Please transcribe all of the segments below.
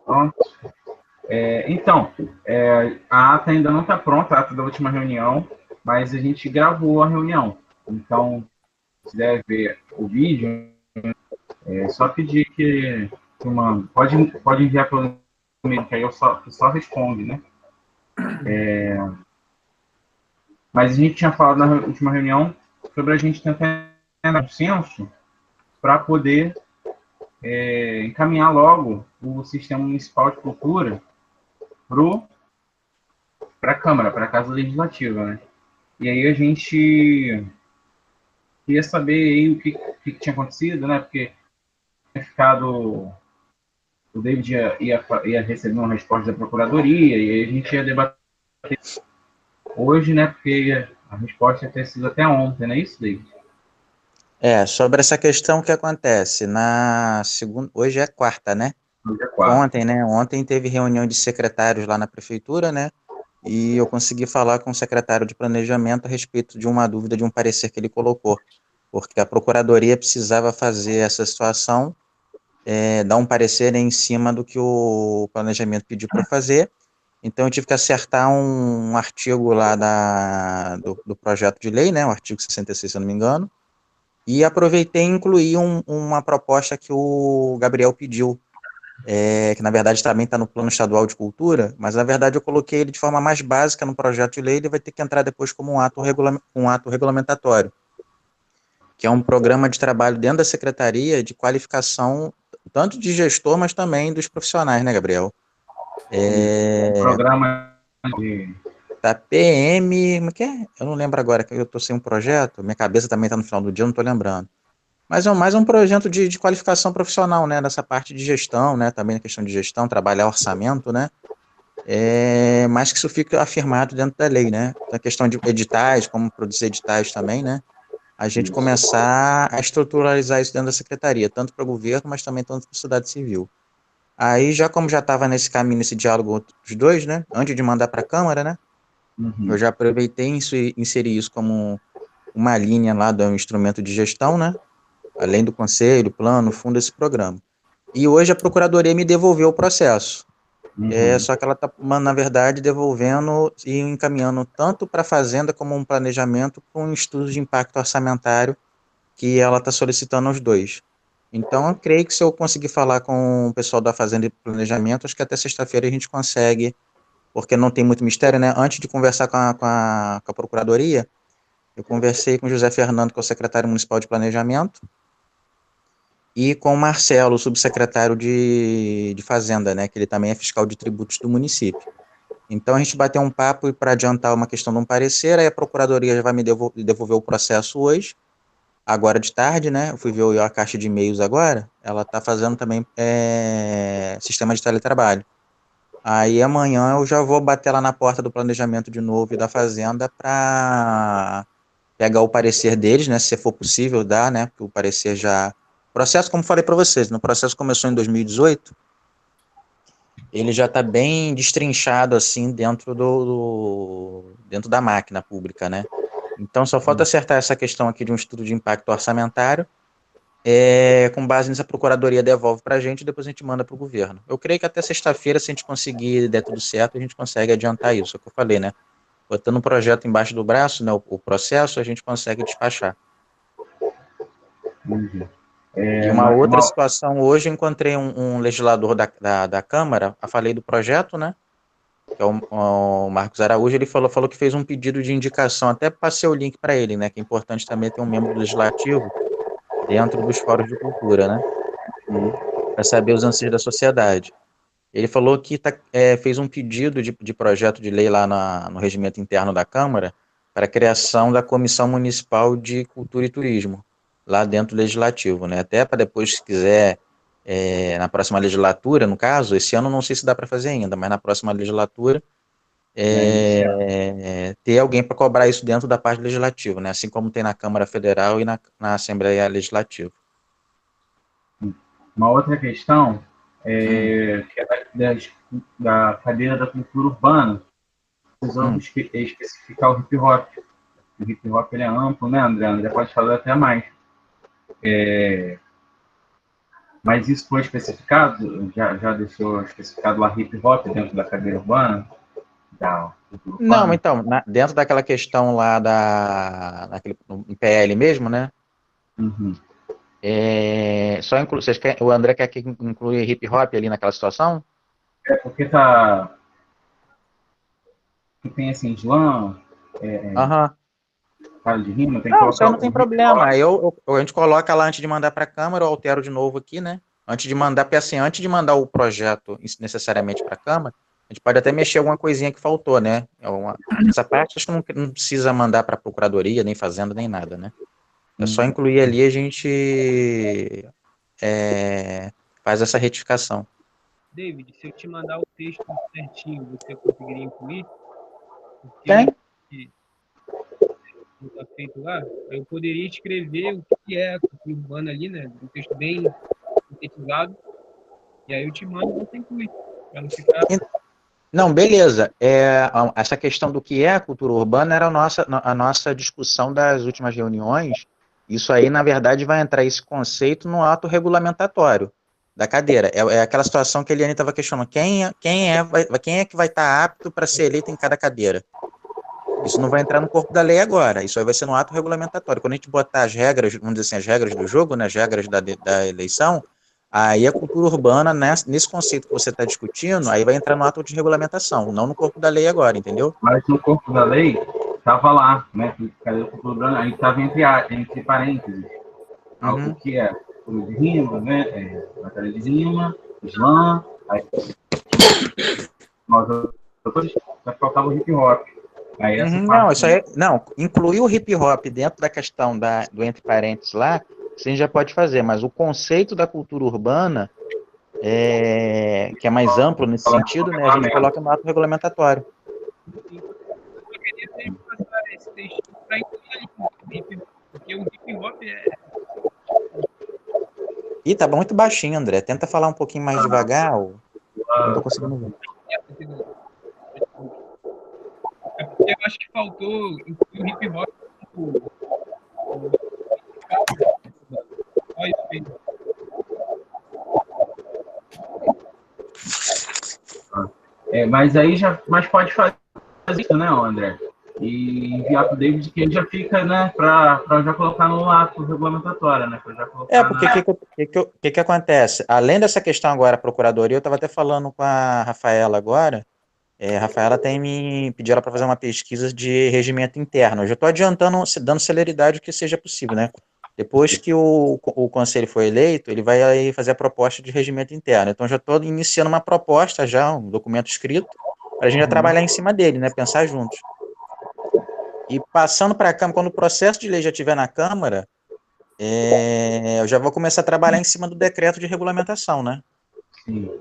Pronto. Então, a ata ainda não está pronta, a ata da última reunião, mas a gente gravou a reunião. Então, se quiser ver o vídeo, é só pedir que pode enviar pelo e-mail, que aí eu só responde, né? Mas a gente tinha falado na última reunião sobre a gente tentar um consenso para poder encaminhar logo o Sistema Municipal de Cultura para a Câmara, para a Casa Legislativa, né? E aí a gente queria saber aí o que tinha acontecido, né? Porque tinha ficado... O David ia receber uma resposta da Procuradoria e aí a gente ia debater hoje, né? Porque a resposta ia ter sido até ontem, não é isso, David? Sobre essa questão, o que acontece? Na segunda, hoje é quarta, né? Hoje é quarta. Ontem, né? Ontem teve reunião de secretários lá na prefeitura, né? E eu consegui falar com o secretário de planejamento a respeito de uma dúvida de um parecer que ele colocou, porque a procuradoria precisava fazer essa situação, dar um parecer em cima do que o planejamento pediu para fazer. Então eu tive que acertar um artigo lá do projeto de lei, né? O artigo 66, se eu não me engano. E aproveitei e incluí uma proposta que o Gabriel pediu, que na verdade também está no Plano Estadual de Cultura, mas na verdade eu coloquei ele de forma mais básica no projeto de lei, ele vai ter que entrar depois como um ato regulamentatório, que é um programa de trabalho dentro da secretaria de qualificação, tanto de gestor, mas também dos profissionais, né, Gabriel? Um programa de... Da PM, como é que é? Eu não lembro agora, que eu estou sem um projeto, minha cabeça também está no final do dia, eu não estou lembrando. Mas é mais um projeto de qualificação profissional, né? Nessa parte de gestão, né? Também na questão de gestão, trabalhar orçamento, né? Mas que isso fica afirmado dentro da lei, né? A questão de editais, como produzir editais também, né? A gente começar a estruturalizar isso dentro da secretaria, tanto para o governo, mas também tanto para a sociedade civil. Aí, como já estava nesse caminho, nesse diálogo os dois, né? Antes de mandar para a Câmara, né? Eu já aproveitei e inseri isso como uma linha lá do instrumento de gestão, né? Além do conselho, plano, fundo, esse programa. E hoje a Procuradoria me devolveu o processo. Só que ela está, na verdade, devolvendo e encaminhando tanto para a Fazenda como um planejamento com um estudo de impacto orçamentário que ela está solicitando aos dois. Então, eu creio que se eu conseguir falar com o pessoal da Fazenda e Planejamento, acho que até sexta-feira a gente consegue, porque não tem muito mistério, né? Antes de conversar com a Procuradoria, eu conversei com o José Fernando, que é o secretário municipal de Planejamento, e com o Marcelo, subsecretário de Fazenda, né, que ele também é fiscal de tributos do município. Então a gente bateu um papo para adiantar uma questão de um parecer, aí a Procuradoria já vai me devolver o processo hoje, agora de tarde, né, eu fui ver a caixa de e-mails agora, ela está fazendo também sistema de teletrabalho. Aí amanhã eu já vou bater lá na porta do planejamento de novo e da Fazenda para pegar o parecer deles, né, se for possível dar, né, porque o parecer já... O processo, como falei para vocês, no processo começou em 2018, ele já está bem destrinchado, assim, dentro da máquina pública, né. Então, só falta acertar essa questão aqui de um estudo de impacto orçamentário, com base nessa procuradoria devolve para a gente e depois a gente manda para o governo. Eu creio que até sexta-feira, se a gente conseguir der tudo certo, a gente consegue adiantar isso, é o que eu falei, né. Botando um projeto embaixo do braço, né, o processo, a gente consegue despachar. E uma outra situação, hoje eu encontrei um legislador da Câmara, eu falei do projeto, né, que é o Marcos Araújo, ele falou que fez um pedido de indicação, até passei o link para ele, né, que é importante também ter um membro do legislativo dentro dos fóruns de cultura, né, para saber os anseios da sociedade. Ele falou que fez um pedido de projeto de lei lá no regimento interno da Câmara para a criação da Comissão Municipal de Cultura e Turismo, lá dentro do Legislativo, né? Até para depois, se quiser, na próxima legislatura, no caso, esse ano não sei se dá para fazer ainda, mas na próxima legislatura, ter alguém para cobrar isso dentro da parte legislativa, né? Assim como tem na Câmara Federal e na Assembleia Legislativa. Uma outra questão que é da cadeira da cultura urbana, precisamos especificar o hip hop. O hip hop ele é amplo, né, André? André pode falar até mais. Mas isso foi especificado? Já deixou especificado lá hip hop dentro da cadeira urbana? Da cultura Não, urbana? então, dentro daquela questão lá no PL mesmo, né? Uhum. O André quer que inclua hip hop ali naquela situação? É porque tá. Que tem assim, slam, Aham. cara de rima, tem que Não, isso colocar aí não o tem hip problema. hop. A gente coloca lá antes de mandar para a Câmara, eu altero de novo aqui, né? Antes de mandar, porque assim, antes de mandar o projeto necessariamente para a Câmara, a gente pode até mexer alguma coisinha que faltou, né? Essa parte acho que não precisa mandar para a Procuradoria, nem Fazenda, nem nada, né? É só Uhum. incluir ali, a gente faz essa retificação. David, se eu te mandar o texto certinho, você conseguiria incluir? Porque Tem? não está feito lá, eu poderia escrever o que é a cultura urbana ali, né? Um texto bem sintetizado, e aí eu te mando e você inclui, para não ficar. Não, beleza. Essa questão do que é a cultura urbana era a nossa discussão das últimas reuniões. Isso aí, na verdade, vai entrar esse conceito no ato regulamentatório da cadeira. É aquela situação que a Eliane estava questionando. Quem é que vai estar apto para ser eleito em cada cadeira? Isso não vai entrar no corpo da lei agora. Isso aí vai ser no ato regulamentatório. Quando a gente botar as regras, vamos dizer assim, as regras do jogo, né, as regras da eleição, aí a cultura urbana, nesse conceito que você está discutindo, aí vai entrar no ato de regulamentação, não no corpo da lei agora, entendeu? Mas no corpo da lei, estava lá, né? Cadê a cultura urbana? Aí estava entre parênteses. O Uhum. que é? Cultura de rima, né? Batalha de rima, slam, aí nós outros, só faltava o hip hop. Aí essa Uhum, não, parte. isso aí, não, incluir o hip hop dentro da questão do entre parênteses lá, isso a gente já pode fazer, mas o conceito da cultura urbana, que é mais amplo nesse sentido, né, a gente coloca no ato regulamentatório. Eu queria mesmo passar esse texto para incluir ali, porque o hip hop é. Ih, tá muito baixinho, André, tenta falar um pouquinho mais devagar, eu não tô conseguindo ver. É porque eu acho que faltou incluir o hip hop como só isso mesmo. Mas aí já. Mas pode fazer isso, né, André? E enviar para o David que ele já fica, né, para já colocar no ato regulamentatório, né? Para já colocar Porque o que acontece? Além dessa questão agora, procuradoria, eu estava até falando com a Rafaela agora. A Rafaela tem me pedido ela para fazer uma pesquisa de regimento interno. Eu já estou adiantando, dando celeridade o que seja possível, né? Depois que o conselho for eleito, ele vai aí fazer a proposta de regimento interno. Então, já estou iniciando uma proposta, já um documento escrito, para a gente já trabalhar em cima dele, né? Pensar juntos. E passando para a Câmara, quando o processo de lei já estiver na Câmara, eu já vou começar a trabalhar em cima do decreto de regulamentação, né? Sim.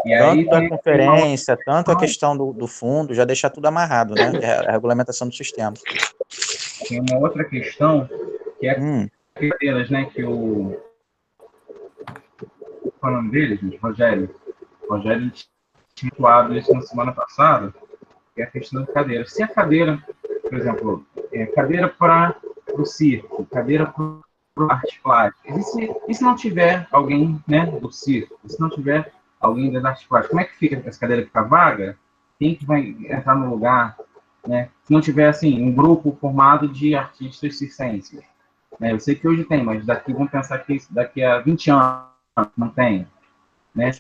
E Tanto aí da tem uma outra conferência, tanto a questão, questão do fundo, já deixar tudo amarrado, né? Que é a regulamentação do sistema. que é Hum, cadeiras, né? Que qual é o nome dele, gente? Rogério. Rogério tinha atuado isso na semana passada, que é a questão de cadeira. Se a cadeira, por exemplo, cadeira para o circo, cadeira para arte plástica, e se não tiver alguém, né, do circo, e se não tiver alguém das artes plásticas, como é que fica? Essa cadeira fica vaga? Quem que vai entrar no lugar? Né? Se não tiver, assim, um grupo formado de artistas circenses. Né? Eu sei que hoje tem, mas vamos pensar que daqui a 20 anos não tem. Né?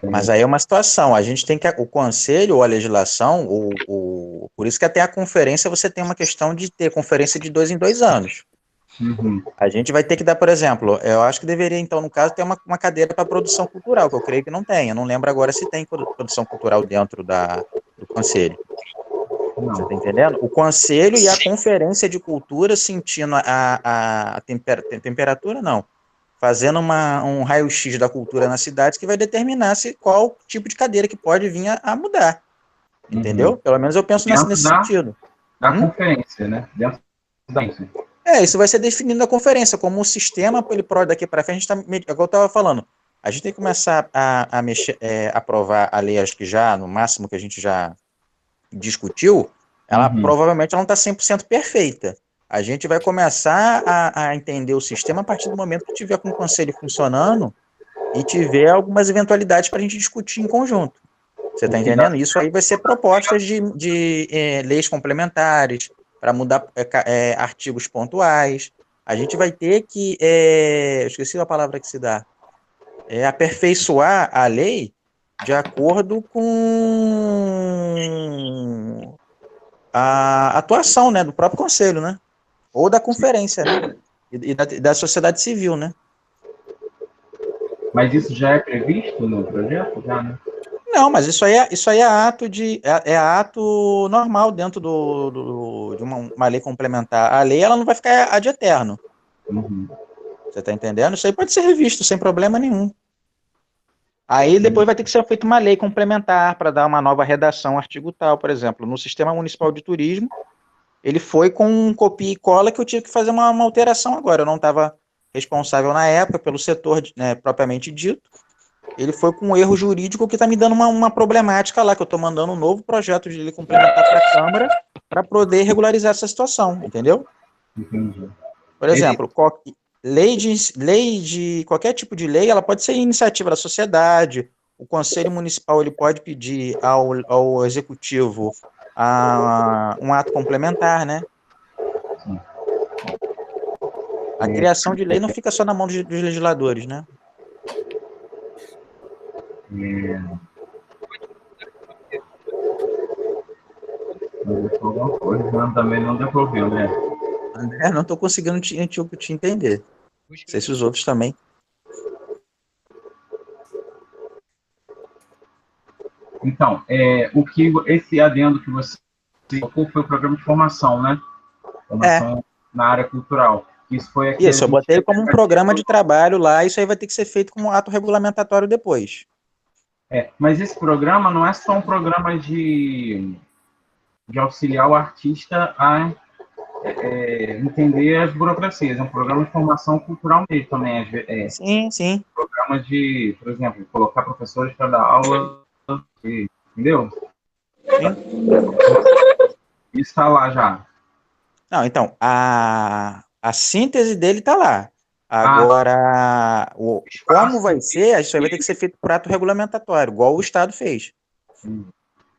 mas aí é uma situação. A gente tem que. O conselho ou a legislação, por isso que até a conferência você tem uma questão de ter conferência de 2 em 2 anos. Uhum. A gente vai ter que dar, por exemplo, eu acho que deveria, então, no caso, ter uma cadeira para produção cultural, que eu creio que não tem. Eu não lembro agora se tem produção cultural dentro do conselho. Você está entendendo? O conselho e a conferência de cultura sentindo a temperatura, não. Fazendo um raio-x da cultura nas cidades que vai determinar qual tipo de cadeira que pode vir a mudar. Uhum. Entendeu? Pelo menos eu penso Dentro nesse sentido. da conferência, né? Dentro da conferência. Isso vai ser definido na conferência, como o sistema ele pode daqui para frente, igual eu estava falando, a gente tem que começar a mexer, aprovar a lei, acho que já, no máximo que a gente já discutiu, ela Uhum. provavelmente ela não está 100% perfeita. A gente vai começar a entender o sistema a partir do momento que tiver com o conselho funcionando e tiver algumas eventualidades para a gente discutir em conjunto. Você está entendendo? Isso aí vai ser propostas de leis complementares para mudar artigos pontuais. A gente vai ter que, eu esqueci a palavra que se dá, aperfeiçoar a lei de acordo com a atuação, né, do próprio conselho, né? Ou da conferência, né? E da sociedade civil, né? Mas isso já é previsto no projeto? Já, né? Não, mas isso aí é ato ato normal dentro de uma lei complementar. A lei ela não vai ficar ad eterno. Uhum. Você está entendendo? Isso aí pode ser revisto sem problema nenhum. Aí depois vai ter que ser feita uma lei complementar para dar uma nova redação, artigo tal, por exemplo. No Sistema Municipal de Turismo, ele foi com um copia e cola que eu tive que fazer uma alteração agora. Eu não estava responsável na época pelo setor, né, propriamente dito. Ele foi com um erro jurídico que está me dando uma problemática lá, que eu estou mandando um novo projeto de lei complementar para a Câmara para poder regularizar essa situação, entendeu? Entendi. Por exemplo, lei de qualquer tipo de lei, ela pode ser iniciativa da sociedade, o Conselho Municipal ele pode pedir ao Executivo um ato complementar, né? Sim. A criação de lei não fica só na mão dos legisladores, né? Alguma coisa, mas também não deu para ouvir, né? André, não estou conseguindo te entender. Não sei se os outros também. Então, esse adendo que você colocou foi o programa de formação, né? Formação na área cultural. Isso foi aqui. Isso, eu botei como um programa de trabalho lá, isso aí vai ter que ser feito como um ato regulamentatório depois. Mas esse programa não é só um programa de auxiliar o artista a entender as burocracias, é um programa de formação cultural mesmo também. Sim. Programa de, por exemplo, colocar professores para dar aula, entendeu? Sim. Isso está lá já. Não, então, a síntese dele está lá. Agora, como vai ser, isso aí vai ter que ser feito por ato regulamentatório, igual o Estado fez.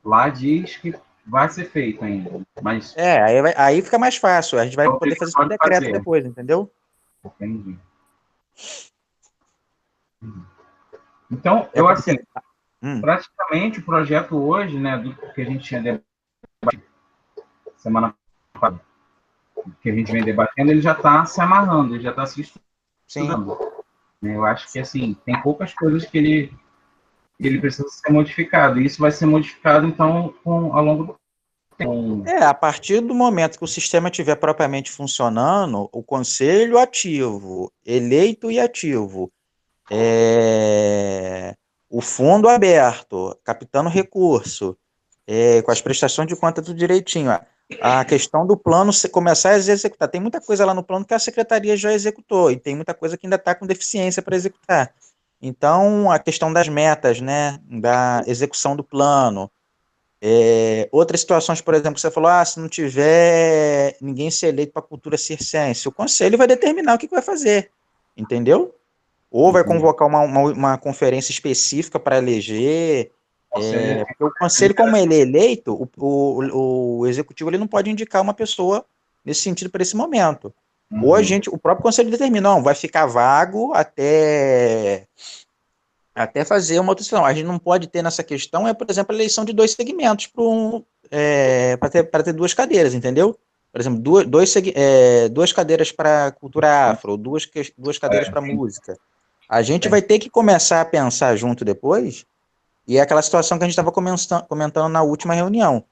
Lá diz que vai ser feito ainda, mas... aí fica mais fácil, a gente vai poder fazer isso por decreto depois, entendeu? Entendi. Então, eu assim, praticamente o projeto hoje, né, do que a gente tinha debatido semana passada, que a gente vem debatendo, ele já está se amarrando, ele já está se estudando. Eu acho que, assim, tem poucas coisas que ele precisa ser modificado, e isso vai ser modificado, então, ao longo do tempo. A partir do momento que o sistema estiver propriamente funcionando, o conselho ativo, eleito e ativo, o fundo aberto, captando recurso, com as prestações de conta tudo direitinho, a questão do plano começar a executar. Tem muita coisa lá no plano que a secretaria já executou, e tem muita coisa que ainda está com deficiência para executar. Então, a questão das metas, né, da execução do plano, outras situações, por exemplo, que você falou, se não tiver ninguém ser eleito para a cultura circense, o conselho vai determinar o que vai fazer, entendeu? Ou vai convocar uma conferência específica para eleger, porque o conselho, como ele é eleito, o executivo ele não pode indicar uma pessoa nesse sentido para esse momento. Ou o próprio conselho determina, não, vai ficar vago até fazer uma outra decisão. A gente não pode ter nessa questão, por exemplo, a eleição de 2 segmentos para ter 2 cadeiras, entendeu? Por exemplo, 2 cadeiras para cultura afro, ou 2 cadeiras para música. A gente vai ter que começar a pensar junto depois, e é aquela situação que a gente estava comentando na última reunião.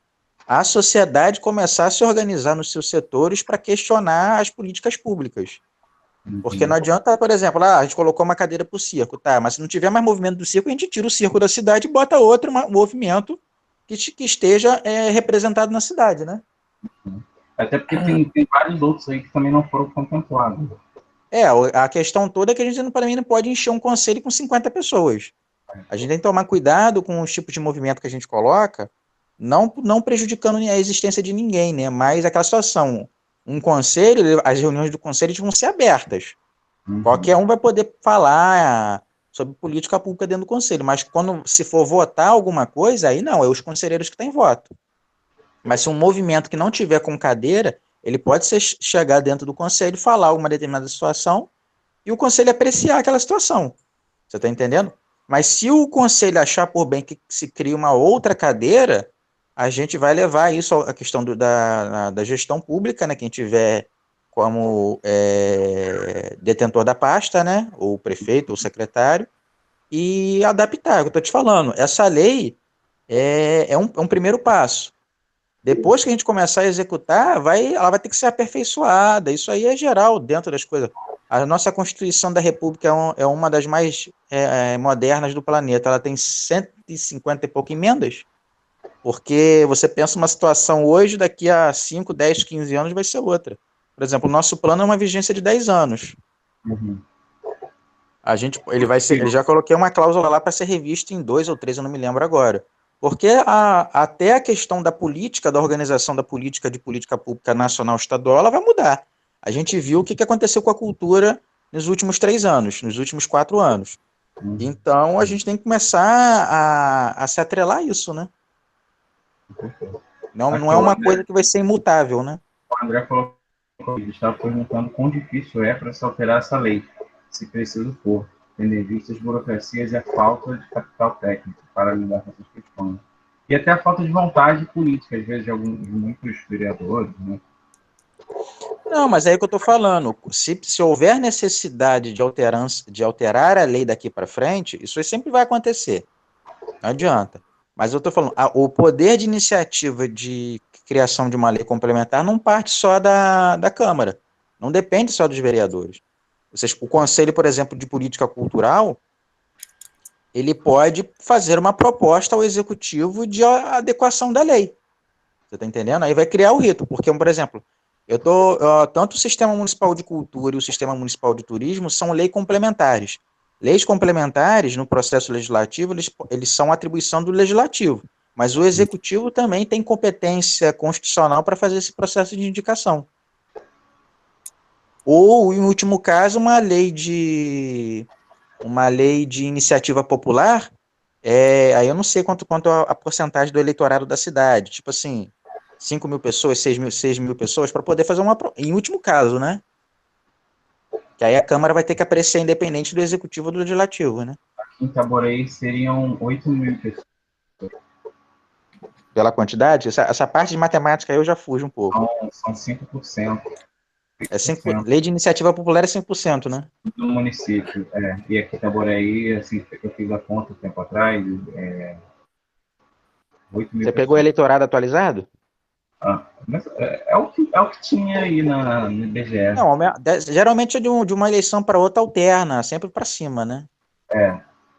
A sociedade começar a se organizar nos seus setores para questionar as políticas públicas. Porque não adianta, por exemplo, a gente colocou uma cadeira para o circo, mas se não tiver mais movimento do circo, a gente tira o circo da cidade e bota outro movimento que esteja representado na cidade, né? Até porque tem vários outros aí que também não foram contemplados. A questão toda é que a gente também não pode encher um conselho com 50 pessoas. A gente tem que tomar cuidado com os tipos de movimento que a gente coloca, não prejudicando a existência de ninguém, né? Mas aquela situação, um conselho, as reuniões do conselho vão ser abertas. Qualquer um vai poder falar, sobre política pública dentro do conselho. Mas quando se for votar alguma coisa, aí não, é os conselheiros que têm voto. Mas se um movimento que não tiver com cadeira, ele pode chegar dentro do conselho, falar alguma determinada situação e o conselho apreciar aquela situação. Você está entendendo? Mas se o conselho achar por bem que se crie uma outra cadeira, a gente vai levar isso à questão da gestão pública, né? Quem tiver como detentor da pasta, né? Ou o prefeito, ou o secretário, e adaptar. Eu estou te falando, essa lei é um primeiro passo. Depois que a gente começar a executar, ela vai ter que ser aperfeiçoada. Isso aí é geral dentro das coisas. A nossa Constituição da República é uma das mais modernas do planeta. Ela tem 150 e poucas emendas. Porque você pensa uma situação hoje, daqui a 5, 10, 15 anos vai ser outra. Por exemplo, o nosso plano é uma vigência de 10 anos. Uhum. Eu já coloquei uma cláusula lá para ser revisto em 2 ou 3, eu não me lembro agora. Porque até a questão da política, da organização da política de política pública nacional estadual, ela vai mudar. A gente viu o que aconteceu com a cultura nos últimos 3 anos, nos últimos 4 anos. Então, a gente tem que começar a se atrelar a isso, né? Não é uma coisa que vai ser imutável, né? O André falou que ele estava perguntando quão difícil é para se alterar essa lei, se preciso for, tendo em vista as burocracias e a falta de capital técnico para lidar com essas questões. E até a falta de vontade política, às vezes, de muitos vereadores, né? Não, mas é aí que eu estou falando. Se houver necessidade de alterar a lei daqui para frente, isso aí sempre vai acontecer. Não adianta. Mas eu estou falando, o poder de iniciativa de criação de uma lei complementar não parte só da Câmara. Não depende só dos vereadores. O Conselho, por exemplo, de Política Cultural, ele pode fazer uma proposta ao Executivo de adequação da lei. Você está entendendo? Aí vai criar o rito, porque, por exemplo, tanto o Sistema Municipal de Cultura e o Sistema Municipal de Turismo são leis complementares. Leis complementares, no processo legislativo, eles são atribuição do Legislativo, mas o Executivo também tem competência constitucional para fazer esse processo de indicação. Ou, em último caso, uma lei de iniciativa popular, aí eu não sei quanto a porcentagem do eleitorado da cidade, tipo assim, 5 mil pessoas, 6 mil pessoas, para poder fazer em último caso, né? Que aí a Câmara vai ter que apreciar independente do Executivo ou do Legislativo, né? Aqui em Itaboraí seriam 8 mil pessoas. Pela quantidade? Essa parte de matemática aí eu já fujo um pouco. São 5%. Lei de iniciativa popular é 5%, né? Do município, E aqui em Itaboraí, assim, eu fiz a conta um tempo atrás, 8 mil Você pegou o eleitorado atualizado? Mas é o que tinha aí no IBGE. Não, geralmente de uma eleição para outra alterna, sempre para cima, né?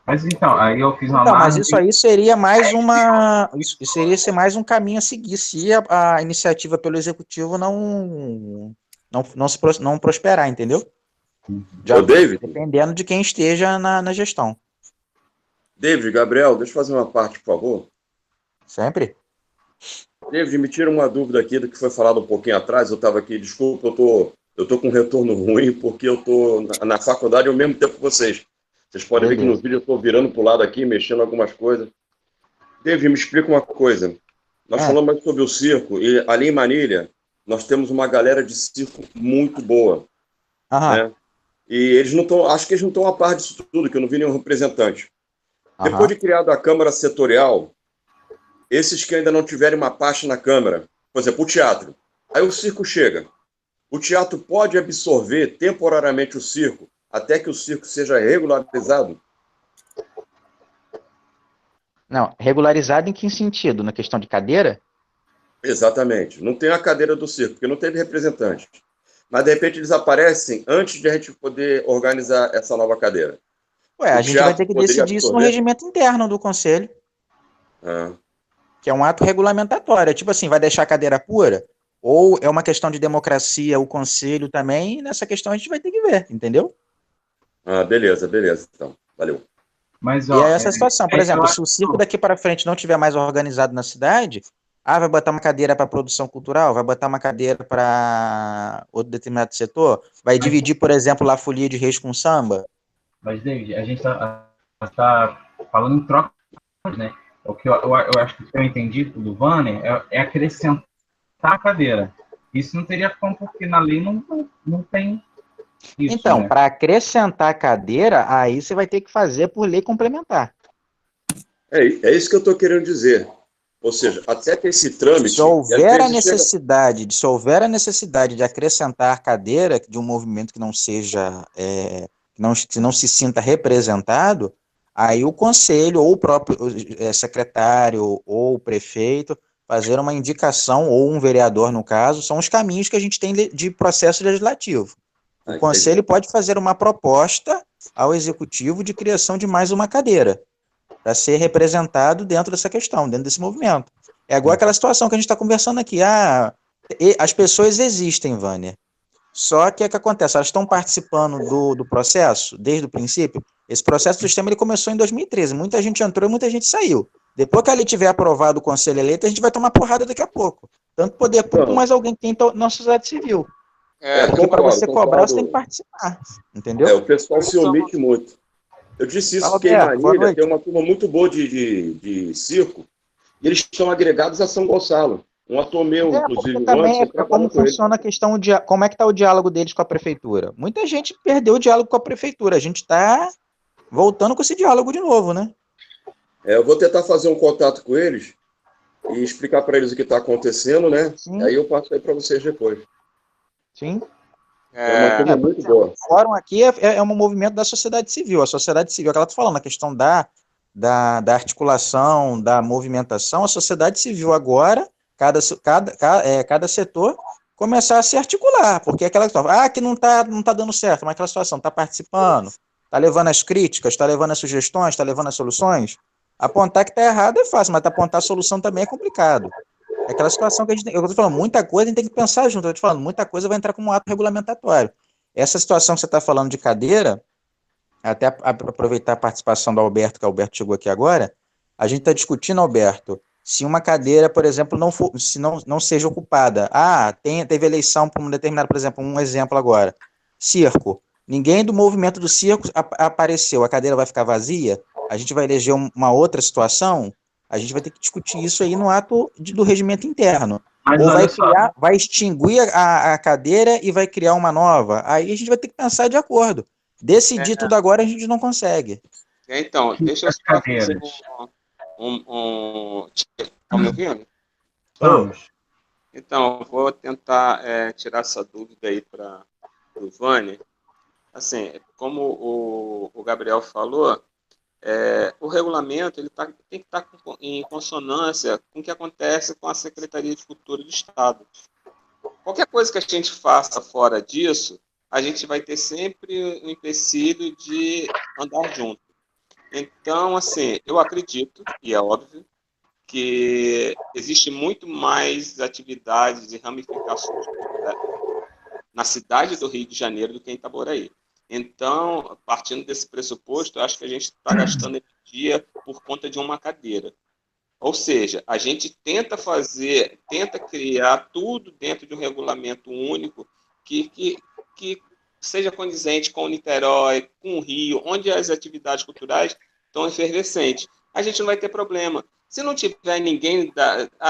Mas então, aí eu fiz uma mas isso aí seria mais isso seria ser mais um caminho a seguir, se a iniciativa pelo Executivo não prosperar, entendeu? Ô, David. Dependendo de quem esteja na gestão. David, Gabriel, deixa eu fazer uma parte, por favor. Sempre. David, me tira uma dúvida aqui do que foi falado um pouquinho atrás. Eu estava aqui, desculpa, eu tô com um retorno ruim, porque eu tô na faculdade ao mesmo tempo que vocês. Vocês podem ver que no vídeo eu estou virando para o lado aqui, mexendo algumas coisas. David, me explica uma coisa. Nós falamos sobre o circo, e ali em Marília, nós temos uma galera de circo muito boa. Né? E eles não estão, acho que eles não estão a par disso tudo, que eu não vi nenhum representante. Depois de criada a Câmara Setorial, esses que ainda não tiverem uma pasta na Câmara, por exemplo, o teatro, aí o circo chega. O teatro pode absorver temporariamente o circo, até que o circo seja regularizado? Não, regularizado em que sentido? Na questão de cadeira? Exatamente. Não tem a cadeira do circo, porque não teve representante. Mas, de repente, eles aparecem antes de a gente poder organizar essa nova cadeira. A gente vai ter que decidir isso no regimento interno do Conselho. Que é um ato regulamentatório. Tipo assim, vai deixar a cadeira pura? Ou é uma questão de democracia, o Conselho também? Nessa questão a gente vai ter que ver, entendeu? Beleza, então. Valeu. Mas, e é essa situação, por exemplo, se o circo daqui para frente não tiver mais organizado na cidade, vai botar uma cadeira para produção cultural, vai botar uma cadeira para outro determinado setor, vai dividir, por exemplo, lá a folia de reis com samba. Mas, David, a gente tá falando em troca, né? O que eu acho que o que eu entendi do Vanner é acrescentar a cadeira. Isso não teria como, porque na lei não tem isso, Então, né? para acrescentar cadeira, aí você vai ter que fazer por lei complementar. É isso que eu estou querendo dizer. Ou seja, até que esse trâmite... Se houver a necessidade, de acrescentar cadeira de um movimento que não seja, que não se sinta representado, aí o conselho, ou o próprio secretário, ou o prefeito, fazer uma indicação, ou um vereador, no caso, são os caminhos que a gente tem de processo legislativo. O conselho pode fazer uma proposta ao executivo de criação de mais uma cadeira, para ser representado dentro dessa questão, dentro desse movimento. É igual aquela situação que a gente está conversando aqui. As pessoas existem, Vânia. Só que o que acontece? Elas estão participando do processo desde o princípio. Esse processo do sistema ele começou em 2013. Muita gente entrou e muita gente saiu. Depois que ele tiver aprovado o conselho eleito, a gente vai tomar porrada daqui a pouco. Tanto poder público, mas alguém que tem na sociedade civil. Porque para você cobrar, você tem que participar. Entendeu? O pessoal se omite muito. Eu disse isso porque Alberto, em Marília tem uma turma muito boa de circo, e eles estão agregados a São Gonçalo. Um ator meu, inclusive, também antes, como funciona a questão de como é que está o diálogo deles com a prefeitura. Muita gente perdeu o diálogo com a prefeitura. A gente está voltando com esse diálogo de novo, né? Eu vou tentar fazer um contato com eles e explicar para eles o que está acontecendo, né? Sim. E aí eu passo aí para vocês depois. Sim. É uma turma muito boa. O fórum aqui é um movimento da sociedade civil. A sociedade civil, aquela que eu tô falando, a questão da articulação, da movimentação, a sociedade civil agora, cada setor começar a se articular, porque aquela situação, que não tá dando certo, mas aquela situação, está participando, está levando as críticas, está levando as sugestões, está levando as soluções. Apontar que está errado é fácil, mas apontar a solução também é complicado. É aquela situação que a gente eu estou falando, muita coisa a gente tem que pensar junto. Eu estou falando, muita coisa vai entrar como um ato regulamentatório. Essa situação que você está falando de cadeira, até aproveitar a participação do Alberto, que o Alberto chegou aqui agora, a gente está discutindo, Alberto, se uma cadeira, por exemplo, se não seja ocupada. Teve eleição para um determinado, por exemplo, um exemplo agora, circo. Ninguém do movimento do circo apareceu, a cadeira vai ficar vazia, a gente vai eleger uma outra situação, a gente vai ter que discutir isso aí no ato do regimento interno. Mas ou vai extinguir a cadeira e vai criar uma nova. Aí a gente vai ter que pensar de acordo. Decidir tudo agora a gente não consegue. Então, deixa eu só fazer Tá me ouvindo? Vamos. Então, vou tentar tirar essa dúvida aí para o Vânia. Assim, como o Gabriel falou, o regulamento tem que estar em consonância com o que acontece com a Secretaria de Cultura do Estado. Qualquer coisa que a gente faça fora disso, a gente vai ter sempre um empecilho de andar junto. Então, assim, eu acredito, e é óbvio, que existe muito mais atividades e ramificações na cidade do Rio de Janeiro do que em Itaboraí. Então, partindo desse pressuposto, eu acho que a gente está gastando energia por conta de uma cadeira. Ou seja, a gente tenta criar tudo dentro de um regulamento único que seja condizente com o Niterói, com o Rio, onde as atividades culturais estão efervescentes. A gente não vai ter problema. Se não tiver ninguém...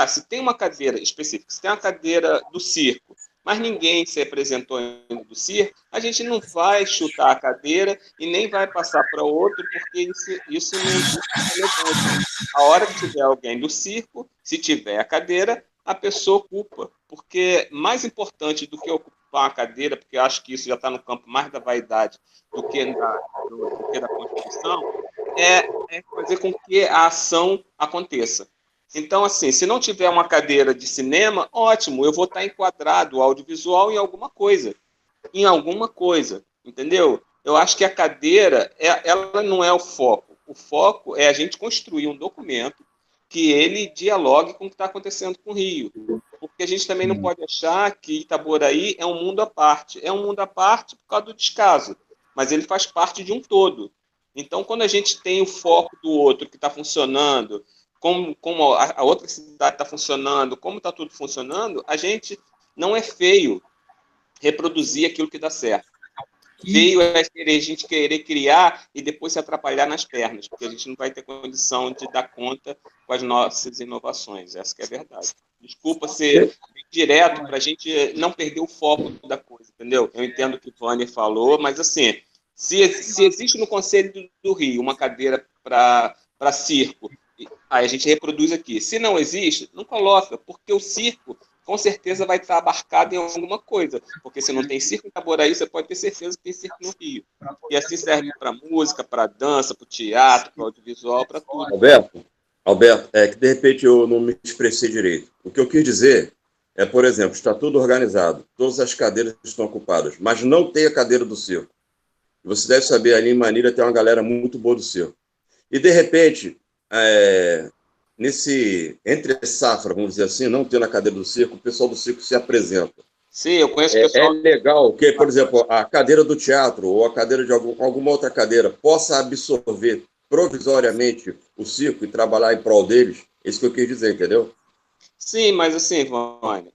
se tem uma cadeira específica, se tem uma cadeira do circo, mas ninguém se apresentou ainda do circo, a gente não vai chutar a cadeira e nem vai passar para outro, porque isso não é relevante. A hora que tiver alguém do circo, se tiver a cadeira, a pessoa ocupa. Porque mais importante do que ocupar a cadeira, porque eu acho que isso já está no campo mais da vaidade do que da Constituição, é fazer com que a ação aconteça. Então, assim, se não tiver uma cadeira de cinema, ótimo, eu vou estar enquadrado audiovisual em alguma coisa. Entendeu? Eu acho que a cadeira, ela não é o foco. O foco é a gente construir um documento que ele dialogue com o que está acontecendo com o Rio. Porque a gente também não pode achar que Itaboraí é um mundo à parte. É um mundo à parte por causa do descaso, mas ele faz parte de um todo. Então, quando a gente tem o foco do outro que está funcionando, como a outra cidade está funcionando, como está tudo funcionando, a gente não é feio reproduzir aquilo que dá certo. veio a gente querer criar e depois se atrapalhar nas pernas, porque a gente não vai ter condição de dar conta com as nossas inovações. Essa que é a verdade. Desculpa ser direto para a gente não perder o foco da coisa, entendeu? Eu entendo o que o Vânia falou, mas assim, se existe no Conselho do Rio uma cadeira para circo, aí a gente reproduz aqui. Se não existe, não coloca, porque o circo com certeza vai estar abarcado em alguma coisa, porque se não tem circo em Itaboraí, você pode ter certeza que tem circo no Rio. E assim serve para música, para dança, para o teatro, para o audiovisual, para tudo. Alberto, é que de repente eu não me expressei direito. O que eu quis dizer é, por exemplo, está tudo organizado, todas as cadeiras estão ocupadas, mas não tem a cadeira do circo. Você deve saber, ali em Manilha tem uma galera muito boa do circo. E, de repente, nesse entre-safra, vamos dizer assim, não tendo a cadeira do circo, o pessoal do circo se apresenta. Sim, eu conheço o pessoal. É legal que, por exemplo, a cadeira do teatro ou a cadeira de alguma outra cadeira possa absorver provisoriamente o circo e trabalhar em prol deles. É isso que eu quis dizer, entendeu? Sim, mas assim, Vânia,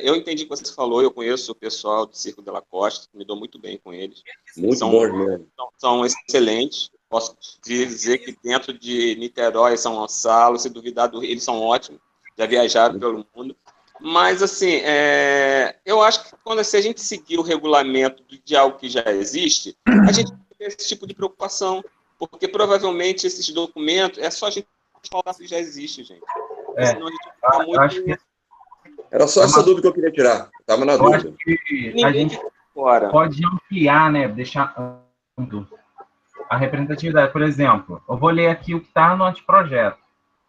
eu entendi o que você falou, eu conheço o pessoal do Circo de la Costa, me dou muito bem com eles. Muito bons mesmo. São excelentes. Posso dizer que dentro de Niterói, São Gonçalo, se duvidar do Rio, eles são ótimos, já viajaram pelo mundo. Mas, assim, eu acho que se a gente seguir o regulamento de algo que já existe, a gente tem esse tipo de preocupação, porque provavelmente esses documentos, é só a gente falar que já existe, gente. Senão a gente fica muito... acho que era só essa dúvida que eu queria tirar. Estava na dúvida. Acho que a gente pode ampliar, né? Deixar amplo a representatividade. Por exemplo, eu vou ler aqui o que está no anteprojeto.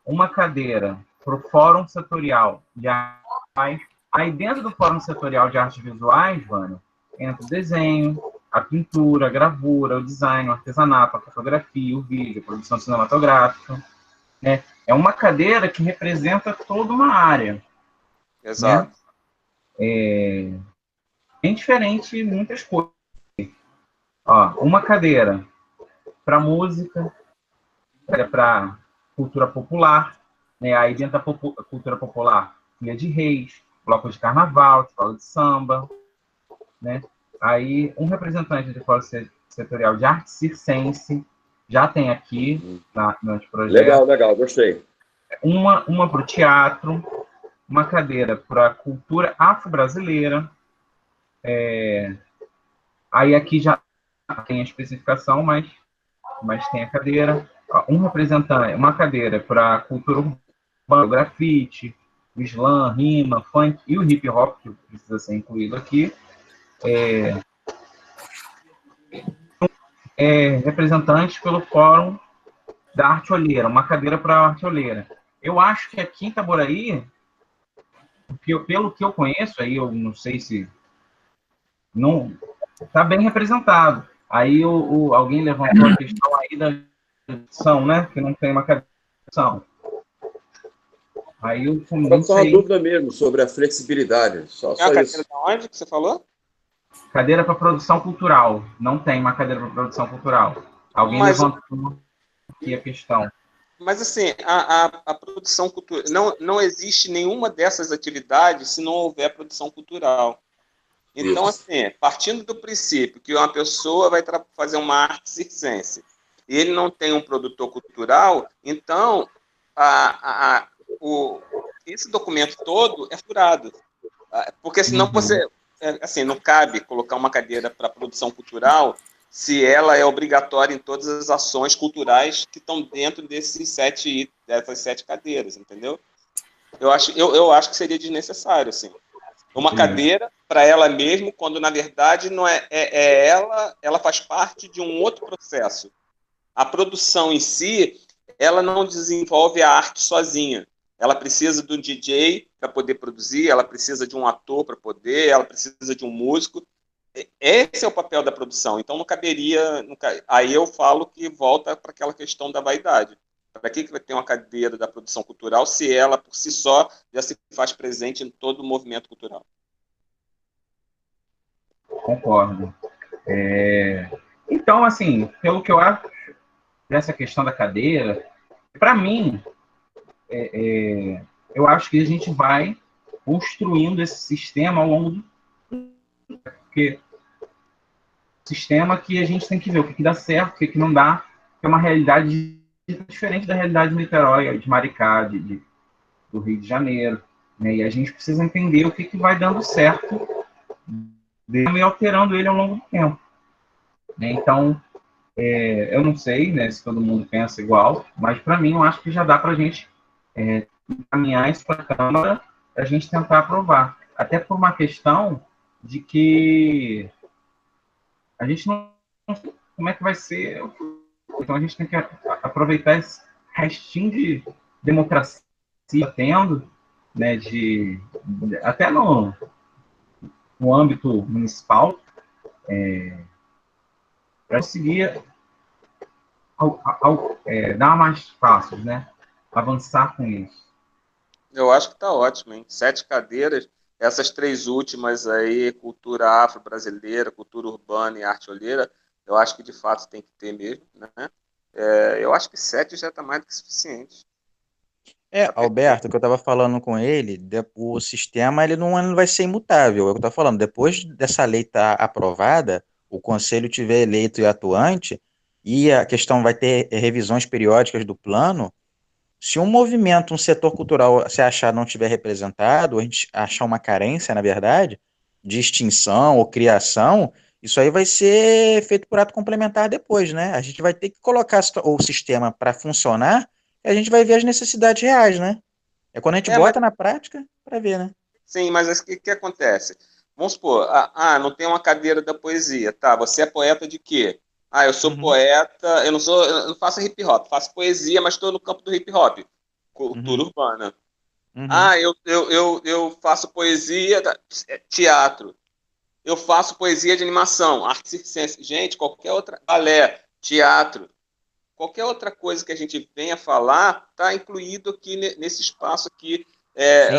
Uma cadeira para o Fórum Setorial de Artes. Aí dentro do Fórum Setorial de Artes Visuais, Vânia, entra o desenho, a pintura, a gravura, o design, o artesanato, a fotografia, o vídeo, a produção cinematográfica, né? É uma cadeira que representa toda uma área. Exato. Né? Bem diferente em muitas coisas. Ó, uma cadeira para música, para cultura popular, né? Aí dentro da cultura popular, Filha de Reis, bloco de carnaval, escola de samba, né? Aí um representante do Fórum Setorial de Arte Circense, já tem aqui no projeto. Legal, gostei. Uma para o teatro, uma cadeira para a cultura afro-brasileira. Aí aqui já tem a especificação, mas tem a cadeira. Um representante, uma cadeira para a cultura urbana, grafite, o slam, rima, funk e o hip hop, que precisa ser incluído aqui. Representantes pelo Fórum da Arte Olheira, uma cadeira para a Arte Olheira. Eu acho que aqui em Itaboraí, pelo que eu conheço, aí eu não sei se não está bem representado. Aí alguém levantou a questão aí da edição, né? Que não tem uma cadeira de edição. Aí eu não só uma dúvida mesmo sobre a flexibilidade. Só a cadeira isso. De onde que você falou? Cadeira para produção cultural. Não tem uma cadeira para produção cultural. Alguém levantou aqui a questão. Mas, assim, a produção cultural... Não existe nenhuma dessas atividades se não houver produção cultural. Então, assim, partindo do princípio que uma pessoa vai fazer uma arte circense e ele não tem um produtor cultural, então esse documento todo é furado. Porque senão você... Assim, não cabe colocar uma cadeira para produção cultural se ela é obrigatória em todas as ações culturais que estão dentro dessas 7 cadeiras, entendeu? Eu acho que seria desnecessário, assim. Uma cadeira para ela mesma, quando na verdade não ela faz parte de um outro processo. A produção em si, ela não desenvolve a arte sozinha. Ela precisa de um DJ para poder produzir, ela precisa de um ator para poder, ela precisa de um músico. Esse é o papel da produção. Então não caberia... Aí eu falo que volta para aquela questão da vaidade. Para que vai ter uma cadeira da produção cultural se ela, por si só, já se faz presente em todo o movimento cultural? Concordo. Então, assim, pelo que eu acho dessa questão da cadeira, para mim, eu acho que a gente vai construindo esse sistema ao longo do... Porque sistema que a gente tem que ver o que dá certo, o que não dá, que é uma realidade diferente da realidade de Niterói, de Maricá, do Rio de Janeiro, né? E a gente precisa entender o que vai dando certo e alterando ele ao longo do tempo, né? Então, eu não sei, né, se todo mundo pensa igual, mas para mim eu acho que já dá para a gente encaminhar isso para a Câmara, para a gente tentar aprovar. Até por uma questão de que a gente não sabe como é que vai ser. Então a gente tem que aproveitar esse restinho de democracia tendo, né, até no âmbito municipal, para conseguir dar mais passos, né? Avançar com isso. Eu acho que está ótimo, hein? 7 cadeiras, essas 3 últimas aí, cultura afro-brasileira, cultura urbana e arte olheira, eu acho que de fato tem que ter mesmo, né? Eu acho que 7 já está mais do que suficiente. Alberto, o que eu estava falando com ele, o sistema ele não vai ser imutável. É o que eu estava falando. Depois dessa lei estar aprovada, o conselho tiver eleito e atuante, e a questão vai ter revisões periódicas do plano. Se um movimento, um setor cultural se achar não tiver representado, a gente achar uma carência, na verdade, de extinção ou criação, isso aí vai ser feito por ato complementar depois, né? A gente vai ter que colocar o sistema para funcionar e a gente vai ver as necessidades reais, né? É quando a gente Mas bota na prática para ver, né? sim, mas o que acontece? Vamos supor, não tem uma cadeira da poesia, tá? Você é poeta de quê? Eu sou Uhum, poeta, eu não faço hip hop, faço poesia, mas estou no campo do hip hop, cultura uhum, urbana. uhum. Eu faço poesia, teatro. Eu faço poesia de animação, arte circense. Gente, qualquer outra, balé, teatro, qualquer outra coisa que a gente venha falar, está incluído aqui nesse espaço aqui.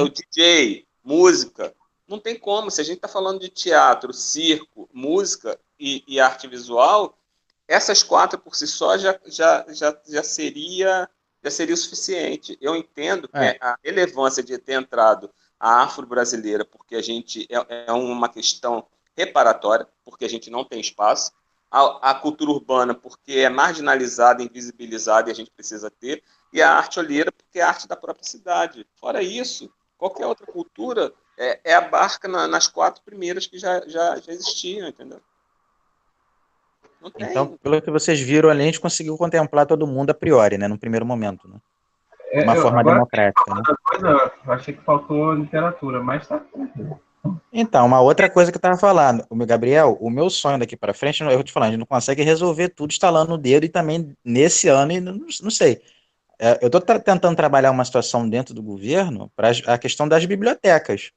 O Sim. DJ, música. Não tem como. Se a gente está falando de teatro, circo, música e arte visual, essas 4 por si só já seria o suficiente. Eu entendo que É. a relevância de ter entrado a afro-brasileira, porque a gente é uma questão reparatória, porque a gente não tem espaço, a cultura urbana, porque é marginalizada, invisibilizada e a gente precisa ter, e a arte olheira, porque é a arte da própria cidade. Fora isso, qualquer outra cultura abarca nas 4 primeiras que já existiam, entendeu? Não Então, tem. pelo que vocês viram ali, a gente conseguiu contemplar todo mundo a priori, né? No primeiro momento, né? De uma forma Agora, democrática, né? coisa, eu achei que faltou literatura, mas tá tranquilo. Então, uma outra coisa que eu estava falando, o meu Gabriel, o meu sonho daqui para frente, eu vou te falar, a gente não consegue resolver tudo instalando o dedo e também nesse ano, e não sei. Eu estou tentando trabalhar uma situação dentro do governo para a questão das bibliotecas.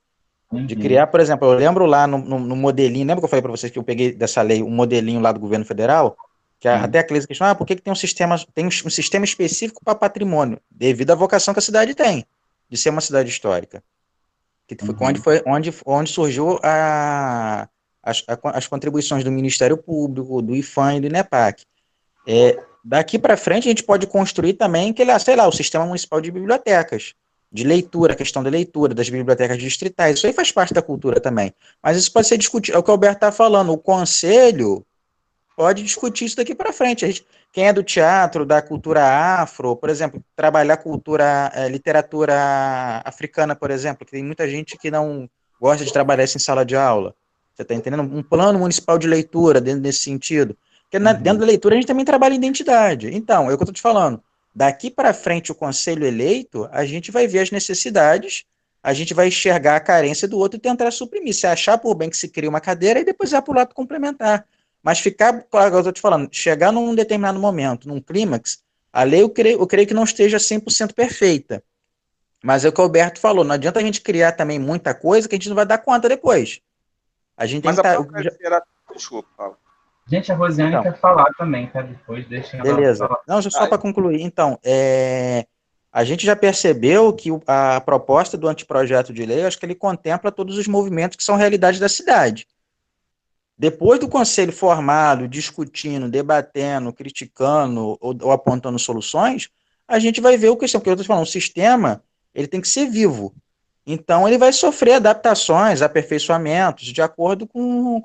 De Uhum. criar, por exemplo, eu lembro lá no modelinho, lembra que eu falei para vocês que eu peguei dessa lei um modelinho lá do governo federal? Que Sim. até a Clísia questionou, por que tem um sistema específico para patrimônio? Devido à vocação que a cidade tem, de ser uma cidade histórica. Que Uhum. onde surgiu as contribuições do Ministério Público, do IFAM e do INEPAC. Daqui para frente a gente pode construir também sei lá, o sistema municipal de bibliotecas, de leitura, a questão da leitura, das bibliotecas distritais, isso aí faz parte da cultura também. Mas isso pode ser discutido, é o que o Alberto está falando, o conselho pode discutir isso daqui para frente. Quem é do teatro, da cultura afro, por exemplo, trabalhar literatura africana, por exemplo, que tem muita gente que não gosta de trabalhar isso em sala de aula. Você está entendendo? Um plano municipal de leitura dentro desse sentido. Porque dentro Uhum. da leitura a gente também trabalha identidade. Então, é o que eu estou te falando. Daqui para frente, o conselho eleito, a gente vai ver as necessidades, a gente vai enxergar a carência do outro e tentar suprimir. Se achar por bem que se cria uma cadeira, e depois vai para o lado complementar. Mas ficar, claro, eu estou te falando, chegar num determinado momento, num clímax, a lei eu creio que não esteja 100% perfeita. Mas é o que o Alberto falou, não adianta a gente criar também muita coisa que a gente não vai dar conta depois. A gente tem Mas que a estar. própria literatura. Desculpa, Paulo. Gente, a Rosiane Então, quer falar também, tá? Depois deixa ela beleza. falar. Não, só Ah, para concluir. Então, a gente já percebeu que a proposta do anteprojeto de lei, eu acho que ele contempla todos os movimentos que são realidade da cidade. Depois do conselho formado, discutindo, debatendo, criticando ou apontando soluções, a gente vai ver o questão, porque eu estou falando, o sistema ele tem que ser vivo. Então, ele vai sofrer adaptações, aperfeiçoamentos, de acordo com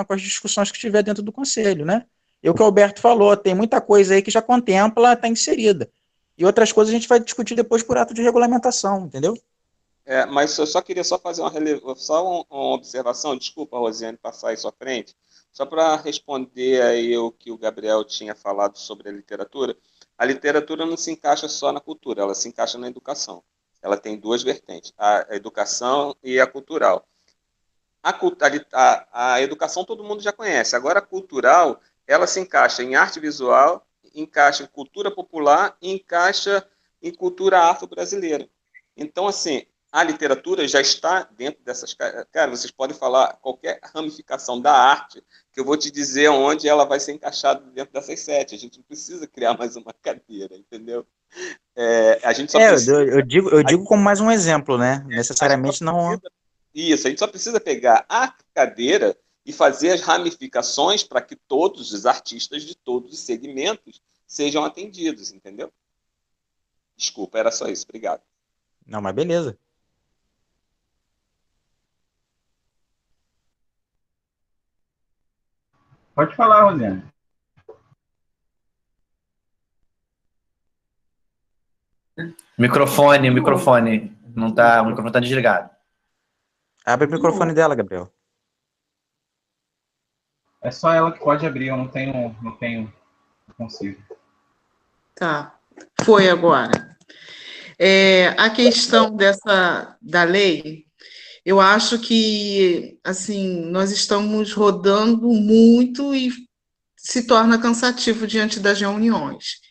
as discussões que tiver dentro do conselho, né? E o que o Alberto falou, tem muita coisa aí que já contempla, está inserida. E outras coisas a gente vai discutir depois por ato de regulamentação, entendeu? Mas eu só queria fazer uma observação, desculpa, Rosiane, passar isso à frente, só para responder aí o que o Gabriel tinha falado sobre a literatura. A literatura não se encaixa só na cultura, ela se encaixa na educação. Ela tem duas vertentes, a educação e a cultural. A educação todo mundo já conhece, agora a cultural, ela se encaixa em arte visual, encaixa em cultura popular e encaixa em cultura afro-brasileira. Então, assim, a literatura já está dentro dessas... Cara, vocês podem falar qualquer ramificação da arte, que eu vou te dizer onde ela vai ser encaixada dentro dessas 7. A gente não precisa criar mais uma cadeira, entendeu? A gente só precisa... eu digo como mais um exemplo, né? Necessariamente não... Isso, a gente só precisa pegar a cadeira e fazer as ramificações para que todos os artistas de todos os segmentos sejam atendidos, entendeu? Desculpa, era só isso. Obrigado. Não, mas beleza. Pode falar, Rosiane. Microfone. Não tá, o microfone tá desligado. Abre o microfone dela, Gabriel. É só ela que pode abrir, eu não consigo. Tá, foi agora. A questão da lei, eu acho que, assim, nós estamos rodando muito e se torna cansativo diante das reuniões.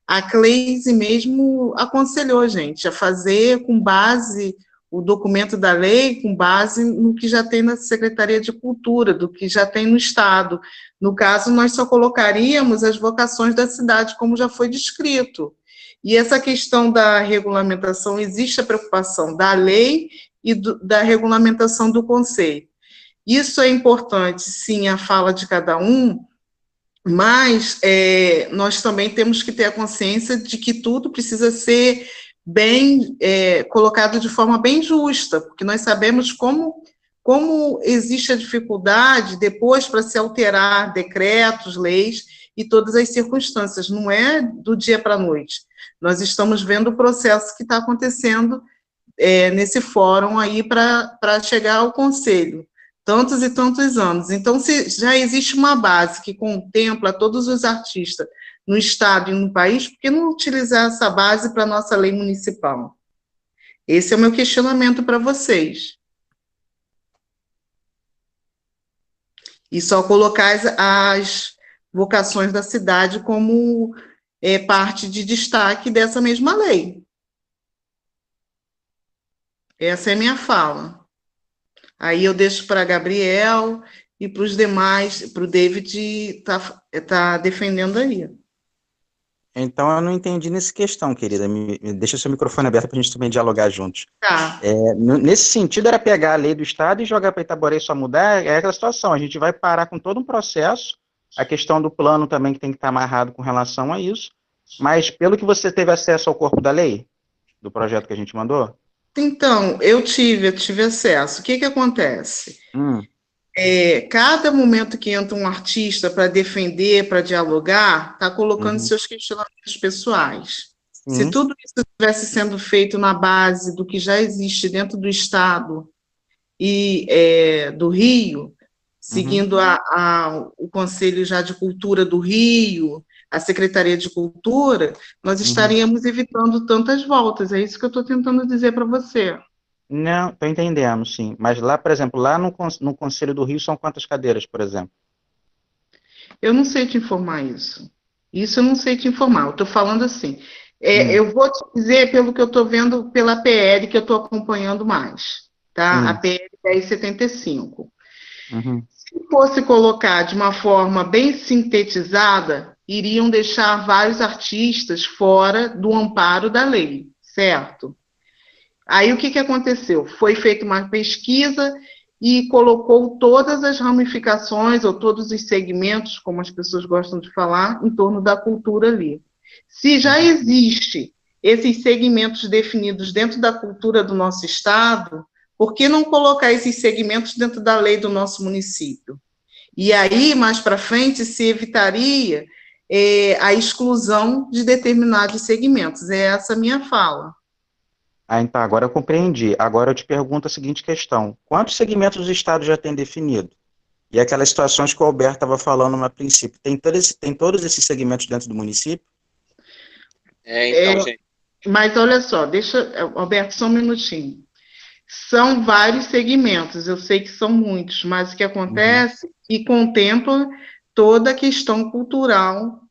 A Cleise mesmo aconselhou a gente a fazer com base, o documento da lei, com base no que já tem na Secretaria de Cultura, do que já tem no Estado. No caso, nós só colocaríamos as vocações da cidade, como já foi descrito. E essa questão da regulamentação, existe a preocupação da lei e da regulamentação do conselho. Isso é importante, sim, a fala de cada um, mas nós também temos que ter a consciência de que tudo precisa ser bem colocado de forma bem justa, porque nós sabemos como existe a dificuldade depois para se alterar decretos, leis e todas as circunstâncias, não é do dia para a noite. Nós estamos vendo o processo que está acontecendo nesse fórum aí para chegar ao conselho, tantos e tantos anos. Então, se já existe uma base que contempla todos os artistas no Estado e no país, por que não utilizar essa base para a nossa lei municipal? Esse é o meu questionamento para vocês. E só colocar as vocações da cidade como parte de destaque dessa mesma lei. Essa é a minha fala. Aí eu deixo para Gabriel e para os demais, para o David tá defendendo aí. Então eu não entendi nessa questão, querida. Deixa seu microfone aberto para a gente também dialogar juntos. Tá. Nesse sentido, era pegar a lei do Estado e jogar para Itaboré e só mudar, é aquela situação. A gente vai parar com todo um processo, a questão do plano também que tem que estar amarrado com relação a isso, mas pelo que você teve acesso ao corpo da lei, do projeto que a gente mandou? Então, eu tive acesso. O que acontece? Cada momento que entra um artista para defender, para dialogar, está colocando seus questionamentos pessoais. Se tudo isso estivesse sendo feito na base do que já existe dentro do Estado e do Rio, seguindo o Conselho já de Cultura do Rio, a Secretaria de Cultura, nós estaríamos evitando tantas voltas. É isso que eu estou tentando dizer para você. Não, estou entendendo, sim. Mas lá, por exemplo, lá no Conselho do Rio são quantas cadeiras, por exemplo? Eu não sei te informar isso. Isso eu não sei te informar. Eu estou falando assim. Eu vou te dizer pelo que eu estou vendo pela PL, que eu estou acompanhando mais. Tá? A PL 1075. Se fosse colocar de uma forma bem sintetizada, iriam deixar vários artistas fora do amparo da lei, certo? Aí o que aconteceu? Foi feita uma pesquisa e colocou todas as ramificações ou todos os segmentos, como as pessoas gostam de falar, em torno da cultura ali. Se já existe esses segmentos definidos dentro da cultura do nosso Estado, por que não colocar esses segmentos dentro da lei do nosso município? E aí, mais para frente, se evitaria a exclusão de determinados segmentos. É essa a minha fala. Ah, então, agora eu compreendi. Agora eu te pergunto a seguinte questão. Quantos segmentos o Estado já tem definido? E aquelas situações que o Alberto estava falando no princípio, tem todos esses segmentos dentro do município? Gente. Mas olha só, Alberto, só um minutinho. São vários segmentos, eu sei que são muitos, mas o que acontece e contempla toda a questão cultural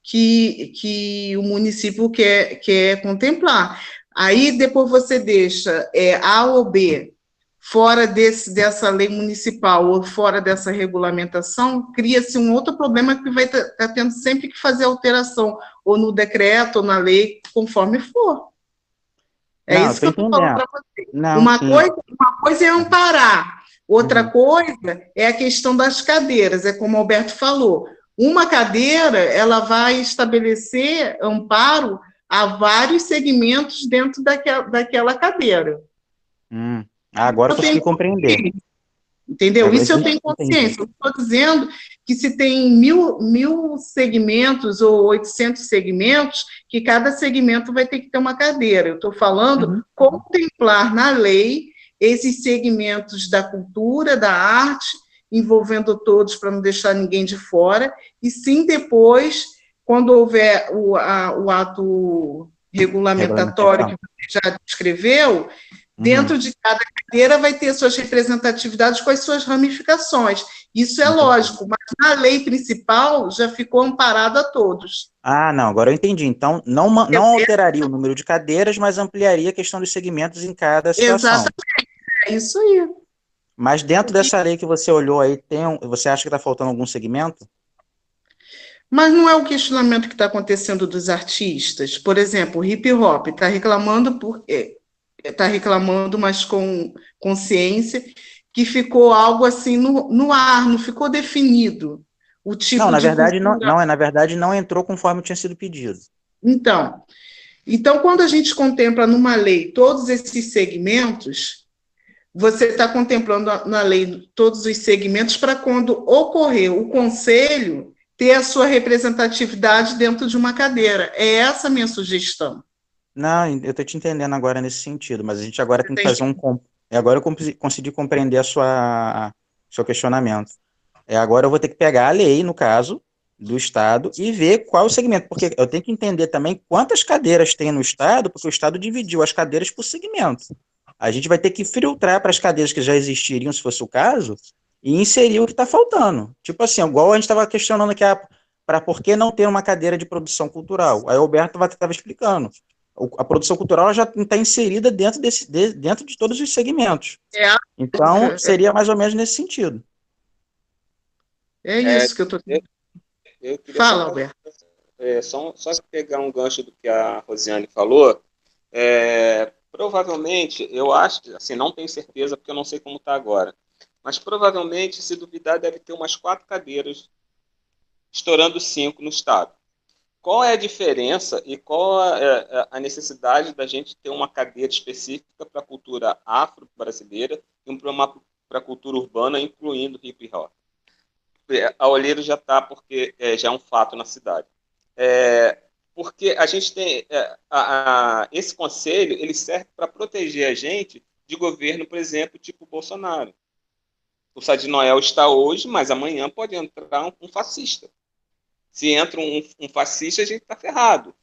que o município quer contemplar. Aí depois você deixa A ou B fora dessa lei municipal ou fora dessa regulamentação, cria-se um outro problema que vai estar tendo sempre que fazer alteração, ou no decreto, ou na lei, conforme for. Isso que eu estou falando para você. Uma coisa é amparar, outra coisa é a questão das cadeiras, é como o Alberto falou. Uma cadeira, ela vai estabelecer amparo a vários segmentos dentro daquela cadeira. Agora eu consegui compreender. Entendeu? Isso eu tenho consciência. Eu estou dizendo que se tem 1.000 segmentos ou 800 segmentos, que cada segmento vai ter que ter uma cadeira. Eu estou falando contemplar na lei esses segmentos da cultura, da arte, envolvendo todos para não deixar ninguém de fora, e sim depois, quando houver o ato regulamentatório que você já descreveu, dentro de cada cadeira vai ter suas representatividades com as suas ramificações. Isso é lógico, mas na lei principal já ficou amparado a todos. Ah, não, agora eu entendi. Então, não alteraria o número de cadeiras, mas ampliaria a questão dos segmentos em cada situação. Exatamente, é isso aí. Mas dentro dessa lei que você olhou aí, você acha que está faltando algum segmento? Mas não é o questionamento que está acontecendo dos artistas. Por exemplo, o hip hop está reclamando mas com consciência, que ficou algo assim no ar, não ficou definido o tipo na de verdade, na verdade, não entrou conforme tinha sido pedido. Então, quando a gente contempla numa lei todos esses segmentos, você está contemplando na lei todos os segmentos para quando ocorrer o conselho ter a sua representatividade dentro de uma cadeira. É essa a minha sugestão. Não, eu estou te entendendo agora nesse sentido, mas a gente agora tem que fazer Agora eu consegui compreender seu questionamento. Agora eu vou ter que pegar a lei, no caso, do Estado, e ver qual é o segmento, porque eu tenho que entender também quantas cadeiras tem no Estado, porque o Estado dividiu as cadeiras por segmento. A gente vai ter que filtrar para as cadeiras que já existiriam, se fosse o caso, e inserir o que está faltando. Tipo assim, igual a gente estava questionando aqui, para por que não ter uma cadeira de produção cultural? Aí o Alberto estava explicando. A produção cultural já está inserida dentro de todos os segmentos. Então, seria mais ou menos nesse sentido. É isso que eu estou dizendo. Fala, Alberto. Só pegar um gancho do que a Rosiane falou, provavelmente, eu acho, assim, não tenho certeza porque eu não sei como está agora, mas provavelmente, se duvidar, deve ter umas 4 cadeiras, estourando 5 no estado. Qual é a diferença e qual é a necessidade da gente ter uma cadeira específica para a cultura afro-brasileira e para a cultura urbana, incluindo hip hop? A Olheiro já está, porque já é um fato na cidade. Porque a gente tem... esse conselho ele serve para proteger a gente de governo, por exemplo, tipo Bolsonaro. O Sadi Noel está hoje, mas amanhã pode entrar um fascista. Se entra um fascista, a gente está ferrado.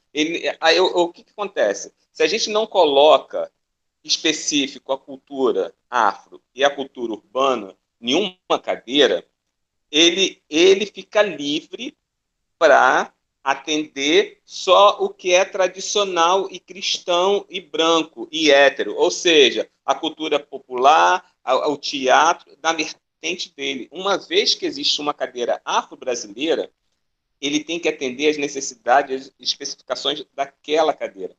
O que acontece? Se a gente não coloca específico a cultura afro e a cultura urbana em uma cadeira, ele fica livre para atender só o que é tradicional e cristão e branco e hétero, ou seja, a cultura popular, o teatro, da vertente dele. Uma vez que existe uma cadeira afro-brasileira, ele tem que atender às necessidades e especificações daquela cadeira,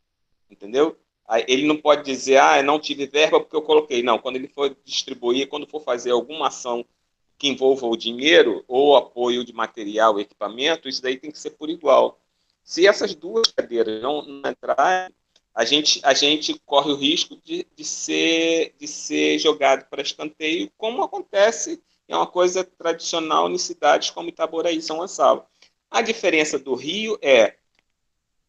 entendeu? Ele não pode dizer, não tive verba porque eu coloquei. Não, quando ele for distribuir, quando for fazer alguma ação que envolva o dinheiro ou apoio de material e equipamento, isso daí tem que ser por igual. Se essas duas cadeiras não entrarem, a gente corre o risco de ser jogado para escanteio, como acontece, é uma coisa tradicional em cidades como Itaboraí e São Gonçalo. A diferença do Rio é,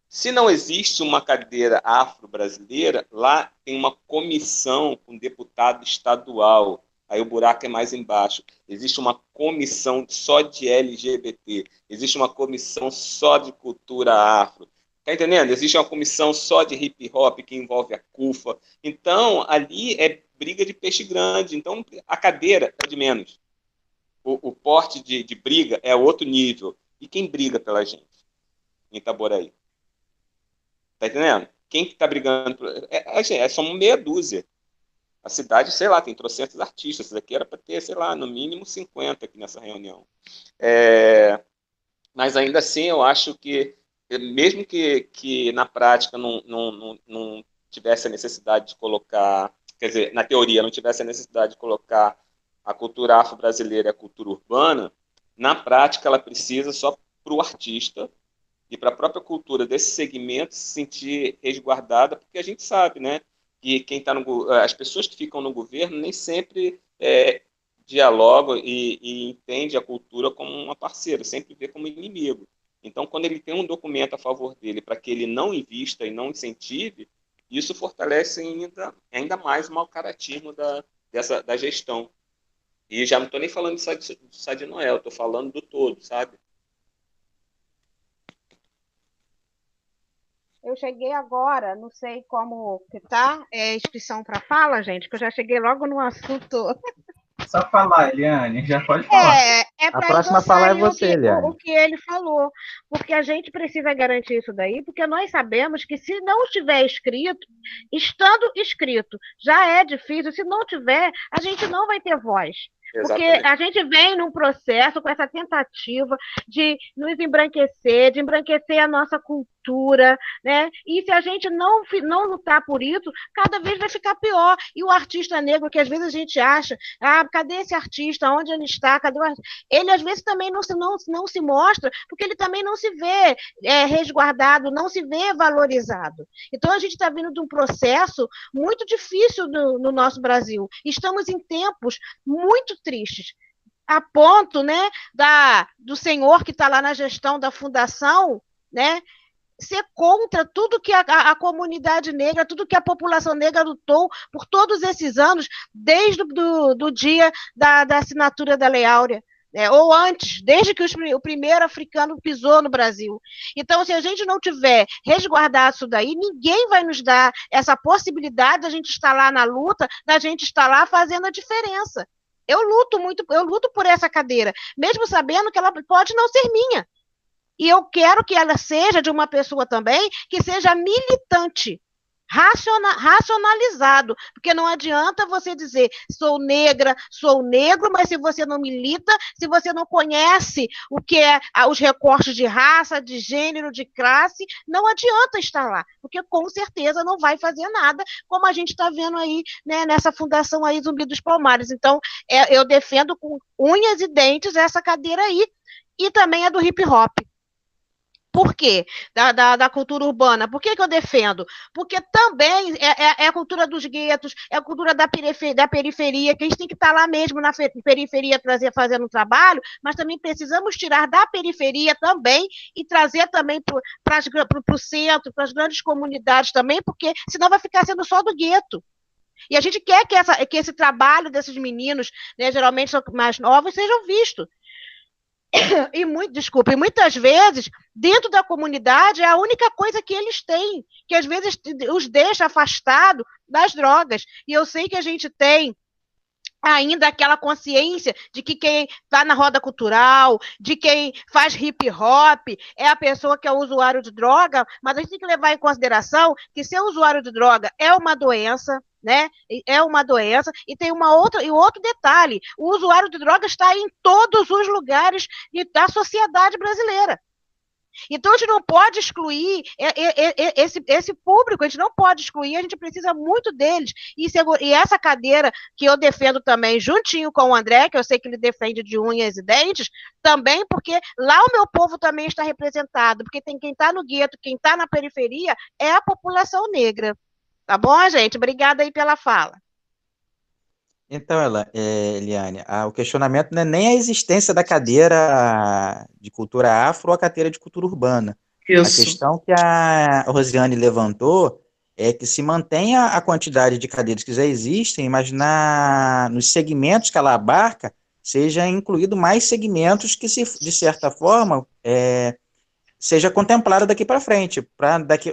se não existe uma cadeira afro-brasileira, lá tem uma comissão com deputado estadual, aí o buraco é mais embaixo. Existe uma comissão só de LGBT, existe uma comissão só de cultura afro. Tá entendendo? Existe uma comissão só de hip hop que envolve a CUFA. Então, ali é briga de peixe grande. Então, a cadeira é de menos. O porte de briga é outro nível. E quem briga pela gente em Itaboraí? Tá entendendo? Quem que tá brigando? Só uma meia dúzia. A cidade, sei lá, tem trocentos artistas. Isso daqui era para ter, sei lá, no mínimo 50 aqui nessa reunião. Mas ainda assim, eu acho que mesmo que na prática não tivesse a necessidade de colocar, quer dizer, na teoria não tivesse a necessidade de colocar a cultura afro-brasileira e a cultura urbana, na prática ela precisa só para o artista e para a própria cultura desse segmento se sentir resguardada, porque a gente sabe, né, que quem tá as pessoas que ficam no governo nem sempre dialogam e entendem a cultura como uma parceira, sempre vê como inimigo. Então, quando ele tem um documento a favor dele para que ele não invista e não incentive, isso fortalece ainda mais o mau caratismo da gestão. E já não estou nem falando de Sá de Noel, estou falando do todo, sabe? Eu cheguei agora, não sei como que tá, inscrição para fala, gente, que eu já cheguei logo no assunto. Só falar, Eliane, já pode falar. A próxima fala é você, Eliane. O que ele falou, porque a gente precisa garantir isso daí, porque nós sabemos que se não estiver escrito, estando escrito, já é difícil, se não tiver, a gente não vai ter voz. Porque a gente vem num processo com essa tentativa de nos embranquecer, de embranquecer a nossa cultura, né? E se a gente não lutar por isso, cada vez vai ficar pior. E o artista negro, que às vezes a gente acha, cadê esse artista? Onde ele está? Cadê o artista? Ele às vezes também não se mostra, porque ele também não se vê resguardado, não se vê valorizado. Então a gente está vindo de um processo muito difícil no nosso Brasil. Estamos em tempos muito tristes, a ponto, né, do senhor que está lá na gestão da fundação, né, ser contra tudo que a comunidade negra, tudo que a população negra lutou por todos esses anos, desde do dia da assinatura da Lei Áurea, ou antes, desde que o primeiro africano pisou no Brasil. Então, se a gente não tiver resguardado isso daí, ninguém vai nos dar essa possibilidade da gente estar lá na luta, da gente estar lá fazendo a diferença. Eu luto por essa cadeira, mesmo sabendo que ela pode não ser minha. E eu quero que ela seja de uma pessoa também que seja militante, racionalizado, porque não adianta você dizer sou negra, sou negro, mas se você não milita, se você não conhece o que é os recortes de raça, de gênero, de classe, não adianta estar lá, porque com certeza não vai fazer nada, como a gente está vendo aí, né, nessa fundação aí Zumbi dos Palmares. Então, eu defendo com unhas e dentes essa cadeira aí, e também a do hip hop. Por quê? Da cultura urbana. Por que eu defendo? Porque também é a cultura dos guetos, é a cultura da periferia, que a gente tem que estar lá mesmo na periferia fazendo um trabalho, mas também precisamos tirar da periferia também e trazer também para o centro, para as grandes comunidades também, porque senão vai ficar sendo só do gueto. E a gente quer que esse trabalho desses meninos, né, geralmente são mais novos, sejam vistos. E muitas vezes, dentro da comunidade, é a única coisa que eles têm, que às vezes os deixa afastados das drogas. E eu sei que a gente tem ainda aquela consciência de que quem está na roda cultural, de quem faz hip hop, é a pessoa que é usuário de droga, mas a gente tem que levar em consideração que ser usuário de droga é uma doença, né? É uma doença, e tem outro detalhe: o usuário de drogas está em todos os lugares da sociedade brasileira. Então, a gente não pode excluir esse público, a gente não pode excluir, a gente precisa muito deles. E essa cadeira que eu defendo também, juntinho com o André, que eu sei que ele defende de unhas e dentes, também porque lá o meu povo também está representado, porque tem quem está no gueto, quem está na periferia, é a população negra. Tá bom, gente? Obrigada aí pela fala. Então, Eliane, o questionamento não é nem a existência da cadeira de cultura afro ou a cadeira de cultura urbana. A Isso. questão que a Rosiane levantou é que se mantenha a quantidade de cadeiras que já existem, mas nos segmentos que ela abarca, seja incluído mais segmentos que, de certa forma, seja contemplado daqui para frente.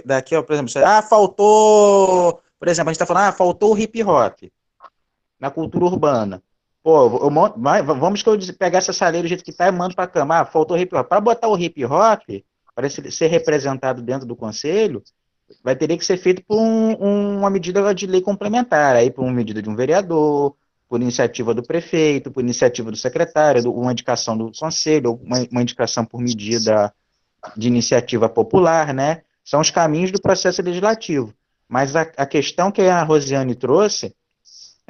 Daqui, por exemplo, faltou, por exemplo, a gente está falando, faltou o hip hop na cultura urbana. Pô, vamos que eu pegar essa saleira do jeito que tá e mando para a cama. Faltou hip hop. Para botar o hip hop, para ser representado dentro do conselho, vai ter que ser feito por uma medida de lei complementar, aí por uma medida de um vereador, por iniciativa do prefeito, por iniciativa do secretário, uma indicação do conselho, uma indicação por medida de iniciativa popular, né? São os caminhos do processo legislativo. Mas a questão que a Rosiane trouxe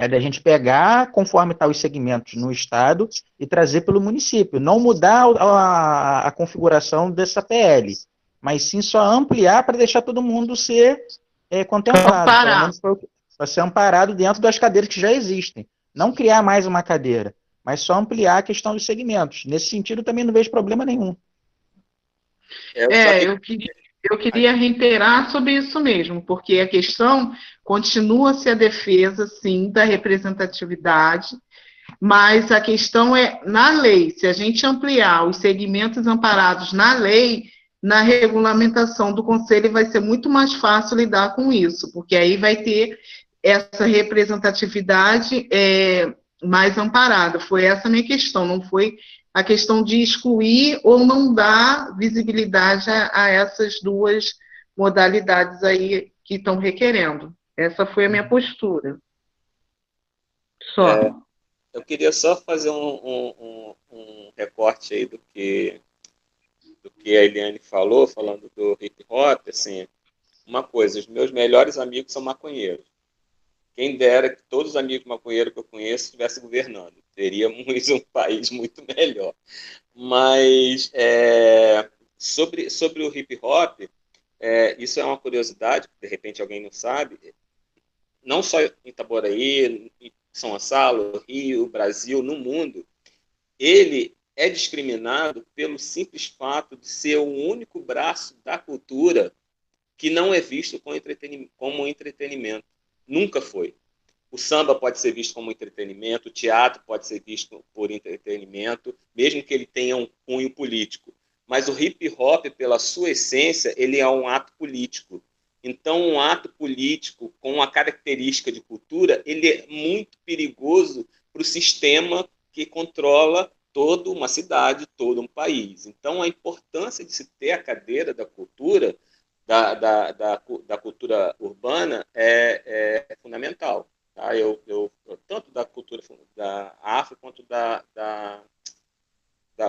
é da gente pegar, conforme estão os segmentos no estado, e trazer pelo município. Não mudar a configuração dessa PL, mas sim só ampliar para deixar todo mundo ser contemplado, para ser amparado dentro das cadeiras que já existem. Não criar mais uma cadeira, mas só ampliar a questão dos segmentos. Nesse sentido, também não vejo problema nenhum. Eu queria reiterar sobre isso mesmo, porque a questão continua-se a defesa, sim, da representatividade, mas a questão é, na lei, se a gente ampliar os segmentos amparados na lei, na regulamentação do Conselho vai ser muito mais fácil lidar com isso, porque aí vai ter essa representatividade mais amparada. Foi essa a minha questão, não foi a questão de excluir ou não dar visibilidade a essas duas modalidades aí que estão requerendo. Essa foi a minha postura. Só. Eu queria só fazer um recorte aí do que a Eliane falou, falando do hip hop, assim, uma coisa, os meus melhores amigos são maconheiros. Quem dera que todos os amigos maconheiros que eu conheço estivessem governando. Teríamos um país muito melhor. Mas sobre o hip hop, isso é uma curiosidade, de repente alguém não sabe, não só em Itaboraí, em São Gonçalo, Rio, Brasil, no mundo, ele é discriminado pelo simples fato de ser o único braço da cultura que não é visto como entretenimento. Nunca foi. O samba pode ser visto como entretenimento, o teatro pode ser visto por entretenimento, mesmo que ele tenha um cunho político. Mas o hip hop, pela sua essência, ele é um ato político. Então, um ato político com uma característica de cultura, ele é muito perigoso para o sistema que controla toda uma cidade, todo um país. Então, a importância de se ter a cadeira da cultura, da cultura urbana, é fundamental. Tá? Tanto da cultura da afro quanto da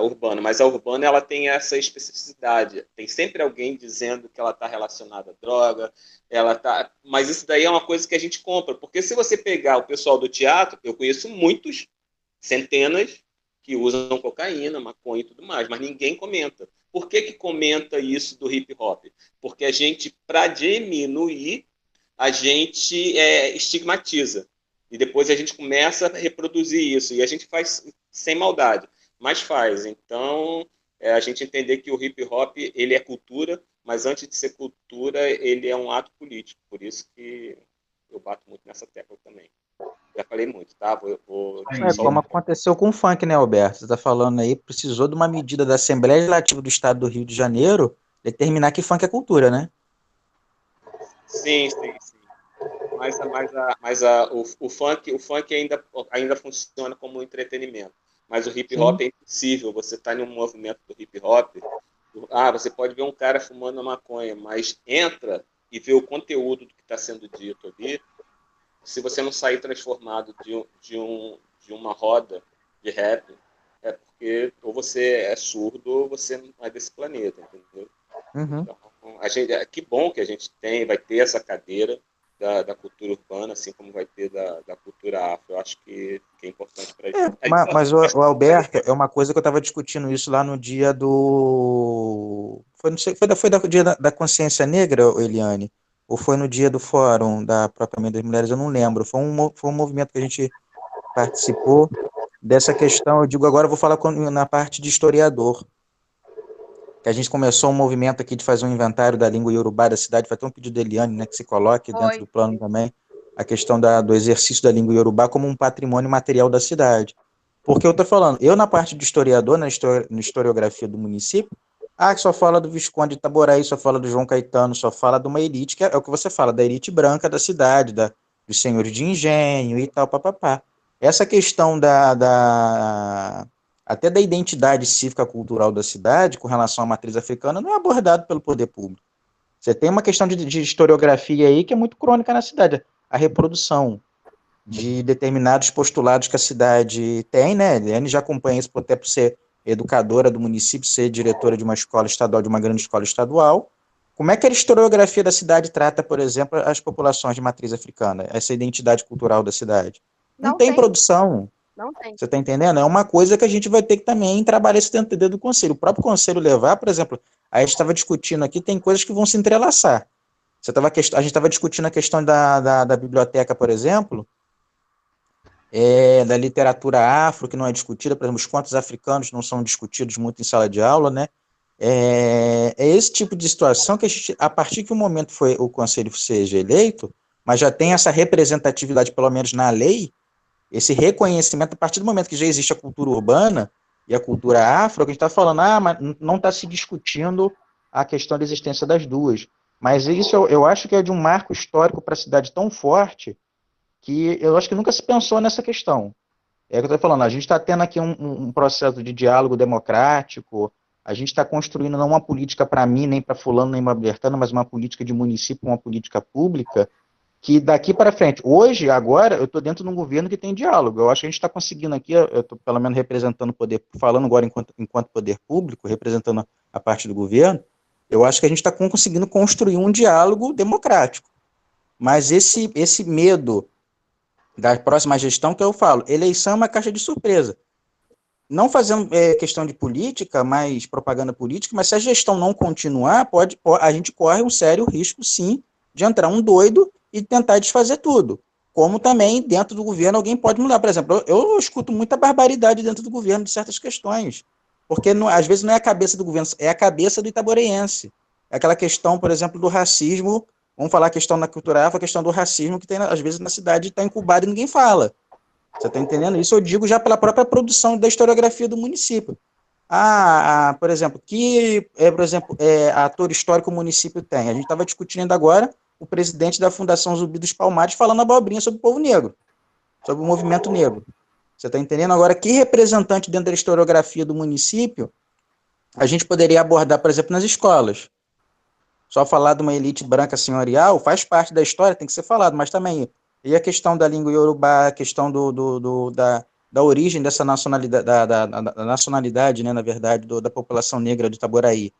urbana, mas a urbana ela tem essa especificidade. Tem sempre alguém dizendo que ela está relacionada à droga, mas isso daí é uma coisa que a gente compra, porque se você pegar o pessoal do teatro, eu conheço muitos, centenas, que usam cocaína, maconha e tudo mais, mas ninguém comenta. Por que comenta isso do hip hop? Porque a gente, para diminuir, a gente estigmatiza. E depois a gente começa a reproduzir isso. E a gente faz sem maldade, mas faz. Então, a gente entender que o hip hop ele é cultura, mas antes de ser cultura, ele é um ato político. Por isso que eu bato muito nessa tecla também. Já falei muito, tá? Como aconteceu com o funk, né, Alberto? Você está falando aí, precisou de uma medida da Assembleia Legislativa do Estado do Rio de Janeiro determinar que funk é cultura, né? Sim. Mas o funk ainda funciona como entretenimento. Mas o hip hop é impossível. Você está em um movimento do hip hop. Você pode ver um cara fumando maconha, mas entra e vê o conteúdo do que está sendo dito ali. Se você não sair transformado de uma roda de rap, é porque ou você é surdo ou você não é desse planeta, entendeu? Uhum. Então, que bom que a gente vai ter essa cadeira da cultura urbana, assim como vai ter da cultura afro. Eu acho que é importante para a gente. Mas o Alberto, é uma coisa que eu estava discutindo isso lá no dia do... Foi, não sei, foi dia da consciência negra, Eliane? Ou foi no dia do fórum da propriamente das mulheres? Eu não lembro. Foi um movimento que a gente participou dessa questão. Eu digo agora, eu vou falar na parte de historiador. Que a gente começou um movimento aqui de fazer um inventário da língua iorubá da cidade. Foi até um pedido da Eliane, né, que se coloque dentro do plano também a questão do exercício da língua iorubá como um patrimônio material da cidade. Porque eu estou falando, eu na parte de historiador, na historiografia do município, só fala do Visconde de Itaboraí, só fala do João Caetano, só fala de uma elite, que é o que você fala, da elite branca da cidade, dos senhores de engenho e tal, papapá. Essa questão até da identidade cívica cultural da cidade, com relação à matriz africana, não é abordado pelo poder público. Você tem uma questão de historiografia aí que é muito crônica na cidade, a reprodução de determinados postulados que a cidade tem, né? A Eliane já acompanha isso até por ser educadora do município, ser diretora de uma escola estadual, de uma grande escola estadual. Como é que a historiografia da cidade trata, por exemplo, as populações de matriz africana, essa identidade cultural da cidade? Não tem produção. Não tem. Você está entendendo? É uma coisa que a gente vai ter que também trabalhar isso dentro do conselho. O próprio conselho levar, por exemplo, a gente estava discutindo aqui, tem coisas que vão se entrelaçar. A gente estava discutindo a questão da biblioteca, por exemplo, da literatura afro, que não é discutida, por exemplo, os contos africanos não são discutidos muito em sala de aula, né? É esse tipo de situação que a gente, a partir que o momento o conselho seja eleito, mas já tem essa representatividade, pelo menos na lei, esse reconhecimento, a partir do momento que já existe a cultura urbana e a cultura afro, que a gente está falando, mas não está se discutindo a questão da existência das duas. Mas isso eu acho que é de um marco histórico para a cidade tão forte que eu acho que nunca se pensou nessa questão. É o que eu estou falando, a gente está tendo aqui um processo de diálogo democrático, a gente está construindo não uma política para mim, nem para fulano, nem para Bertano, mas uma política de município, uma política pública, que daqui para frente, hoje, agora, eu estou dentro de um governo que tem diálogo. Eu acho que a gente está conseguindo aqui, eu estou pelo menos representando o poder, falando agora enquanto poder público, representando a parte do governo, eu acho que a gente está conseguindo construir um diálogo democrático. Mas esse medo da próxima gestão, que eu falo, eleição é uma caixa de surpresa. Não fazendo questão de política, mais propaganda política, mas se a gestão não continuar, a gente corre um sério risco, sim, de entrar um doido e tentar desfazer tudo. Como também, dentro do governo, alguém pode mudar. Por exemplo, eu escuto muita barbaridade dentro do governo de certas questões, porque às vezes não é a cabeça do governo, é a cabeça do itaboreiense. É aquela questão, por exemplo, do racismo, vamos falar a questão da cultura afro, a questão do racismo que tem, às vezes, na cidade está incubado e ninguém fala. Você está entendendo? Isso eu digo já pela própria produção da historiografia do município. Por exemplo, ator histórico o município tem. A gente estava discutindo ainda agora o presidente da Fundação Zumbi dos Palmares falando abobrinha sobre o povo negro, sobre o movimento negro. Você está entendendo? Agora, que representante dentro da historiografia do município a gente poderia abordar, por exemplo, nas escolas? Só falar de uma elite branca senhorial faz parte da história, tem que ser falado, mas também e a questão da língua iorubá, a questão da origem dessa nacionalidade, da nacionalidade, né, na verdade, da população negra de Itaboraí,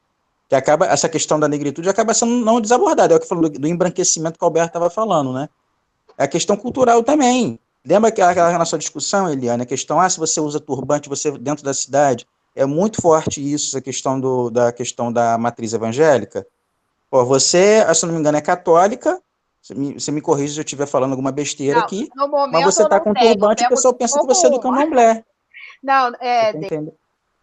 que acaba, essa questão da negritude acaba sendo não desabordada, é o que falou do embranquecimento que o Alberto estava falando, né? É a questão cultural também. Lembra aquela nossa discussão, Eliane, a questão, se você usa turbante, você dentro da cidade, é muito forte isso, a questão da matriz evangélica. Pô, você, se não me engano, é católica. Você me corrige se eu estiver falando alguma besteira aqui. No momento, mas você está com turbante e o pessoal pensa que você é do candomblé. Não,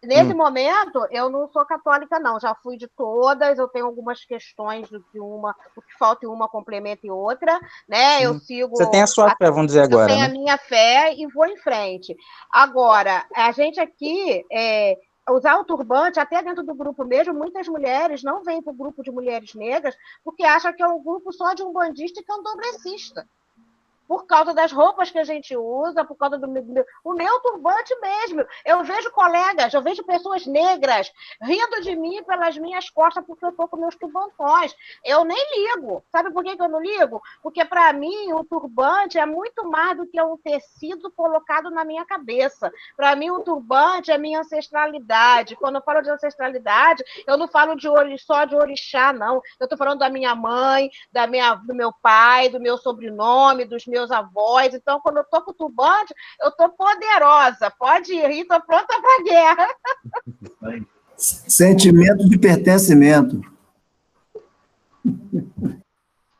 nesse momento, eu não sou católica, não. Já fui de todas, eu tenho algumas questões do que o que falta em uma complementa em outra, né? Eu sigo. Você tem a sua fé, vamos dizer agora. Eu tenho a minha fé e vou em frente. Agora, a gente aqui. Usar o turbante, até dentro do grupo mesmo, muitas mulheres não vêm para o grupo de mulheres negras porque acham que é um grupo só de umbandista e candomblessista. por causa das roupas que a gente usa, por causa do o meu turbante mesmo. Eu vejo colegas, eu vejo pessoas negras rindo de mim pelas minhas costas porque eu estou com meus turbantões. Eu nem ligo. Sabe por que eu não ligo? Porque, para mim, o turbante é muito mais do que um tecido colocado na minha cabeça. Para mim, o turbante é minha ancestralidade. Quando eu falo de ancestralidade, eu não falo só de orixá, não. Eu estou falando da minha mãe, do meu pai, do meu sobrenome, dos meus avós. Então, quando eu estou com o turbante, eu estou poderosa. Pode ir, estou pronta para a guerra. Sentimento de pertencimento.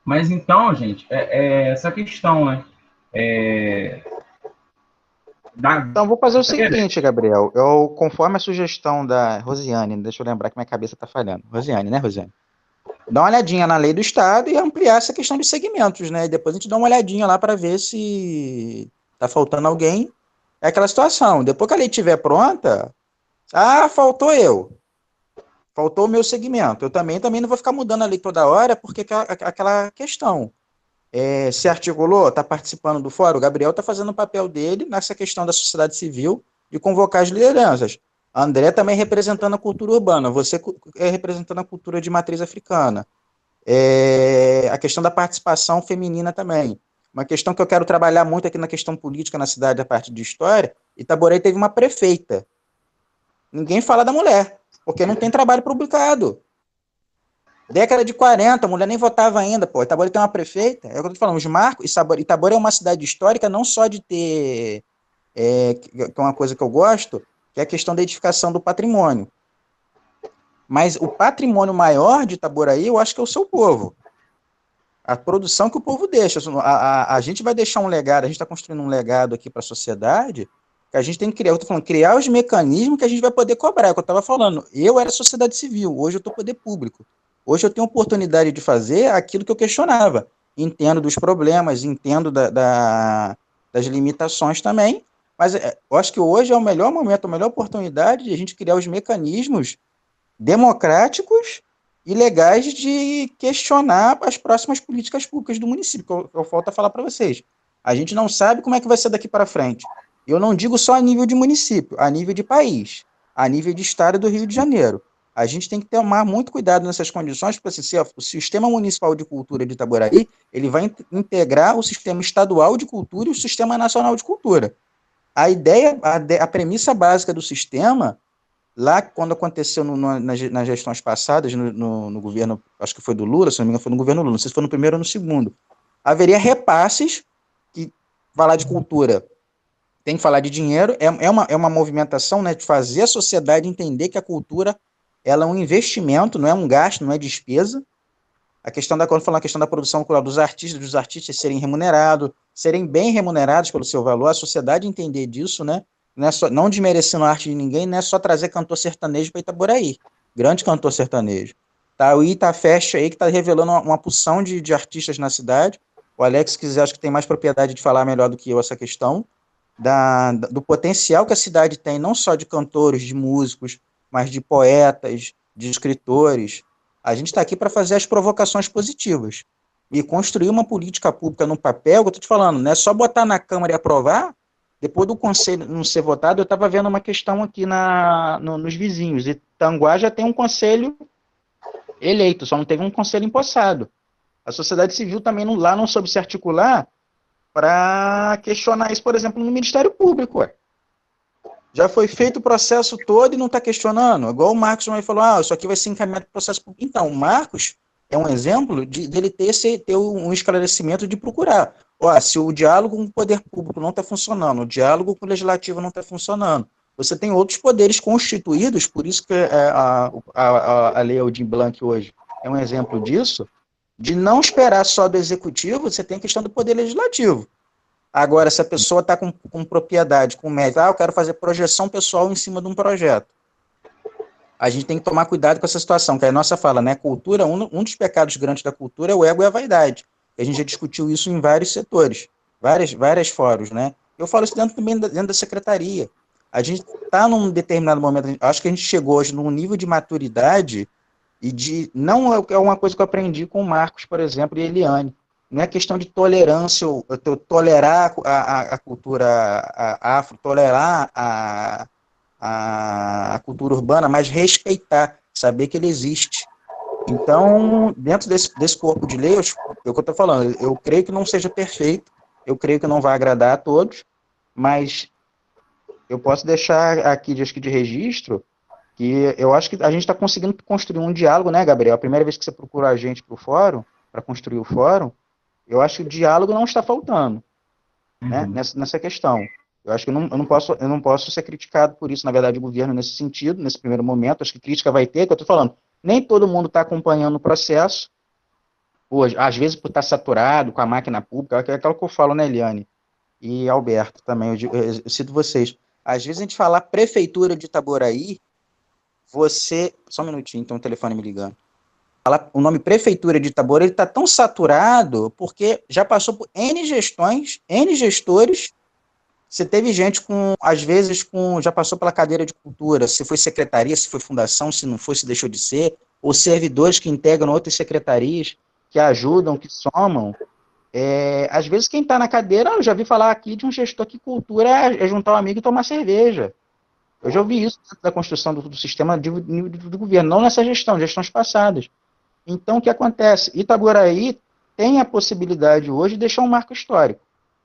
Mas então, gente, essa questão, né? Então, vou fazer o seguinte, Gabriel. Conforme a sugestão da Rosiane, deixa eu lembrar que minha cabeça está falhando. Rosiane, né, Rosiane? Dá uma olhadinha na lei do Estado e ampliar essa questão de segmentos, né? E depois a gente dá uma olhadinha lá para ver se está faltando alguém. É aquela situação. Depois que a lei estiver pronta, faltou eu. Faltou o meu segmento. Eu também não vou ficar mudando a lei toda hora, porque aquela questão. Se articulou, está participando do fórum, o Gabriel está fazendo o papel dele nessa questão da sociedade civil de convocar as lideranças. A André também representando a cultura urbana, você representando a cultura de matriz africana. A questão da participação feminina também. Uma questão que eu quero trabalhar muito aqui na questão política na cidade, a parte de história, Itaboraí teve uma prefeita. Ninguém fala da mulher, porque não tem trabalho publicado. Década de 40, a mulher nem votava ainda, pô. Itaboraí tem uma prefeita, é o que eu tô falando, os marcos, Itaboraí é uma cidade histórica não só de ter, que é uma coisa que eu gosto, que é a questão da edificação do patrimônio. Mas o patrimônio maior de Itaboraí, eu acho que é o seu povo. A produção que o povo deixa. A gente vai deixar um legado, a gente está construindo um legado aqui para a sociedade, que a gente tem que criar, eu estou falando, criar os mecanismos que a gente vai poder cobrar, é o que eu estava falando. Eu era sociedade civil, hoje eu estou poder público. Hoje eu tenho a oportunidade de fazer aquilo que eu questionava. Entendo dos problemas, entendo das limitações também, mas eu acho que hoje é o melhor momento, a melhor oportunidade de a gente criar os mecanismos democráticos e legais de questionar as próximas políticas públicas do município, que eu falta falar para vocês. A gente não sabe como é que vai ser daqui para frente. Eu não digo só a nível de município, a nível de país, a nível de estado do Rio de Janeiro. A gente tem que tomar muito cuidado nessas condições, porque assim, o Sistema Municipal de Cultura de Itaboraí, ele vai integrar o Sistema Estadual de Cultura e o Sistema Nacional de Cultura. A ideia, a premissa básica do sistema, lá quando aconteceu nas gestões passadas, no governo, acho que foi do Lula, se não me engano foi no governo Lula, não sei se foi no primeiro ou no segundo, haveria repasses, que falar de cultura tem que falar de dinheiro, é uma movimentação, né, de fazer a sociedade entender que a cultura ela é um investimento, não é um gasto, não é despesa. Quando falando a questão da produção cultural dos artistas serem remunerados, serem bem remunerados pelo seu valor, a sociedade entender disso, né? Não desmerecendo a arte de ninguém, não é só trazer cantor sertanejo para Itaboraí, grande cantor sertanejo. Tá, o Itafest aí que está revelando uma porção de artistas na cidade. O Alex, se quiser, acho que tem mais propriedade de falar melhor do que eu essa questão, do potencial que a cidade tem, não só de cantores, de músicos, mas de poetas, de escritores. A gente está aqui para fazer as provocações positivas e construir uma política pública no papel, que eu estou te falando, não é só botar na Câmara e aprovar, depois do Conselho não ser votado. Eu estava vendo uma questão aqui nos vizinhos, e Tanguá já tem um Conselho eleito, só não teve um Conselho empossado. A sociedade civil também lá não soube se articular para questionar isso, por exemplo, no Ministério Público, ué. Já foi feito o processo todo e não está questionando. Igual o Marcos também falou, isso aqui vai ser encaminhado para o processo público. Então, o Marcos é um exemplo dele ter um esclarecimento de procurar. Se o diálogo com o poder público não está funcionando, o diálogo com o legislativo não está funcionando, você tem outros poderes constituídos, por isso que a Lei Aldir Blanc hoje é um exemplo disso, de não esperar só do executivo, você tem a questão do poder legislativo. Agora, se a pessoa está com propriedade, com mérito, eu quero fazer projeção pessoal em cima de um projeto. A gente tem que tomar cuidado com essa situação, que é a nossa fala, né? Cultura, um dos pecados grandes da cultura é o ego e a vaidade. A gente já discutiu isso em vários setores, vários fóruns, né? Eu falo isso também dentro da secretaria. A gente está num determinado momento, acho que a gente chegou hoje num nível de maturidade e não é uma coisa que eu aprendi com o Marcos, por exemplo, e a Eliane. não é questão de tolerância, tolerar a cultura afro, tolerar a cultura urbana, mas respeitar, saber que ele existe. Então, dentro desse corpo de lei, é o que eu estou falando, eu creio que não seja perfeito, eu creio que não vai agradar a todos, mas eu posso deixar aqui de registro que eu acho que a gente está conseguindo construir um diálogo, né, Gabriel? A primeira vez que você procura a gente para o fórum, para construir o fórum, eu acho que o diálogo não está faltando, né, nessa questão. Eu acho que eu não posso ser criticado por isso, na verdade, o governo nesse sentido, nesse primeiro momento. Acho que crítica vai ter, que eu estou falando, nem todo mundo está acompanhando o processo, hoje, às vezes por estar saturado com a máquina pública, é aquilo que eu falo, né, Eliane? E Alberto também, eu cito vocês. Às vezes a gente fala Prefeitura de Itaboraí, só um minutinho, então o telefone me ligando. O nome Prefeitura de Itaboraí, ele está tão saturado, porque já passou por N gestões, N gestores. Você teve gente às vezes, já passou pela cadeira de cultura, se foi secretaria, se foi fundação, se não foi, se deixou de ser, ou servidores que integram outras secretarias, que ajudam, que somam. Às vezes quem está na cadeira, eu já vi falar aqui de um gestor que cultura é juntar um amigo e tomar cerveja. Eu já ouvi isso dentro da construção do sistema do governo, não nessa gestão, gestões passadas. Então, o que acontece? Itaboraí tem a possibilidade hoje de deixar um marco histórico.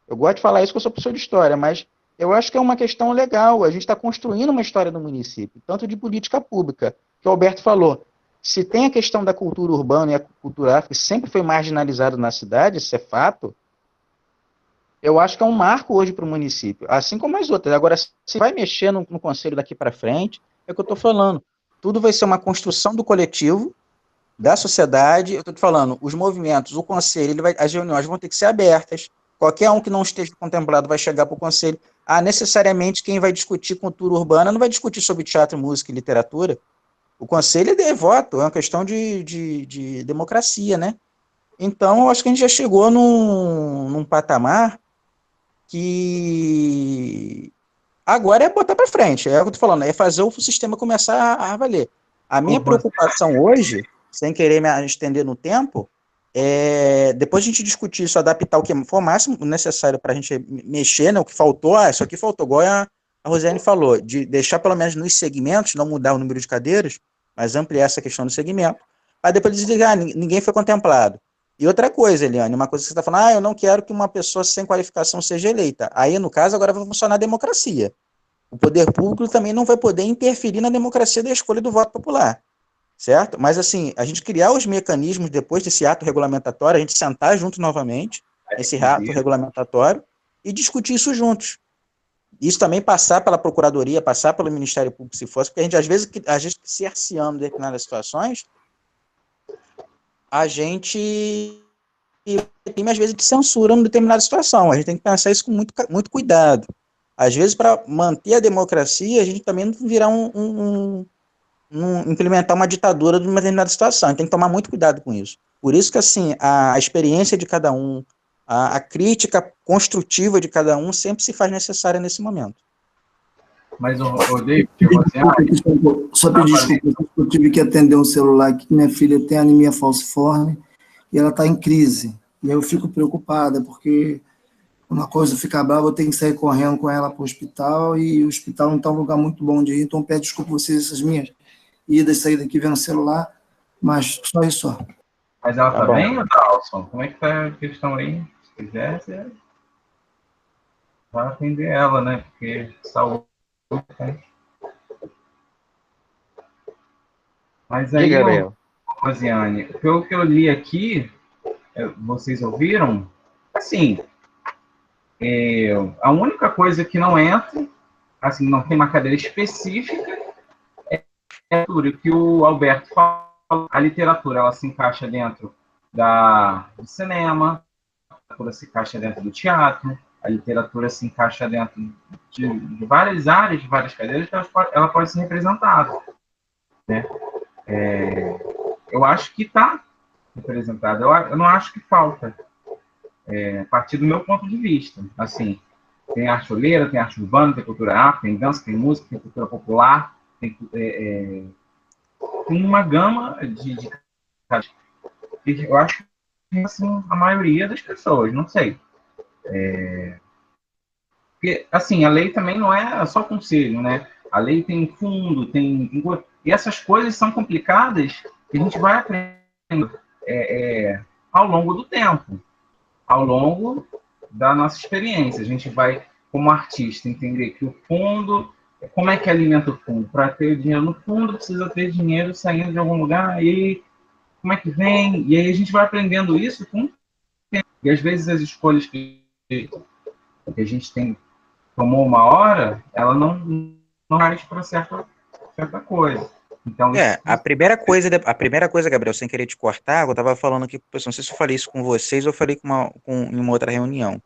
Eu gosto de falar isso porque eu sou professor de história, mas eu acho que é uma questão legal. A gente está construindo uma história do município, tanto de política pública, que o Alberto falou. Se tem a questão da cultura urbana e a cultura afro, que sempre foi marginalizado na cidade, isso é fato, eu acho que é um marco hoje para o município, assim como as outras. Agora, se vai mexer no conselho daqui para frente, é o que eu estou falando. Tudo vai ser uma construção do coletivo, da sociedade. Eu estou te falando, os movimentos, o conselho, as reuniões vão ter que ser abertas. Qualquer um que não esteja contemplado vai chegar para o conselho. Necessariamente quem vai discutir cultura urbana não vai discutir sobre teatro, música e literatura. O conselho é voto, é uma questão de democracia, né? Então, eu acho que a gente já chegou num patamar que agora é botar para frente. É o que eu tô falando, é fazer o sistema começar a valer. A minha preocupação hoje, sem querer me estender no tempo, depois a gente discutir isso, adaptar o que for o máximo necessário para a gente mexer, né, o que faltou, isso aqui faltou, igual a Rosiane falou, de deixar pelo menos nos segmentos, não mudar o número de cadeiras, mas ampliar essa questão do segmento, para depois dizer, ninguém foi contemplado. E outra coisa, Eliane, uma coisa que você está falando, eu não quero que uma pessoa sem qualificação seja eleita. Aí, no caso, agora vai funcionar a democracia. O poder público também não vai poder interferir na democracia da escolha do voto popular, certo? Mas, assim, a gente criar os mecanismos depois desse ato regulamentatório, a gente sentar junto novamente, esse ato regulamentatório, e discutir isso juntos. Isso também passar pela Procuradoria, passar pelo Ministério Público, se fosse, porque a gente, às vezes cerceando determinadas situações, a gente tem, às vezes, de censura em determinada situação. A gente tem que pensar isso com muito, muito cuidado. Às vezes, para manter a democracia, a gente também não virar implementar uma ditadura de uma determinada situação. A gente tem que tomar muito cuidado com isso. Por isso que, assim, a experiência de cada um, a crítica construtiva de cada um sempre se faz necessária nesse momento. Mas, David, só pedir desculpa, eu tive que atender um celular aqui, minha filha tem anemia falciforme e ela está em crise. E eu fico preocupada, porque uma coisa fica brava, eu tenho que sair correndo com ela para o hospital, e o hospital não está um lugar muito bom de ir, então peço desculpa a vocês, essas minhas idas e saídas aqui vendo o celular, mas só isso. Ó. Mas ela está bem, Dalson? Como é que está a questão aí? Se quiser, você vai atender ela, né? Porque saúde. Mas aí, Rosiane, pelo que eu li aqui, vocês ouviram? Assim, a única coisa que não entra, assim, não tem uma cadeira específica, é a literatura, que o Alberto fala. A literatura, ela se encaixa dentro do cinema, a literatura se encaixa dentro do teatro, a literatura se encaixa dentro de várias áreas, de várias cadeiras, que ela pode ser representada, né? Eu acho que está representada. Eu não acho que falta, a partir do meu ponto de vista. Assim, tem arte oleira, tem arte urbana, tem cultura afro, tem dança, tem música, tem cultura popular, tem uma gama de eu acho assim, a maioria das pessoas, não sei. Porque, assim, a lei também não é só conselho, né? A lei tem fundo, e essas coisas são complicadas que a gente vai aprendendo ao longo do tempo, ao longo da nossa experiência. A gente vai, como artista, entender que o fundo, como é que alimenta o fundo? Para ter dinheiro no fundo, precisa ter dinheiro saindo de algum lugar, e como é que vem? E aí a gente vai aprendendo isso com o tempo. E às vezes as escolhas que a gente tomou uma hora, ela não faz para certa coisa. Então, a primeira coisa, Gabriel, sem querer te cortar, eu estava falando aqui, não sei se eu falei isso com vocês ou eu falei em uma outra reunião.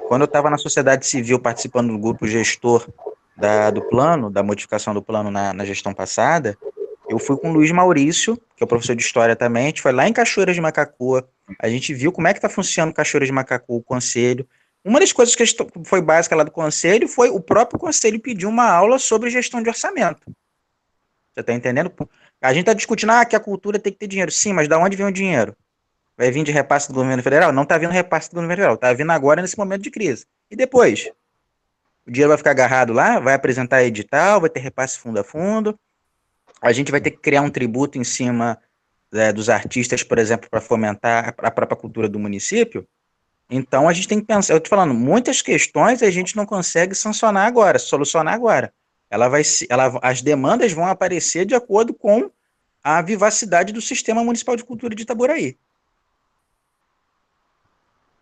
Quando eu estava na sociedade civil participando do grupo gestor do plano, da modificação do plano na gestão passada, eu fui com o Luiz Maurício, que é o professor de história também, a gente foi lá em Cachoeira de Macacu, a gente viu como é que está funcionando Cachoeira de Macacu, o conselho. Uma das coisas que foi básica lá do conselho foi o próprio conselho pedir uma aula sobre gestão de orçamento. Você está entendendo? A gente está discutindo que a cultura tem que ter dinheiro. Sim, mas da onde vem o dinheiro? Vai vir de repasse do governo federal? Não está vindo repasse do governo federal, está vindo agora nesse momento de crise. E depois? O dinheiro vai ficar agarrado lá, vai apresentar edital, vai ter repasse fundo a fundo. A gente vai ter que criar um tributo em cima dos artistas, por exemplo, para fomentar a própria cultura do município. Então a gente tem que pensar, eu estou falando, muitas questões a gente não consegue solucionar agora. As demandas vão aparecer de acordo com a vivacidade do Sistema Municipal de Cultura de Itaboraí.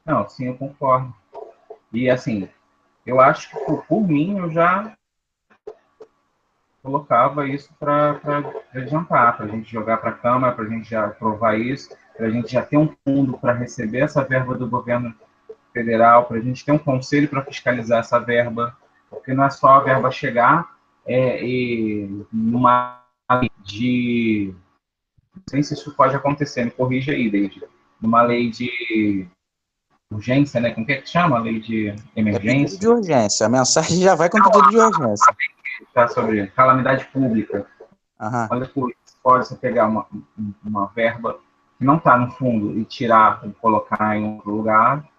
Não, sim, eu concordo. E, assim, eu acho que, por mim, eu já colocava isso para adiantar, para a gente jogar para a Câmara, para a gente já aprovar isso, para a gente já ter um fundo para receber essa verba do governo federal, para a gente ter um conselho para fiscalizar essa verba, porque não é só a verba chegar e numa lei de... Não sei se isso pode acontecer, me corrija aí, David. Numa lei de urgência, né? Como que chama? Lei de emergência? Pedido de urgência. A mensagem já vai com pedido de urgência. Está sobre calamidade pública. Olha, pode você pegar uma verba que não está no fundo e tirar e colocar em outro lugar.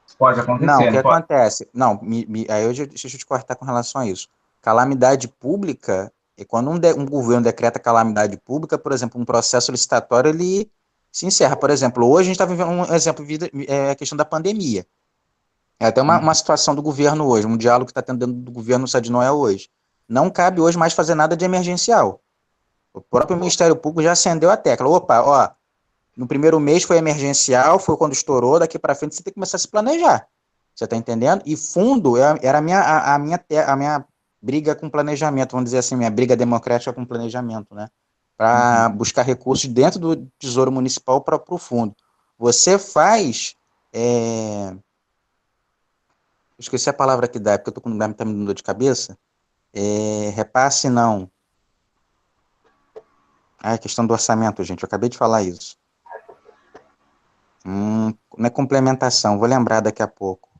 Isso pode acontecer. Não, o que acontece? Não, deixa eu te cortar com relação a isso. Calamidade pública é quando um governo decreta calamidade pública, por exemplo, um processo licitatório, ele se encerra. Por exemplo, hoje a gente está vivendo um exemplo, a questão da pandemia. É até uma situação do governo hoje, um diálogo que está tendo dentro do governo Sá de Noé hoje. Não cabe hoje mais fazer nada de emergencial. O próprio Ministério Público já acendeu a tecla. Opa, no primeiro mês foi emergencial, foi quando estourou, daqui para frente você tem que começar a se planejar. Você está entendendo? E fundo era a minha briga com planejamento, vamos dizer assim, minha briga democrática com planejamento, né? Para buscar recursos dentro do Tesouro Municipal para o fundo. Você faz... Esqueci a palavra que dá, porque eu estou com me dando dor de cabeça. Repasse, não. Questão do orçamento, gente, eu acabei de falar isso. Não é complementação, vou lembrar daqui a pouco.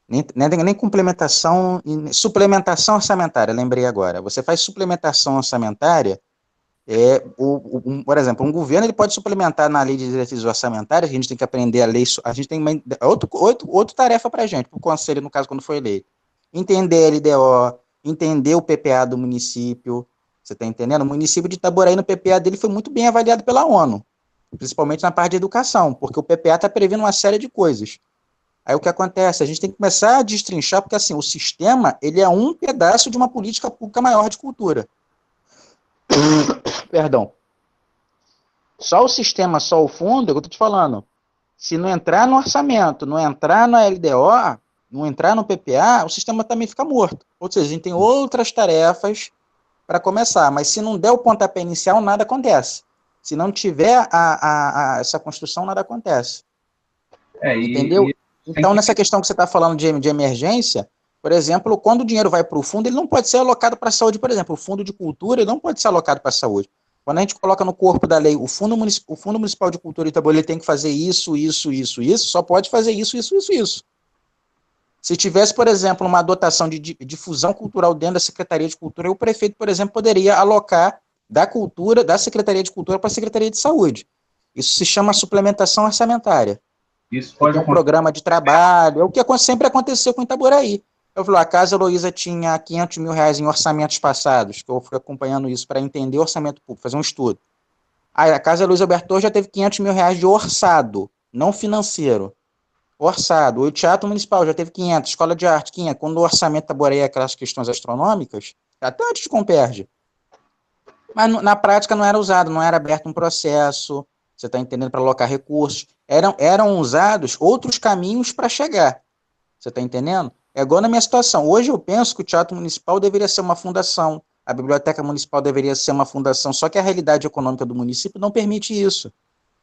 Nem complementação, suplementação orçamentária, lembrei agora. Você faz suplementação orçamentária, por exemplo, um governo ele pode suplementar na lei de diretrizes orçamentárias, a gente tem que aprender a lei, a gente tem outra tarefa para a gente, para o conselho, no caso, quando foi eleito. Entender a LDO, entender o PPA do município, você está entendendo? O município de Itaboraí, no PPA dele, foi muito bem avaliado pela ONU, principalmente na parte de educação, porque o PPA está prevendo uma série de coisas. Aí o que acontece? A gente tem que começar a destrinchar, porque assim, o sistema, ele é um pedaço de uma política pública maior de cultura. Perdão. Só o sistema, só o fundo, é o que eu estou te falando. Se não entrar no orçamento, não entrar na LDO, não entrar no PPA, o sistema também fica morto. Ou seja, a gente tem outras tarefas para começar, mas se não der o pontapé inicial, nada acontece. Se não tiver essa construção, nada acontece. Entendeu? Então, nessa questão que você está falando de emergência, por exemplo, quando o dinheiro vai para o fundo, ele não pode ser alocado para a saúde, por exemplo. O fundo de cultura ele não pode ser alocado para a saúde. Quando a gente coloca no corpo da lei, o Fundo Municipal de Cultura de Itaboraí tem que fazer isso, só pode fazer isso. Se tivesse, por exemplo, uma dotação de difusão cultural dentro da Secretaria de Cultura, o prefeito, por exemplo, poderia alocar da Secretaria de Cultura para a Secretaria de Saúde. Isso se chama suplementação orçamentária. Isso pode um programa de trabalho, é o que sempre aconteceu com Itaboraí. Eu falo, a Casa Heloísa tinha 500 mil reais em orçamentos passados, que eu fui acompanhando isso para entender o orçamento público, fazer um estudo. Aí a Casa Heloísa Bertor já teve 500 mil reais de orçado, não financeiro. Orçado. O Teatro Municipal já teve 500, Escola de Arte 500. Quando o orçamento Itaboraí é aquelas questões astronômicas, até antes de Comperge. Mas na prática não era usado, não era aberto um processo, você está entendendo, para alocar recursos. Eram usados outros caminhos para chegar. Você está entendendo? É igual na minha situação. Hoje eu penso que o Teatro Municipal deveria ser uma fundação, a Biblioteca Municipal deveria ser uma fundação, só que a realidade econômica do município não permite isso.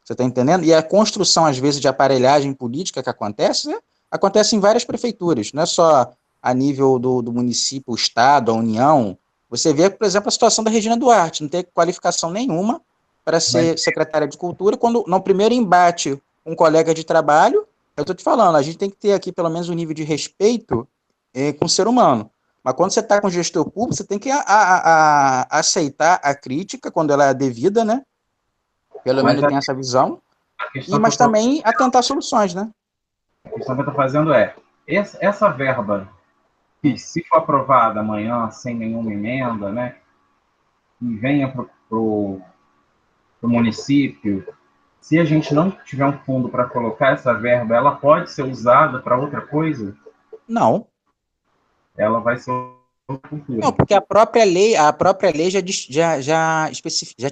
Você está entendendo? E a construção, às vezes, de aparelhagem política que acontece, né? Acontece em várias prefeituras, não é só a nível do município, o Estado, a União. Você vê, por exemplo, a situação da Regina Duarte, não tem qualificação nenhuma para ser secretária de Cultura, quando no primeiro embate um colega de trabalho, eu estou te falando, a gente tem que ter aqui pelo menos um nível de respeito com o ser humano. Mas quando você está com gestor público, você tem que aceitar a crítica quando ela é devida, né? Pelo menos tem essa visão, mas também atentar soluções, né? A questão que eu estou fazendo é, essa verba, que se for aprovada amanhã, sem nenhuma emenda, né, e venha para o município, se a gente não tiver um fundo para colocar essa verba, ela pode ser usada para outra coisa? Não. Ela vai ser outra cultura. Não, porque a própria lei já especifica,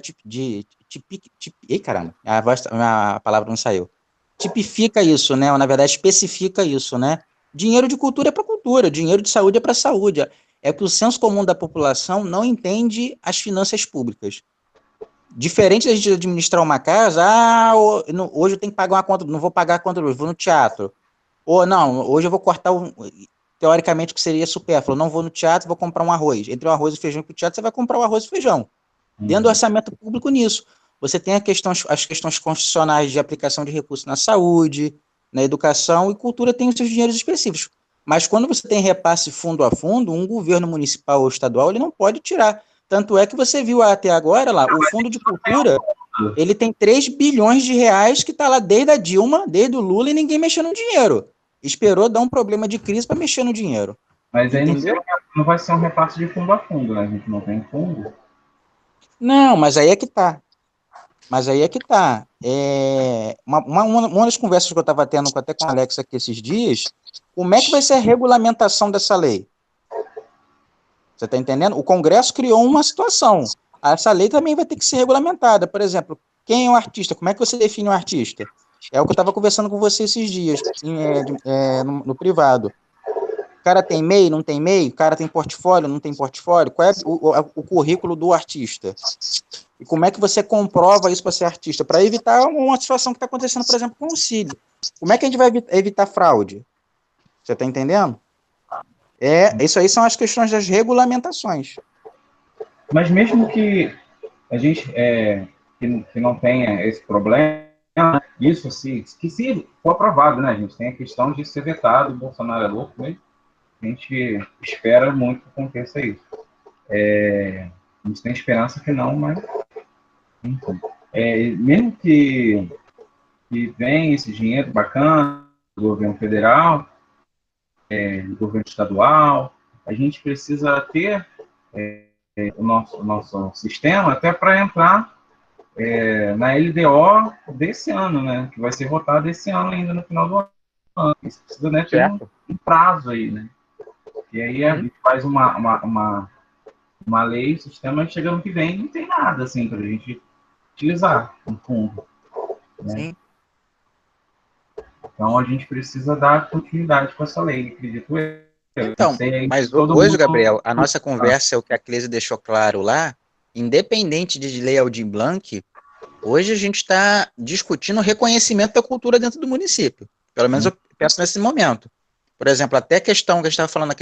ei, caramba, a palavra não saiu. Tipifica isso, né? Ou, na verdade, especifica isso, né? Dinheiro de cultura é para cultura, dinheiro de saúde é para saúde. É que o senso comum da população não entende as finanças públicas. Diferente da gente administrar uma casa, hoje eu tenho que pagar uma conta, não vou pagar a conta, vou no teatro. Ou não, hoje eu vou cortar, teoricamente, o que seria supérfluo. Não vou no teatro, vou comprar um arroz. Entre o arroz e o feijão e o teatro, você vai comprar o arroz e o feijão. Dentro do orçamento público nisso. Você tem as questões constitucionais de aplicação de recursos na saúde, na educação, e cultura tem os seus dinheiros específicos. Mas quando você tem repasse fundo a fundo, um governo municipal ou estadual, ele não pode tirar. Tanto é que você viu até agora lá, o Fundo de Cultura, ele tem 3 bilhões de reais que está lá desde a Dilma, desde o Lula, e ninguém mexeu no dinheiro. Esperou dar um problema de crise para mexer no dinheiro. Mas aí não vai ser um repasse de fundo a fundo, né? A gente não tem fundo. Não, mas aí é que tá. Uma das conversas que eu estava tendo até com a Alex aqui esses dias, como é que vai ser a regulamentação dessa lei? Você está entendendo? O Congresso criou uma situação. Essa lei também vai ter que ser regulamentada. Por exemplo, quem é um artista? Como é que você define um artista? É o que eu estava conversando com você esses dias, no privado. O cara tem MEI, não tem MEI? O cara tem portfólio, não tem portfólio? Qual é o currículo do artista? E como é que você comprova isso para ser artista? Para evitar uma situação que está acontecendo, por exemplo, com o auxílio. Como é que a gente vai evitar fraude? Você está entendendo? Isso aí são as questões das regulamentações. Mas mesmo que a gente que não tenha esse problema, isso que se for aprovado, né, a gente tem a questão de ser vetado, o Bolsonaro é louco, né? A gente espera muito que aconteça isso. A gente tem esperança que não, mas enfim. Mesmo que venha esse dinheiro bacana do governo federal, do governo estadual, a gente precisa ter o nosso sistema até para entrar na LDO desse ano, né, que vai ser votado esse ano ainda no final do ano. Isso precisa, né, ter um prazo aí, né? E aí a gente faz uma lei, o sistema, chega ano que vem e não tem nada assim para a gente utilizar no fundo, né? Sim. Então a gente precisa dar continuidade com essa lei, acredito eu. Então, mas hoje, Gabriel, a nossa conversa é o que a Cleise deixou claro lá, independente de lei Aldir Blanc, hoje a gente está discutindo o reconhecimento da cultura dentro do município. Pelo menos eu penso nesse momento. Por exemplo, até a questão que a gente estava falando,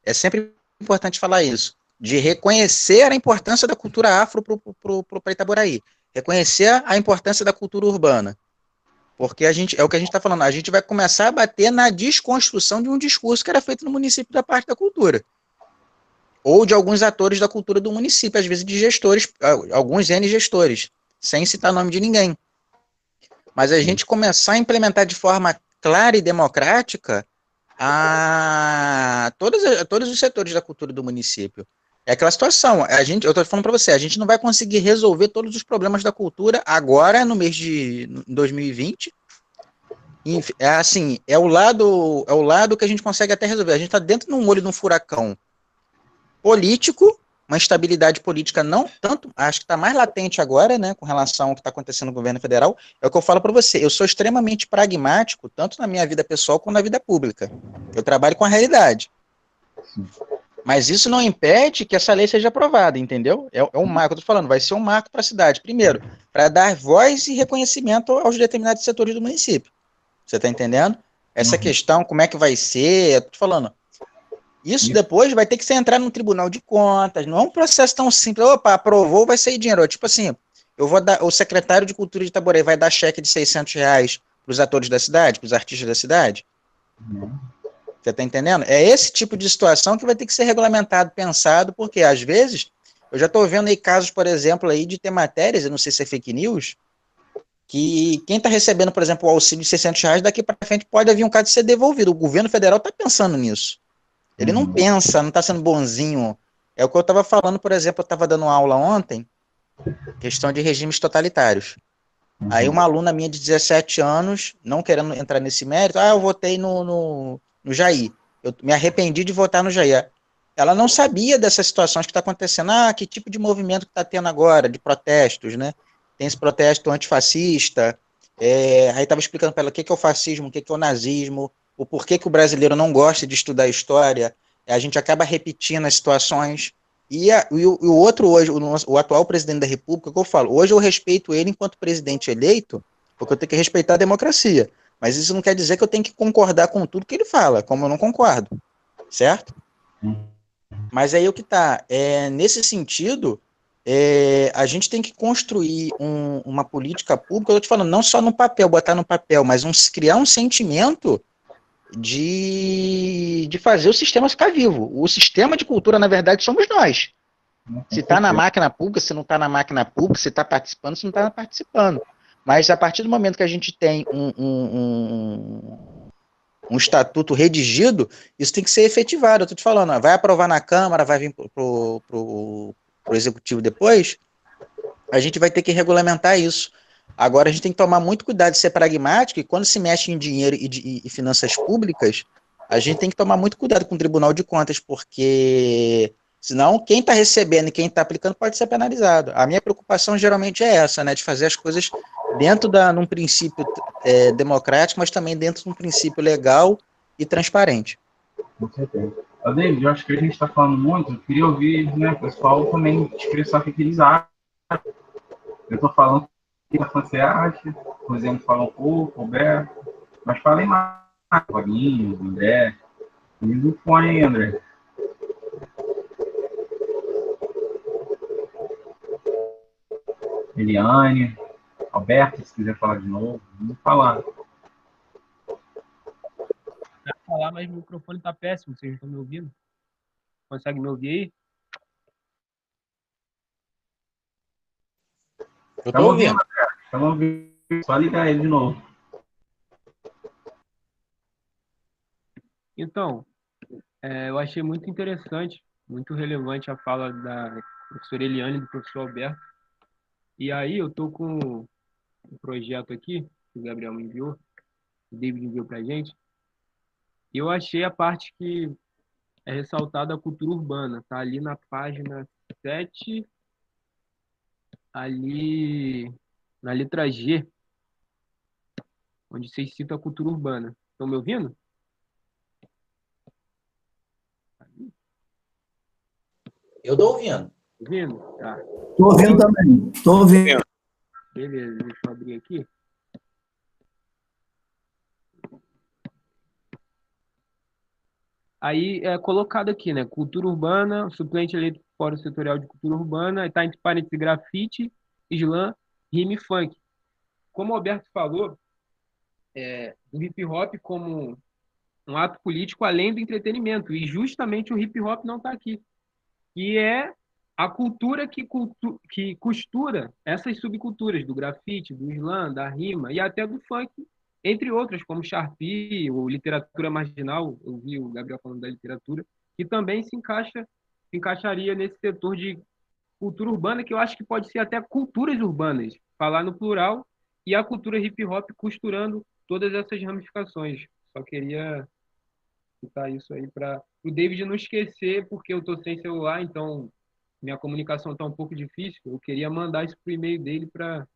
é sempre importante falar isso, de reconhecer a importância da cultura afro para Itaboraí, reconhecer a importância da cultura urbana. Porque é o que a gente está falando, a gente vai começar a bater na desconstrução de um discurso que era feito no município da parte da cultura. Ou de alguns atores da cultura do município, às vezes de gestores, alguns N gestores, sem citar nome de ninguém. mas a gente começar a implementar de forma clara e democrática todos os setores da cultura do município. É aquela situação, eu estou falando para você, a gente não vai conseguir resolver todos os problemas da cultura agora, no mês de 2020. É assim, é o lado que a gente consegue até resolver. A gente está dentro de um olho de um furacão político, uma instabilidade política não tanto, acho que está mais latente agora, né, com relação ao que está acontecendo no governo federal. É o que eu falo para você, eu sou extremamente pragmático, tanto na minha vida pessoal quanto na vida pública. Eu trabalho com a realidade. Mas isso não impede que essa lei seja aprovada, entendeu? É um marco, eu estou falando, vai ser um marco para a cidade. Primeiro, para dar voz e reconhecimento aos determinados setores do município. Você está entendendo? Essa questão, como é que vai ser, eu tô falando, isso depois vai ter que ser entrar no Tribunal de Contas, não é um processo tão simples, opa, aprovou, vai sair dinheiro. Tipo assim, o secretário de Cultura de Itaboraí vai dar cheque de R$600 para os atores da cidade, para os artistas da cidade? Você está entendendo? É esse tipo de situação que vai ter que ser regulamentado, pensado, porque às vezes, eu já estou vendo aí casos, por exemplo, aí de ter matérias, eu não sei se é fake news, que quem está recebendo, por exemplo, o auxílio de R$600, daqui para frente pode vir um caso de ser devolvido. O governo federal está pensando nisso. Ele não pensa, não está sendo bonzinho. É o que eu estava falando, por exemplo, eu estava dando aula ontem, questão de regimes totalitários. Aí uma aluna minha de 17 anos, não querendo entrar nesse mérito, eu votei no Jair. Eu me arrependi de votar no Jair. Ela não sabia dessas situações que está acontecendo. Que tipo de movimento que está tendo agora, de protestos, né? Tem esse protesto antifascista. Aí estava explicando para ela o que é o fascismo, o que é o nazismo, o porquê que o brasileiro não gosta de estudar história. A gente acaba repetindo as situações. E o outro hoje, o atual presidente da República, que eu falo, hoje eu respeito ele enquanto presidente eleito, porque eu tenho que respeitar a democracia. Mas isso não quer dizer que eu tenho que concordar com tudo que ele fala, como eu não concordo. Certo? Mas aí o que está, nesse sentido, a gente tem que construir uma política pública, eu estou te falando, não só no papel, botar no papel, mas criar um sentimento de fazer o sistema ficar vivo. O sistema de cultura, na verdade, somos nós. Se está na máquina pública, se não está na máquina pública, se está participando, se não está participando. Mas a partir do momento que a gente tem um estatuto redigido, isso tem que ser efetivado. Eu estou te falando, vai aprovar na Câmara, vai vir para o Executivo depois, a gente vai ter que regulamentar isso. Agora a gente tem que tomar muito cuidado de ser pragmático, e quando se mexe em dinheiro e finanças públicas, a gente tem que tomar muito cuidado com o Tribunal de Contas, porque senão quem está recebendo e quem está aplicando pode ser penalizado. A minha preocupação geralmente é essa, né, de fazer as coisas dentro num princípio democrático, mas também dentro de um princípio legal e transparente. Com certeza. David, eu acho que a gente está falando muito, eu queria ouvir, né, o pessoal também expressar o que eles acham. Eu estou falando que você acha, por exemplo, fala um pouco, Roberto, mas falem mais, Vaguinho, André, liga o fone aí, André. Eliane, Alberto, se quiser falar de novo, vamos falar. Quero falar, mas o microfone está péssimo, vocês não estão me ouvindo? Consegue me ouvir aí? Eu estou ouvindo. Estamos ouvindo, só ligar ele de novo. Então, eu achei muito interessante, muito relevante a fala da professora Eliane e do professor Alberto. E aí eu estou com um projeto aqui, que o Gabriel me enviou, o David enviou para a gente, e eu achei a parte que é ressaltada a cultura urbana, está ali na página 7, ali na letra G, onde vocês citam a cultura urbana. Estão me ouvindo? Eu estou ouvindo. Ouvindo? Tá. Estou ouvindo também. Estou ouvindo. Beleza, deixa eu abrir aqui. Aí é colocado aqui, né? Cultura urbana, suplente eleito do Fórum Setorial de Cultura Urbana, está entre parênteses grafite, slam, rime e funk. Como o Alberto falou, o hip hop como um ato político além do entretenimento, e justamente o hip hop não está aqui, que é a cultura que costura essas subculturas do grafite, do slam, da rima e até do funk, entre outras, como Sharpie ou literatura marginal, eu vi o Gabriel falando da literatura, que também se encaixaria nesse setor de cultura urbana, que eu acho que pode ser até culturas urbanas, falar no plural, e a cultura hip hop costurando todas essas ramificações. Só queria citar isso aí para o David não esquecer, porque eu estou sem celular, então minha comunicação está um pouco difícil. Eu queria mandar isso pro e-mail dele para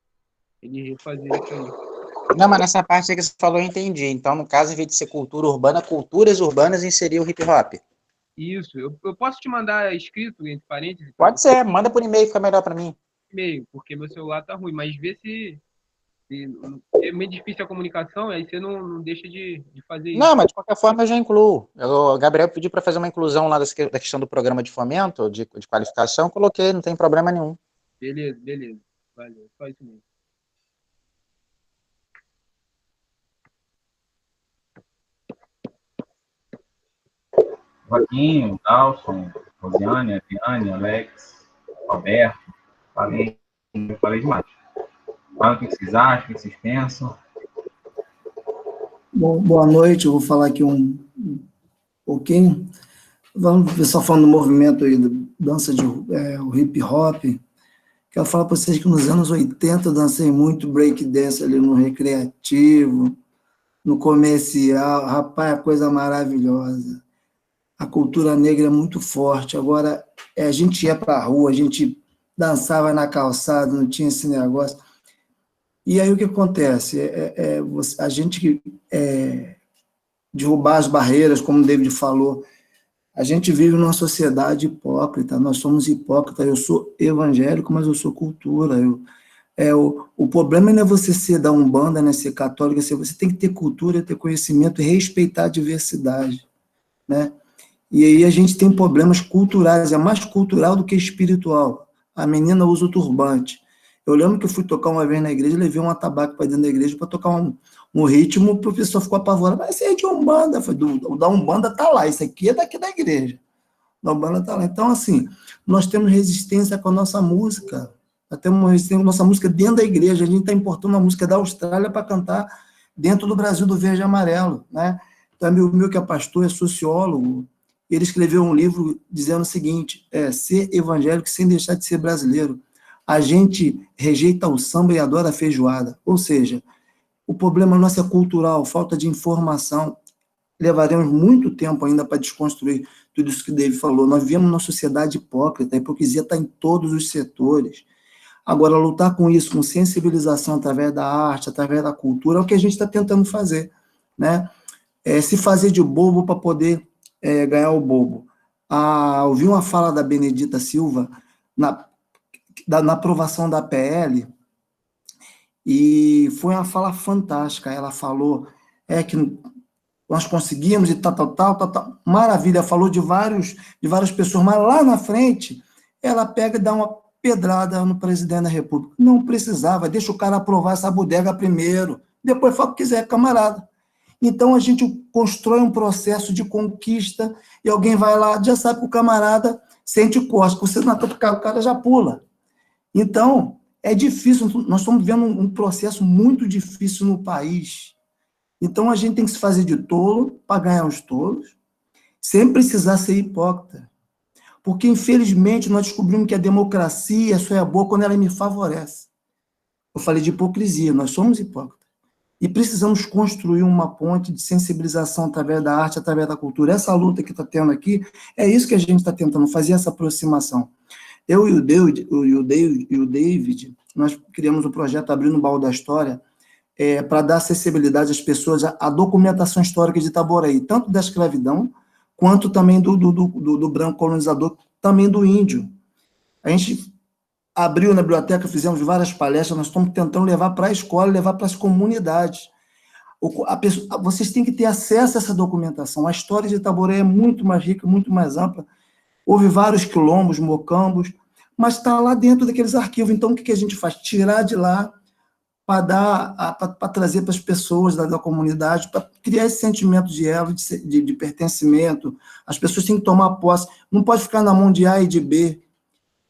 ele refazer isso aí. Não, mas nessa parte aí que você falou, eu entendi. Então, no caso, em vez de ser cultura urbana, culturas urbanas inserir o hip hop. Isso. Eu posso te mandar escrito, entre parênteses? Pode ser, manda por e-mail, fica melhor para mim. E-mail, porque meu celular tá ruim, mas vê se é meio difícil a comunicação, aí você não deixa de fazer isso. Não, mas de qualquer forma eu já incluo. O Gabriel pediu para fazer uma inclusão lá da questão do programa de fomento, de qualificação, coloquei, não tem problema nenhum. Beleza. Valeu, só isso mesmo. Joaquim, Dalson, Rosiane, Adriane, Alex, Roberto, falei demais. Fala o que vocês acham, o que vocês pensam. Bom, boa noite, eu vou falar aqui um pouquinho. Vamos ver só falando do movimento aí, da dança o hip hop. Quero falar para vocês que nos anos 80 eu dancei muito break dance ali no recreativo, no comercial. Rapaz, é coisa maravilhosa. A cultura negra é muito forte. Agora, a gente ia para a rua, a gente dançava na calçada, não tinha esse negócio. E aí o que acontece? A gente derrubar as barreiras, como o David falou. A gente vive numa sociedade hipócrita, nós somos hipócritas. Eu sou evangélico, mas eu sou cultura. O problema não é você ser da Umbanda, né, ser católico, você tem que ter cultura, ter conhecimento e respeitar a diversidade, né? E aí a gente tem problemas culturais, é mais cultural do que espiritual. A menina usa o turbante. Eu lembro que eu fui tocar uma vez na igreja, levei um atabaque para dentro da igreja para tocar um ritmo, o professor ficou apavorado, mas esse aí é de Umbanda. Eu falei, o da Umbanda está lá, isso aqui é daqui da igreja. Da Umbanda está lá. Então, assim, nós temos resistência com a nossa música, nós temos resistência com a nossa música dentro da igreja, a gente está importando uma música da Austrália para cantar dentro do Brasil do verde e amarelo, né? Então, amigo meu que é pastor, é sociólogo, ele escreveu um livro dizendo o seguinte, ser evangélico sem deixar de ser brasileiro. A gente rejeita o samba e adora a feijoada. Ou seja, o problema nosso é cultural, falta de informação. Levaremos muito tempo ainda para desconstruir tudo isso que o David falou. Nós vivemos numa sociedade hipócrita, a hipocrisia está em todos os setores. Agora, lutar com isso, com sensibilização através da arte, através da cultura, é o que a gente está tentando fazer, né? Se fazer de bobo para poder ganhar o bobo. Ouvi uma fala da Benedita Silva na aprovação da PL, e foi uma fala fantástica. Ela falou que nós conseguimos e tal. Maravilha, falou de várias pessoas, mas lá na frente, ela pega e dá uma pedrada no presidente da República. Não precisava, deixa o cara aprovar essa bodega primeiro, depois fala o que quiser, camarada. Então, a gente constrói um processo de conquista e alguém vai lá, já sabe que o camarada sente costas, você não tocar, o cara já pula. Então, é difícil, nós estamos vivendo um processo muito difícil no país. Então, a gente tem que se fazer de tolo para ganhar os tolos, sem precisar ser hipócrita. Porque, infelizmente, nós descobrimos que a democracia só é boa quando ela me favorece. Eu falei de hipocrisia, nós somos hipócritas. E precisamos construir uma ponte de sensibilização através da arte, através da cultura. Essa luta que está tendo aqui, é isso que a gente está tentando fazer, essa aproximação. Eu e o David, nós criamos um projeto Abrindo o Baú da História para dar acessibilidade às pessoas à documentação histórica de Itaboraí, tanto da escravidão, quanto também do branco colonizador, também do índio. A gente abriu na biblioteca, fizemos várias palestras, nós estamos tentando levar para a escola, levar para as comunidades. Vocês têm que ter acesso a essa documentação. A história de Itaboraí é muito mais rica, muito mais ampla. Houve vários quilombos, mocambos, mas está lá dentro daqueles arquivos. Então, o que a gente faz? Tirar de lá para trazer para as pessoas da comunidade, para criar esse sentimento de elo, de pertencimento. As pessoas têm que tomar posse. Não pode ficar na mão de A e de B.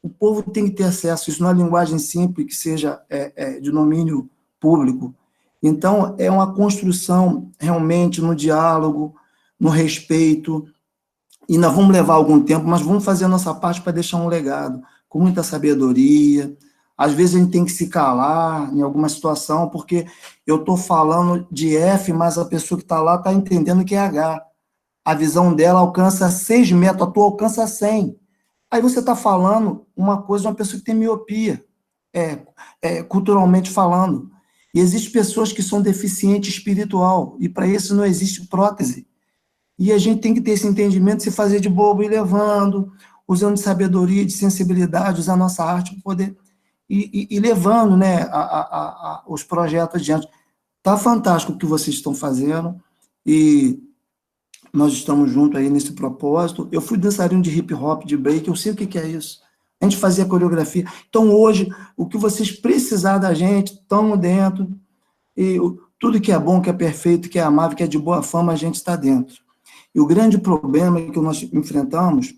o povo tem que ter acesso, isso numa linguagem simples, que seja de domínio público. Então, é uma construção realmente no diálogo, no respeito, e nós vamos levar algum tempo, mas vamos fazer a nossa parte para deixar um legado, com muita sabedoria. Às vezes a gente tem que se calar em alguma situação, porque eu estou falando de F, mas a pessoa que está lá está entendendo que é H. A visão dela alcança 6 metros, a tua alcança 100. Aí você está falando uma coisa de uma pessoa que tem miopia, culturalmente falando. E existem pessoas que são deficientes espiritual, e para isso não existe prótese. E a gente tem que ter esse entendimento, se fazer de bobo e levando, usando de sabedoria, de sensibilidade, usar a nossa arte para poder ir levando, né, os projetos adiante. Está fantástico o que vocês estão fazendo, e nós estamos juntos aí nesse propósito. Eu fui dançarino de hip hop, de break, eu sei o que é isso. A gente fazia coreografia. Então, hoje, o que vocês precisarem da gente, estamos dentro, e tudo que é bom, que é perfeito, que é amável, que é de boa fama, a gente está dentro. E o grande problema que nós enfrentamos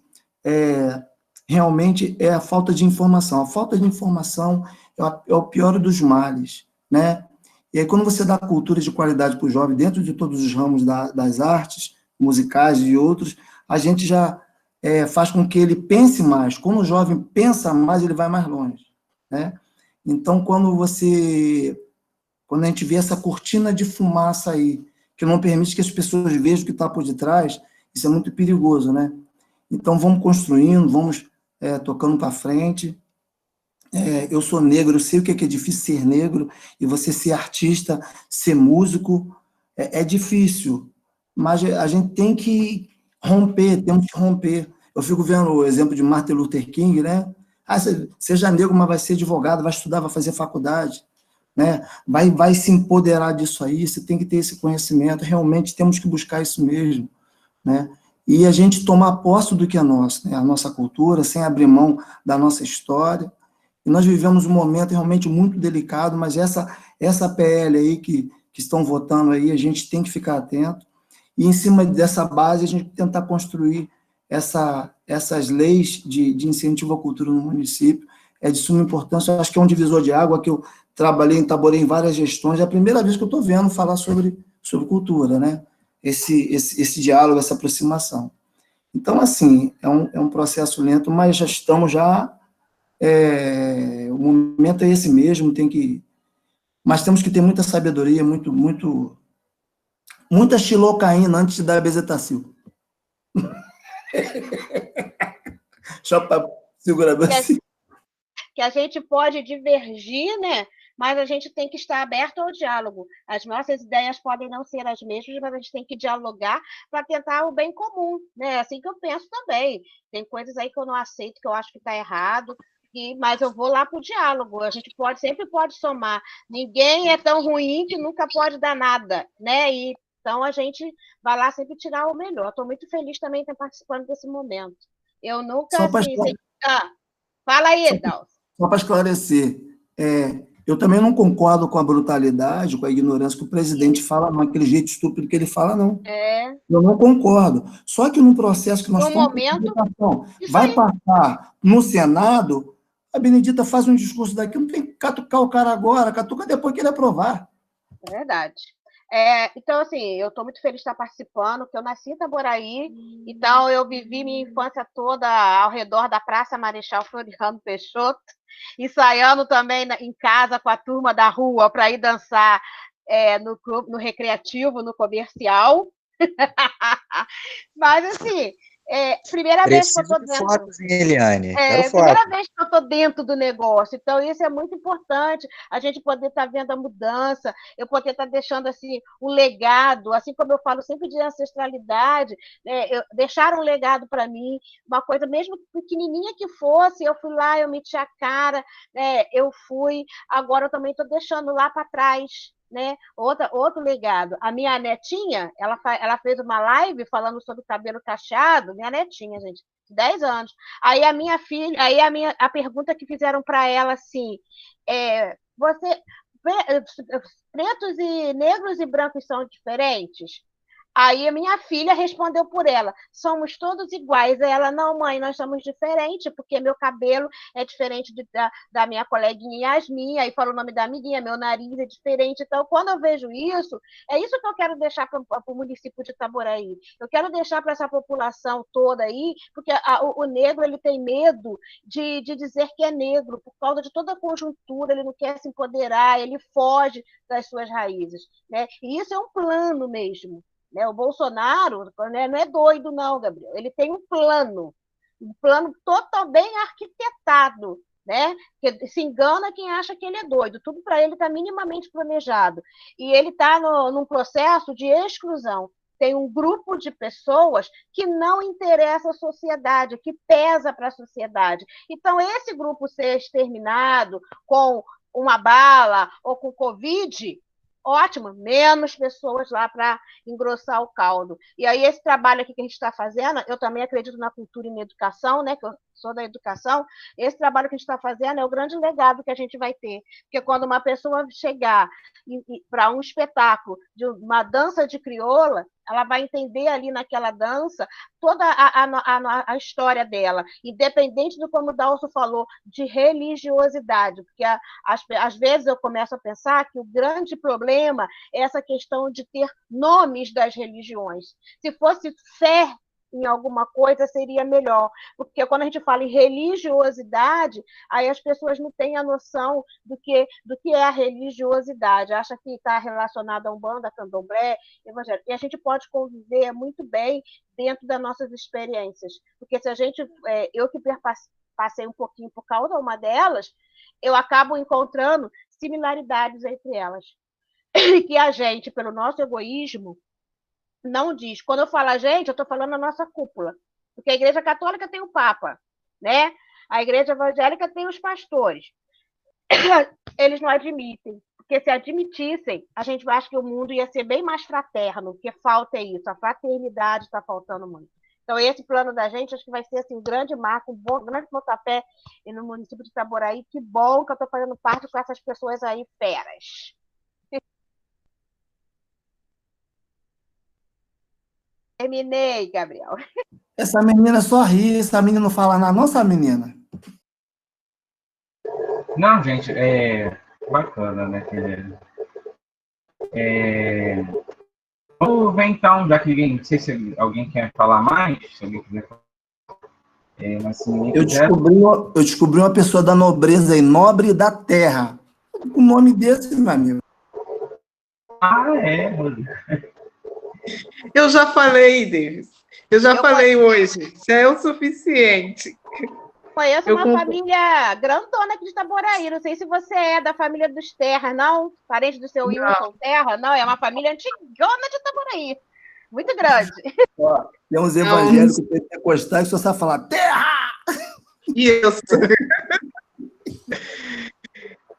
realmente é a falta de informação. A falta de informação é o pior dos males, né? E aí, quando você dá cultura de qualidade para o jovem, dentro de todos os ramos das artes, musicais e outros, a gente já faz com que ele pense mais. Quando o jovem pensa mais, ele vai mais longe, né? Então, quando a gente vê essa cortina de fumaça aí, que não permite que as pessoas vejam o que está por detrás, isso é muito perigoso, né? Então, vamos construindo, vamos tocando para frente. Eu sou negro, eu sei o que é difícil ser negro, e você ser artista, ser músico, é difícil, mas a gente tem que romper, temos que romper. Eu fico vendo o exemplo de Martin Luther King, né? Seja negro, mas vai ser advogado, vai estudar, vai fazer faculdade, né? Vai se empoderar disso aí, você tem que ter esse conhecimento, realmente temos que buscar isso mesmo, né? E a gente tomar posse do que é nosso, né? A nossa cultura, sem abrir mão da nossa história. E nós vivemos um momento realmente muito delicado, mas essa PL aí que estão votando aí, a gente tem que ficar atento, e em cima dessa base a gente tentar construir essas leis de incentivo à cultura no município. É de suma importância, eu acho que é um divisor de água, que eu elaborei em várias gestões, é a primeira vez que eu estou vendo falar sobre cultura, né? Esse diálogo, essa aproximação. Então, assim, é um processo lento, mas já estamos o momento é esse mesmo, mas temos que ter muita sabedoria, muita xilocaína antes de dar a bezetacil. Só para segurar assim. Que a gente pode divergir, né? Mas a gente tem que estar aberto ao diálogo. As nossas ideias podem não ser as mesmas, mas a gente tem que dialogar para tentar o bem comum, né? É assim que eu penso também. Tem coisas aí que eu não aceito, que eu acho que está errado, mas eu vou lá para o diálogo. A gente sempre pode somar. Ninguém é tão ruim que nunca pode dar nada, né? E então a gente vai lá sempre tirar o melhor. Estou muito feliz também de estar participando desse momento. Eu nunca fala aí, Dalcio. Só para esclarecer, eu também não concordo com a brutalidade, com a ignorância que o presidente fala, não, aquele jeito estúpido que ele fala, não. Eu não concordo. Só que no processo que nós estamos... vai passar no Senado, a Benedita faz um discurso daqui, não tem que catucar o cara agora, catuca depois que ele aprovar. É verdade. Então, assim, eu estou muito feliz de estar participando, porque eu nasci em Itaboraí, então eu vivi minha infância toda ao redor da Praça Marechal Floriano Peixoto, ensaiando também em casa com a turma da rua para ir dançar no recreativo, no comercial. Mas, assim, primeira vez que eu estou dentro. Fotos, hein, Eliane? Primeira vez que eu estou dentro do negócio, então isso é muito importante, a gente poder estar vendo a mudança, eu poder estar deixando assim um legado, assim como eu falo sempre de ancestralidade, deixar um legado para mim, uma coisa mesmo pequenininha que fosse, eu fui lá, eu meti a cara, eu fui, agora eu também estou deixando lá para trás, né? Outro legado. A minha netinha, ela fez uma live falando sobre cabelo cacheado, minha netinha, gente, 10 anos. Aí a minha filha, a pergunta que fizeram para ela assim, pretos e negros e brancos são diferentes? Aí a minha filha respondeu por ela: somos todos iguais. Aí ela: não, mãe, nós somos diferentes, porque meu cabelo é diferente da minha coleguinha Yasmin. Aí falou o nome da amiguinha, meu nariz é diferente. Então, quando eu vejo isso, é isso que eu quero deixar para o município de Itaboraí. Eu quero deixar para essa população toda aí, porque o negro ele tem medo de dizer que é negro, por causa de toda a conjuntura, ele não quer se empoderar, ele foge das suas raízes, né? E isso é um plano mesmo. Né? O Bolsonaro, né, não é doido, não, Gabriel. Ele tem um plano total bem arquitetado. Né? Que se engana quem acha que ele é doido. Tudo para ele está minimamente planejado. E ele está num processo de exclusão. Tem um grupo de pessoas que não interessa a sociedade, que pesa para a sociedade. Então, esse grupo ser exterminado com uma bala ou com Covid, ótimo, menos pessoas lá para engrossar o caldo. E aí, esse trabalho aqui que a gente está fazendo, eu também acredito na cultura e na educação, né, que eu sou da educação, esse trabalho que a gente está fazendo é o grande legado que a gente vai ter. Porque quando uma pessoa chegar para um espetáculo de uma dança de crioula, ela vai entender ali naquela dança toda a história dela, independente do como o Dalso falou, de religiosidade, porque às vezes eu começo a pensar que o grande problema é essa questão de ter nomes das religiões. Se fosse fé em alguma coisa, seria melhor, porque quando a gente fala em religiosidade, aí as pessoas não têm a noção do que é a religiosidade, acha que está relacionado a Umbanda, Candomblé, Evangelho, e a gente pode conviver muito bem dentro das nossas experiências, porque se a gente, eu que passei um pouquinho por cada uma delas, eu acabo encontrando similaridades entre elas, que a gente, pelo nosso egoísmo, não diz. Quando eu falo a gente, eu estou falando a nossa cúpula. Porque a Igreja Católica tem o Papa, né? A Igreja Evangélica tem os pastores. Eles não admitem. Porque se admitissem, a gente acha que o mundo ia ser bem mais fraterno. O que falta é isso. A fraternidade está faltando muito. Então, esse plano da gente, acho que vai ser assim, um grande marco, um grande pontapé no município de Itaboraí. Que bom que eu estou fazendo parte com essas pessoas aí feras. Terminei, Gabriel. Essa menina só ri, essa menina não fala nada, não, essa menina? Não, gente, é bacana, né? Vamos ver então, já que não sei se alguém quer falar mais, se alguém quiser falar. Mas se ninguém quiser... eu descobri uma pessoa da nobreza aí, nobre da terra. O nome desse, meu amigo. Ah, é, Rodrigo. Eu já falei, Davis. Eu falei hoje. Já é o suficiente. Conheço uma família grandona aqui de Itaboraí. Não sei se você é da família dos Terra, não? Parente do seu Wilson Terra? Não, é uma família antigona de Itaboraí. Muito grande. Ó, tem uns evangélicos pentecostais que só sabe falar terra! Isso.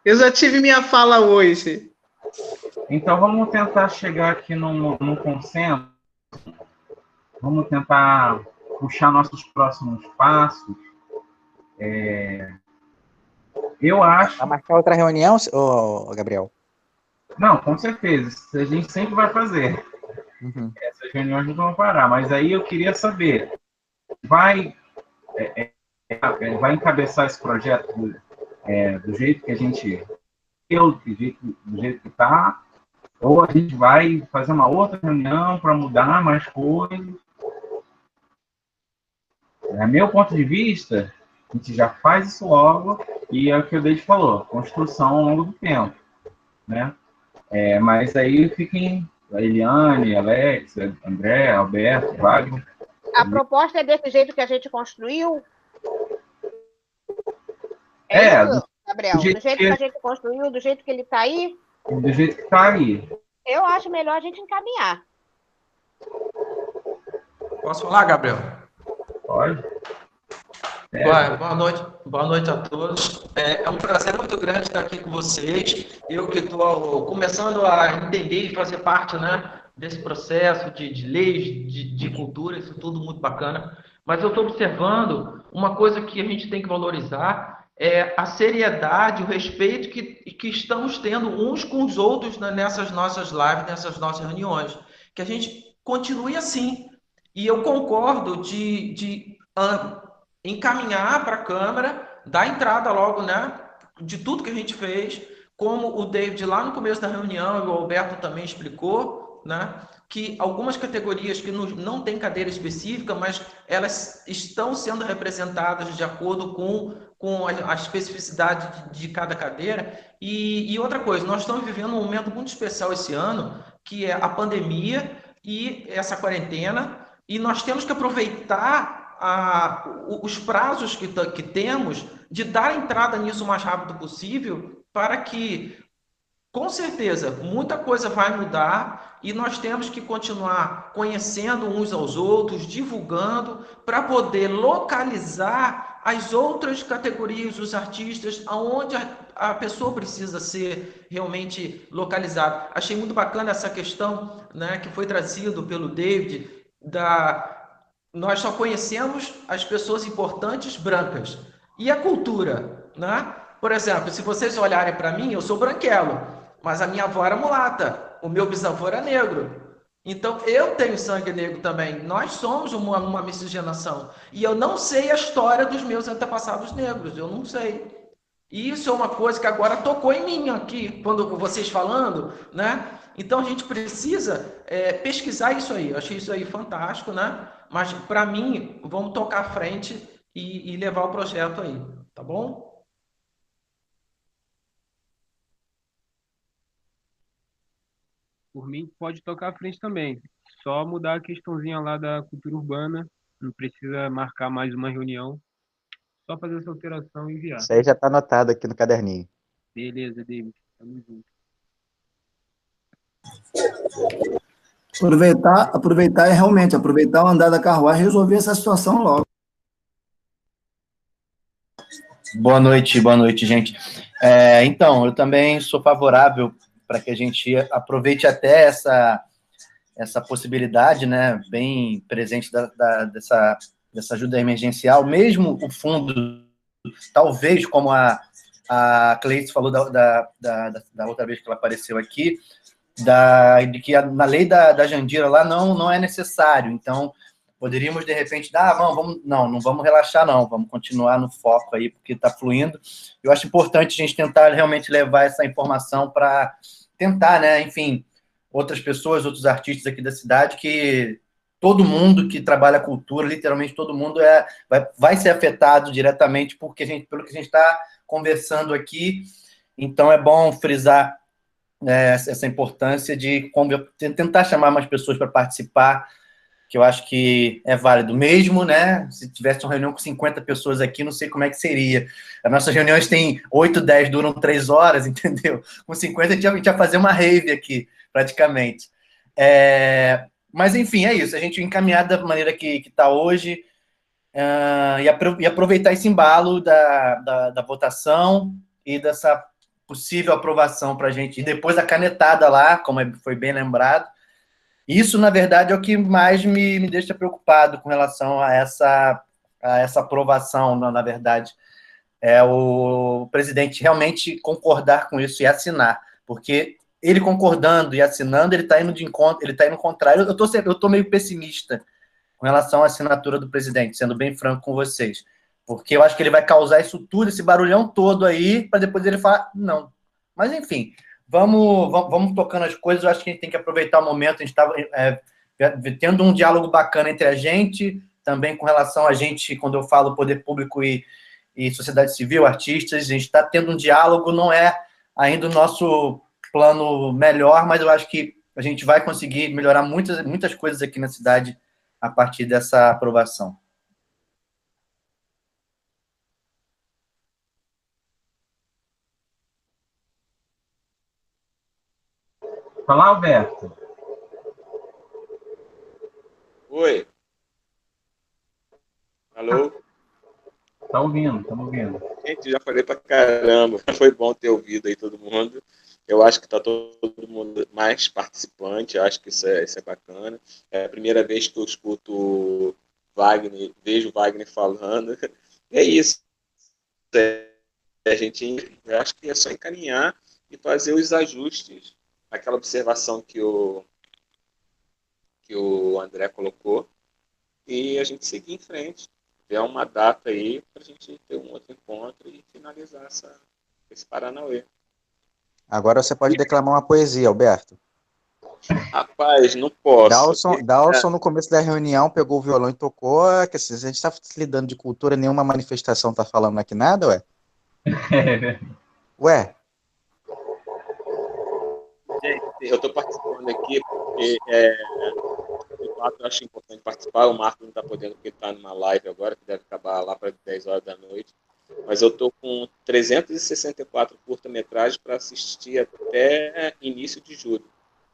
Eu já tive minha fala hoje. Então, vamos tentar chegar aqui num consenso. Vamos tentar puxar nossos próximos passos. Eu acho... Vai marcar outra reunião, Gabriel? Não, com certeza. A gente sempre vai fazer. Uhum. Essas reuniões não vão parar. Mas aí eu queria saber, vai encabeçar esse projeto do jeito que a gente... do jeito que está, ou a gente vai fazer uma outra reunião para mudar mais coisas. Meu ponto de vista, a gente já faz isso logo, e é o que o Deide falou, construção ao longo do tempo. Né? Mas aí fiquem a Eliane, Alex, André, Alberto, Wagner. A proposta é desse jeito que a gente construiu? Isso, Gabriel? Do jeito que a gente construiu, do jeito que ele está aí? Do jeito que está aí. Eu acho melhor a gente encaminhar. Posso falar, Gabriel? Pode. Boa noite a todos. É um prazer muito grande estar aqui com vocês. Eu que estou começando a entender e fazer parte, né, desse processo de leis, de cultura, isso tudo muito bacana. Mas eu estou observando uma coisa que a gente tem que valorizar, é a seriedade, o respeito que estamos tendo uns com os outros, né, nessas nossas lives, nessas nossas reuniões. Que a gente continue assim. E eu concordo de encaminhar para a Câmara, dar entrada logo, né, de tudo que a gente fez, como o David lá no começo da reunião, e o Alberto também explicou, né, que algumas categorias que não têm cadeira específica, mas elas estão sendo representadas de acordo com a especificidade de cada cadeira. E outra coisa, nós estamos vivendo um momento muito especial esse ano, que é a pandemia e essa quarentena, e nós temos que aproveitar os prazos que temos de dar entrada nisso o mais rápido possível, para que, com certeza, muita coisa vai mudar e nós temos que continuar conhecendo uns aos outros, divulgando, para poder localizar as outras categorias, os artistas, aonde a pessoa precisa ser realmente localizada. Achei muito bacana essa questão, né, que foi trazido pelo David, nós só conhecemos as pessoas importantes brancas. E a cultura, né? Por exemplo, se vocês olharem para mim, eu sou branquelo, mas a minha avó era mulata, o meu bisavô era negro. Então, eu tenho sangue negro também. Nós somos uma miscigenação. E eu não sei a história dos meus antepassados negros, eu não sei. E isso é uma coisa que agora tocou em mim aqui, quando vocês falando, né? Então, a gente precisa pesquisar isso aí. Eu achei isso aí fantástico, né? Mas, para mim, vamos tocar à frente e levar o projeto aí, tá bom? Por mim, pode tocar à frente também. Só mudar a questãozinha lá da cultura urbana. Não precisa marcar mais uma reunião. Só fazer essa alteração e enviar. Isso aí já está anotado aqui no caderninho. Beleza, David. Tamo junto. Aproveitar realmente, aproveitar o andar da carruagem e resolver essa situação logo. Boa noite, gente. Então, eu também sou favorável para que a gente aproveite até essa possibilidade, né, bem presente dessa ajuda emergencial, mesmo o fundo, talvez, como a Cleiton falou da outra vez que ela apareceu aqui, de que na lei da Jandira lá não é necessário. Então, poderíamos, de repente, não vamos relaxar, não, vamos continuar no foco aí, porque está fluindo. Eu acho importante a gente tentar realmente levar essa informação para tentar, né, enfim, outras pessoas, outros artistas aqui da cidade, que todo mundo que trabalha cultura, literalmente todo mundo vai ser afetado diretamente pelo que a gente está conversando aqui. Então, é bom frisar essa importância de tentar chamar mais pessoas para participar, que eu acho que é válido. Mesmo, né, se tivesse uma reunião com 50 pessoas aqui, não sei como é que seria. As nossas reuniões têm 8, 10, duram 3 horas, entendeu? Com 50 a gente ia fazer uma rave aqui, praticamente. Mas, enfim, é isso. A gente encaminhar da maneira que está hoje, e aproveitar esse embalo da votação e dessa possível aprovação para a gente. E depois a canetada lá, como foi bem lembrado. Isso, na verdade, é o que mais me deixa preocupado com relação a essa aprovação, na verdade. É o presidente realmente concordar com isso e assinar. Porque ele concordando e assinando, ele está indo de encontro, ele está indo contrário. Eu estou meio pessimista com relação à assinatura do presidente, sendo bem franco com vocês. Porque eu acho que ele vai causar isso tudo, esse barulhão todo aí, para depois ele falar, não. Mas, enfim, vamos tocando as coisas. Eu acho que a gente tem que aproveitar o momento. A gente está tendo um diálogo bacana entre a gente, também com relação a gente, quando eu falo poder público e sociedade civil, artistas, a gente está tendo um diálogo, não é ainda o nosso plano melhor, mas eu acho que a gente vai conseguir melhorar muitas coisas aqui na cidade a partir dessa aprovação. Fala, Alberto. Oi. Alô? Tá ouvindo, estamos ouvindo. Gente, já falei pra caramba. Foi bom ter ouvido aí todo mundo. Eu acho que está todo mundo mais participante. Eu acho que isso é bacana. É a primeira vez que eu escuto Wagner, vejo Wagner falando. E é isso. Eu acho que é só encaminhar e fazer os ajustes. Aquela observação que que o André colocou e a gente seguir em frente. Ver uma data aí para a gente ter um outro encontro e finalizar esse Paranauê. Agora você pode declamar uma poesia, Alberto. Rapaz, não posso. Dalson, no começo da reunião, pegou o violão e tocou. Que assim, a gente está lidando de cultura, nenhuma manifestação está falando aqui nada, ué? Ué? Gente, eu estou participando aqui porque, de fato, eu acho importante participar. O Marco não está podendo porque está numa live agora, que deve acabar lá para 10 horas da noite. Mas eu estou com 364 curta-metragens para assistir até início de julho.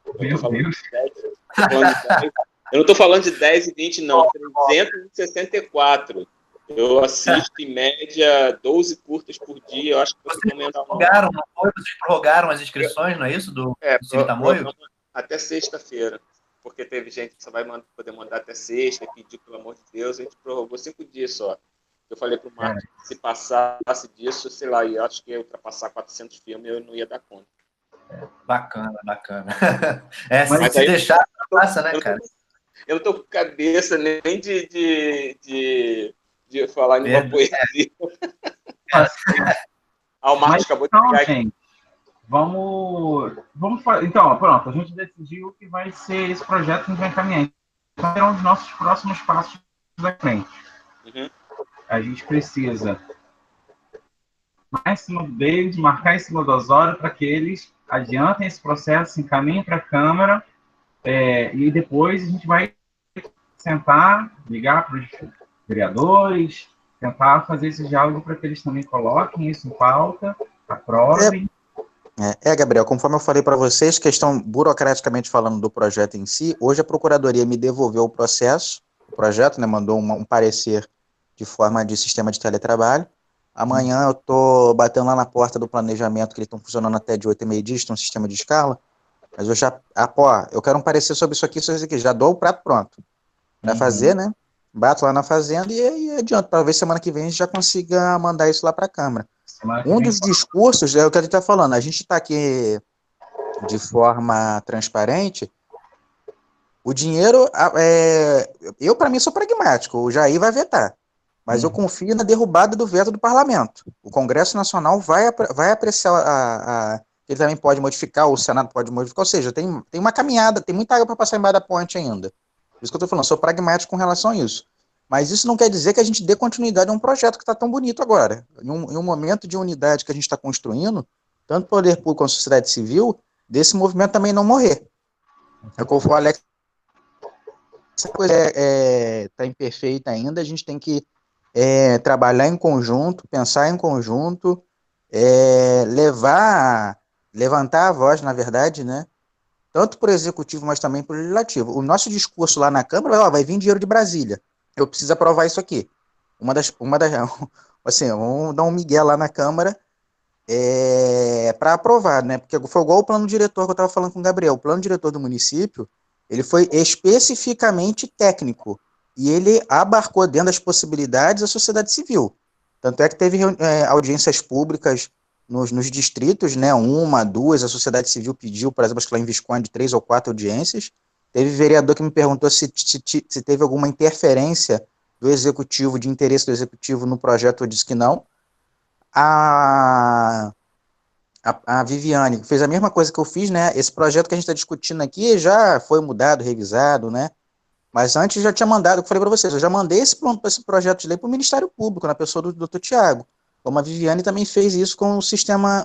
Eu não estou falando de 10 e 20, não. 364. Eu assisto, em média, 12 curtas por dia. Eu acho que vocês prorrogaram as inscrições, não é isso? Do Cine Tamoio? Até sexta-feira. Porque teve gente que só vai poder mandar até sexta, pediu, pelo amor de Deus. A gente prorrogou 5 dias só. Eu falei para o Marcos que se passasse disso, sei lá, eu acho que ia ultrapassar 400 filmes, eu não ia dar conta. Bacana. Mas se aí, deixar, passa, né, cara? Eu não tô com cabeça nem de falar em uma poesia. O Marcos acabou de pegar gente, vamos fazer. Então, pronto, a gente decidiu que vai ser esse projeto que a gente vai encaminhar. Então, serão os nossos próximos passos da frente. Uhum. A gente precisa marcar em cima deles, marcar em cima do Osório para que eles adiantem esse processo, encaminhem para a Câmara, e depois a gente vai sentar, ligar para os vereadores, tentar fazer esse diálogo para que eles também coloquem isso em pauta, aprovem. Gabriel, conforme eu falei para vocês, questão burocraticamente falando do projeto em si, hoje a Procuradoria me devolveu o projeto, né, mandou um parecer de forma de sistema de teletrabalho. Amanhã eu estou batendo lá na porta do planejamento, que eles estão funcionando até de 8 e meio dias, tem um sistema de escala, mas eu já, eu quero um parecer sobre isso aqui, já dou o prato pronto. Vai fazer, né? Bato lá na fazenda e adianto, talvez semana que vem a gente já consiga mandar isso lá para a Câmara. Um dos discursos, é o que a gente está falando, a gente está aqui de forma transparente, o dinheiro, eu para mim sou pragmático, o Jair vai vetar. Mas eu confio na derrubada do veto do parlamento. O Congresso Nacional vai apreciar, ele também pode modificar, o Senado pode modificar, ou seja, tem uma caminhada, tem muita água para passar embaixo da ponte ainda. Por isso que eu estou falando, sou pragmático com relação a isso. Mas isso não quer dizer que a gente dê continuidade a um projeto que está tão bonito agora. Em um momento de unidade que a gente está construindo, tanto o poder público quanto a sociedade civil, desse movimento também não morrer. É como o Alex, essa coisa está imperfeita ainda, a gente tem que trabalhar em conjunto, pensar em conjunto, levantar a voz, na verdade, né? Tanto para o executivo, mas também para o legislativo. O nosso discurso lá na Câmara, vai vir dinheiro de Brasília. Eu preciso aprovar isso aqui. Assim, vamos dar um migué lá na Câmara para aprovar, né? Porque foi igual o plano diretor que eu estava falando com o Gabriel. O plano diretor do município, ele foi especificamente técnico. E ele abarcou dentro das possibilidades a sociedade civil. Tanto é que teve audiências públicas nos distritos, né, 1, 2, a sociedade civil pediu, por exemplo, acho que lá em Visconde, 3 ou 4 audiências. Teve vereador que me perguntou se teve alguma interferência do executivo, de interesse do executivo no projeto, eu disse que não. A Viviane fez a mesma coisa que eu fiz, né, esse projeto que a gente está discutindo aqui já foi mudado, revisado, né, mas antes já tinha mandado, eu falei para vocês, eu já mandei esse projeto de lei para o Ministério Público, na pessoa do Dr. Tiago. Como a Viviane também fez isso com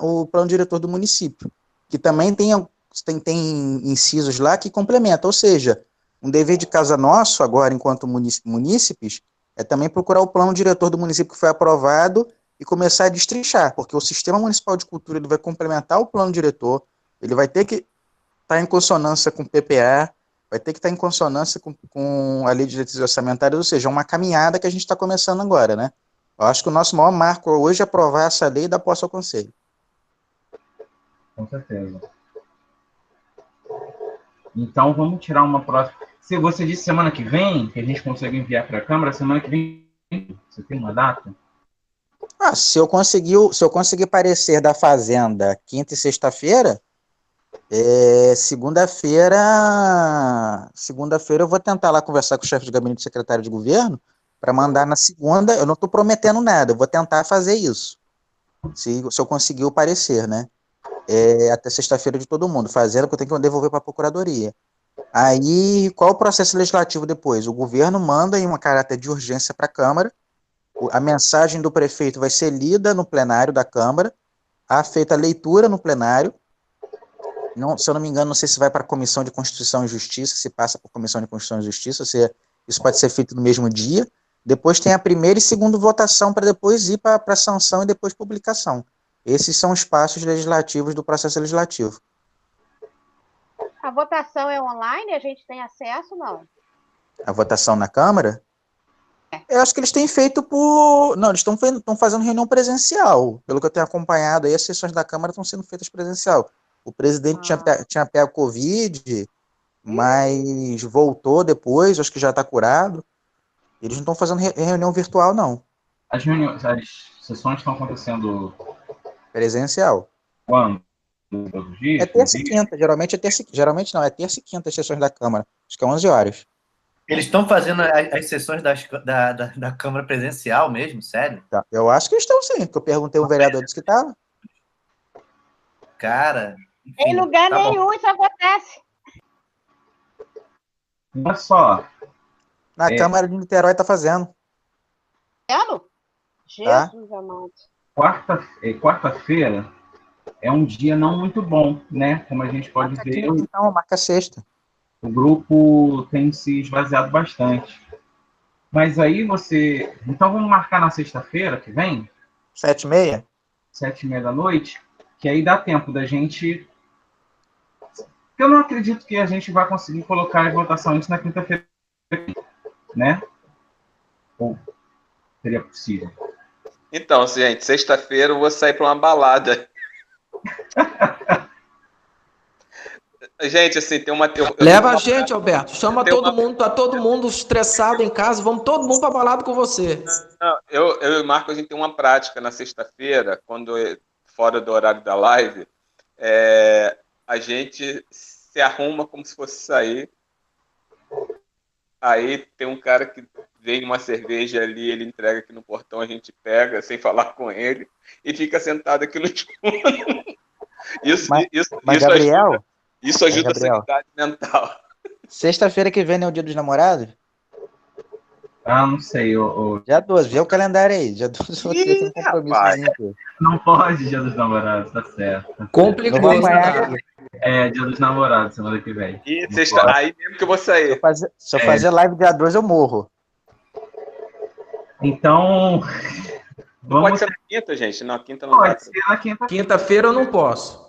o plano diretor do município, que também tem incisos lá que complementam, ou seja, um dever de casa nosso agora, enquanto munícipes, é também procurar o plano diretor do município que foi aprovado e começar a destrinchar, porque o Sistema Municipal de Cultura ele vai complementar o plano diretor, ele vai ter que estar em consonância com o PPA, vai ter que estar em consonância com a Lei de Diretrizes Orçamentárias, ou seja, uma caminhada que a gente está começando agora, né? Eu acho que o nosso maior marco hoje é aprovar essa lei e dar posse ao Conselho. Com certeza. Então, vamos tirar uma próxima. Se você disse semana que vem, que a gente consegue enviar para a Câmara, semana que vem, você tem uma data? Se eu conseguir parecer da Fazenda quinta e sexta-feira, Segunda-feira eu vou tentar lá conversar com o chefe de gabinete do secretário de governo para mandar na segunda. Eu não estou prometendo nada, eu vou tentar fazer isso, se eu conseguir o parecer, né? Até sexta-feira de todo mundo, fazendo, porque eu tenho que devolver para a procuradoria. Aí, qual o processo legislativo depois? O governo manda em uma caráter de urgência para a Câmara, a mensagem do prefeito vai ser lida no plenário da Câmara, feita a leitura no plenário. Não, se eu não me engano, não sei se vai para a Comissão de Constituição e Justiça, se passa para a Comissão de Constituição e Justiça, isso pode ser feito no mesmo dia. Depois tem a primeira e segunda votação para depois ir para a sanção e depois publicação. Esses são os passos legislativos do processo legislativo. A votação é online? A gente tem acesso, não? A votação na Câmara? Eu acho que eles têm feito por... Não, eles estão fazendo reunião presencial. Pelo que eu tenho acompanhado, aí as sessões da Câmara estão sendo feitas presencial. O presidente tinha pego Covid, mas voltou depois, acho que já está curado. Eles não estão fazendo reunião virtual, não. As sessões estão acontecendo... Presencial. Quando? Todos os dias? É terça e quinta, geralmente não, é terça e quinta as sessões da Câmara, acho que é 11 horas. Eles estão fazendo as sessões da Câmara presencial mesmo, sério? Tá. Eu acho que estão sim, porque eu perguntei ao vereador, disse que estava. Cara... Enfim, em lugar nenhum isso acontece. Olha só. Na Câmara de Niterói está fazendo. Jesus amado. Quarta-feira é um dia não muito bom, né? Como a gente pode ver. Então, marca sexta. O grupo tem se esvaziado bastante. Mas aí você... Então vamos marcar na sexta-feira que vem? 7h30? 7h30 da noite, que aí dá tempo da gente... Eu não acredito que a gente vai conseguir colocar a votação antes na quinta-feira, né? Ou seria possível? Então, gente, sexta-feira eu vou sair para uma balada. Gente, assim, tem uma... Leva a gente, Alberto. Chama todo mundo, tá todo mundo estressado em casa, vamos todo mundo para balada com você. Não, eu e o Marco, a gente tem uma prática na sexta-feira, quando fora do horário da live, a gente se arruma como se fosse sair. Aí tem um cara que vem uma cerveja ali, ele entrega aqui no portão, a gente pega sem falar com ele e fica sentado aqui no escuro. Mas Gabriel, isso ajuda a sanidade mental. Sexta-feira que vem é o Dia dos Namorados? Não sei. Dia 12, vê o calendário aí. Dia 12 eu vou ter um compromisso. Não pode Dia dos Namorados, tá certo. Complicou. Dia dos Namorados, semana que vem. E aí mesmo que eu vou sair. Se eu fazer live dia 12, eu morro. Então... Não pode ser na quinta, gente? Na quinta não pode ser na quinta. Quinta-feira eu não posso.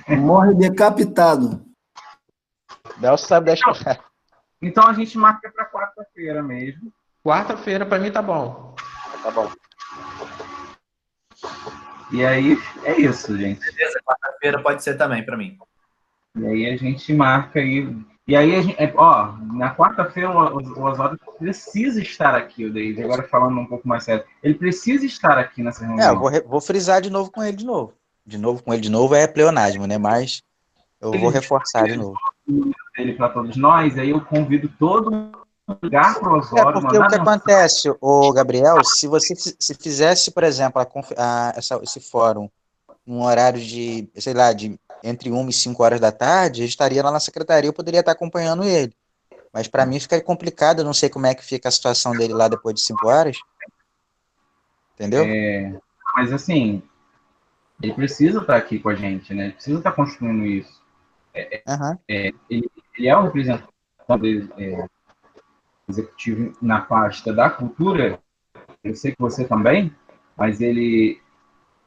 Morre decapitado. Bel sabe da história. Então a gente marca para quarta-feira mesmo. Quarta-feira para mim tá bom. Tá bom. E aí é isso, gente. Beleza, quarta-feira pode ser também para mim. E aí a gente marca aí. E aí a gente, na quarta-feira o Oswaldo precisa estar aqui, o David. Agora falando um pouco mais sério, ele precisa estar aqui nessa reunião. Eu vou frisar de novo com ele de novo. De novo é pleonasmo, né? Mas eu vou reforçar de novo. Ele para todos nós, aí eu convido todo mundo a ligar para o Oswaldo. Porque o que acontece, Gabriel, se fizesse, por exemplo, esse fórum num horário de, sei lá, de entre 1 e 5 horas da tarde, eu estaria lá na secretaria, eu poderia estar acompanhando ele. Mas para mim fica complicado, eu não sei como é que fica a situação dele lá depois de 5 horas. Entendeu? Mas assim, ele precisa estar aqui com a gente, né? Ele precisa estar construindo isso. Ele é o representante executivo na pasta da cultura. Eu sei que você também, mas ele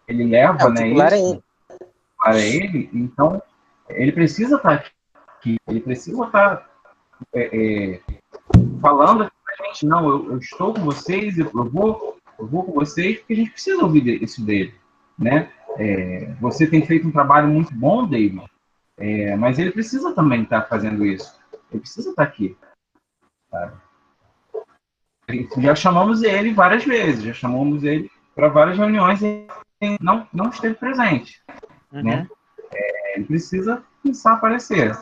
leva, né, isso para ele. Então, ele precisa estar aqui. Ele precisa estar falando para a gente, não, eu estou com vocês, eu vou com vocês, porque a gente precisa ouvir isso dele, né? Você tem feito um trabalho muito bom, David, mas ele precisa também estar fazendo isso. Ele precisa estar aqui. Sabe? Já chamamos ele várias vezes, já chamamos ele para várias reuniões e ele não esteve presente. Né? Ele precisa começar a aparecer.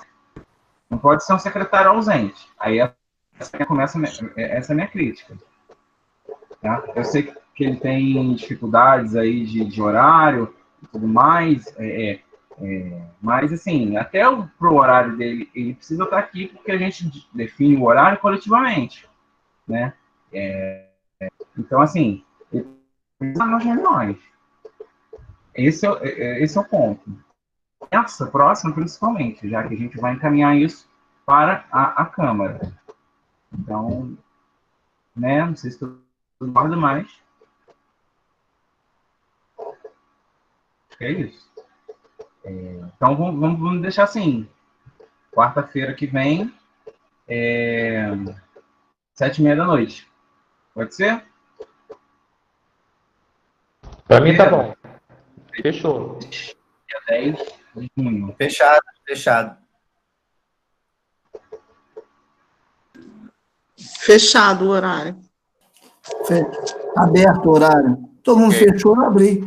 Não pode ser um secretário ausente. Aí essa é a minha crítica. Tá? Eu sei que ele tem dificuldades aí de horário e tudo mais, mas, assim, até pro horário dele, ele precisa estar aqui porque a gente define o horário coletivamente, né? Então, assim, ele precisa nas reuniões. Esse é o ponto. Essa próxima, principalmente, já que a gente vai encaminhar isso para a Câmara. Então, né, não sei se tu concorda mais. É isso. Então, vamos deixar assim. Quarta-feira que vem, 7h30. Pode ser? Para mim tá bom. Fechou. Dia 10 de junho. Fechado. Fechado o horário. Aberto o horário. Todo mundo fechou, eu abri.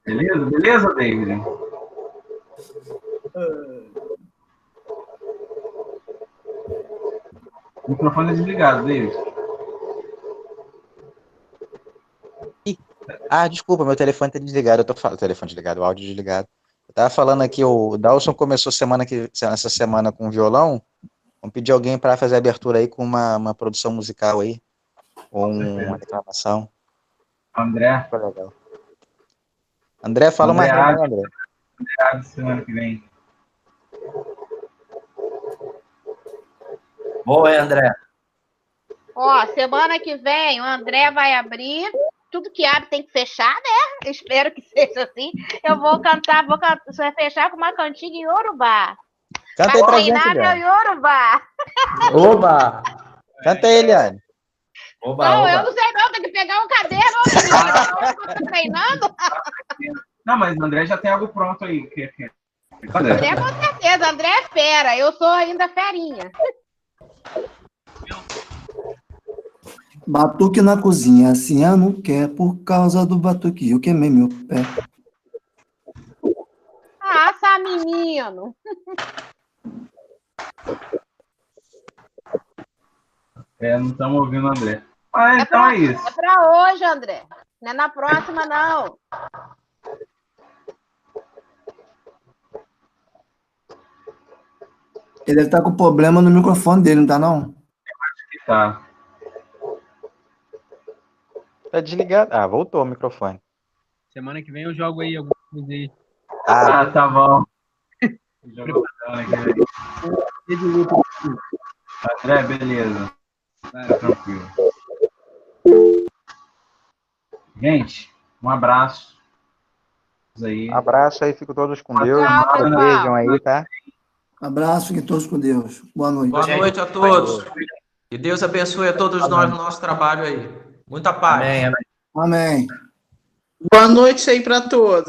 Beleza, David? O microfone é desligado, David. Desculpa, meu telefone tá desligado. Eu tô falando, telefone desligado, o áudio desligado. Eu tava falando aqui, o Dawson começou essa semana com violão. Vamos pedir alguém para fazer a abertura aí com uma produção musical aí, ou uma declamação. André. Foi legal. André, fala mais nada, André. André, semana que vem. Boa, André. Ó, semana que vem o André vai abrir. Tudo que abre tem que fechar, né? Espero que seja assim. Eu vou cantar, você vai fechar com uma cantiga em Yorubá. Canta aí pra gente, treinar meu Yorubá. Oba! Canta aí, Eliane. Não, eu não sei não, tem que pegar um caderno. Eu tô treinando. Não, mas o André já tem algo pronto aí. André, com certeza, André é fera. Eu sou ainda ferinha. Batuque na cozinha, assim eu não quero, por causa do batuque, eu queimei meu pé. Ah, menino. Não estamos ouvindo o André. Então é isso. É pra hoje, André. Não é na próxima, não. Ele deve estar com problema no microfone dele, não tá, não? Eu acho que tá. Tá desligado. Voltou o microfone. Semana que vem eu jogo aí alguma coisa aí. Tá bom. André, beleza. Tá tranquilo. Gente, um abraço. Abraço aí, fiquem todos com Deus. Beijam aí, tá? Abraço, fiquem todos com Deus. Boa noite. Boa noite a todos. Que Deus abençoe a todos nós no nosso trabalho aí. Muita paz. Amém. Amém. Boa noite aí para todos.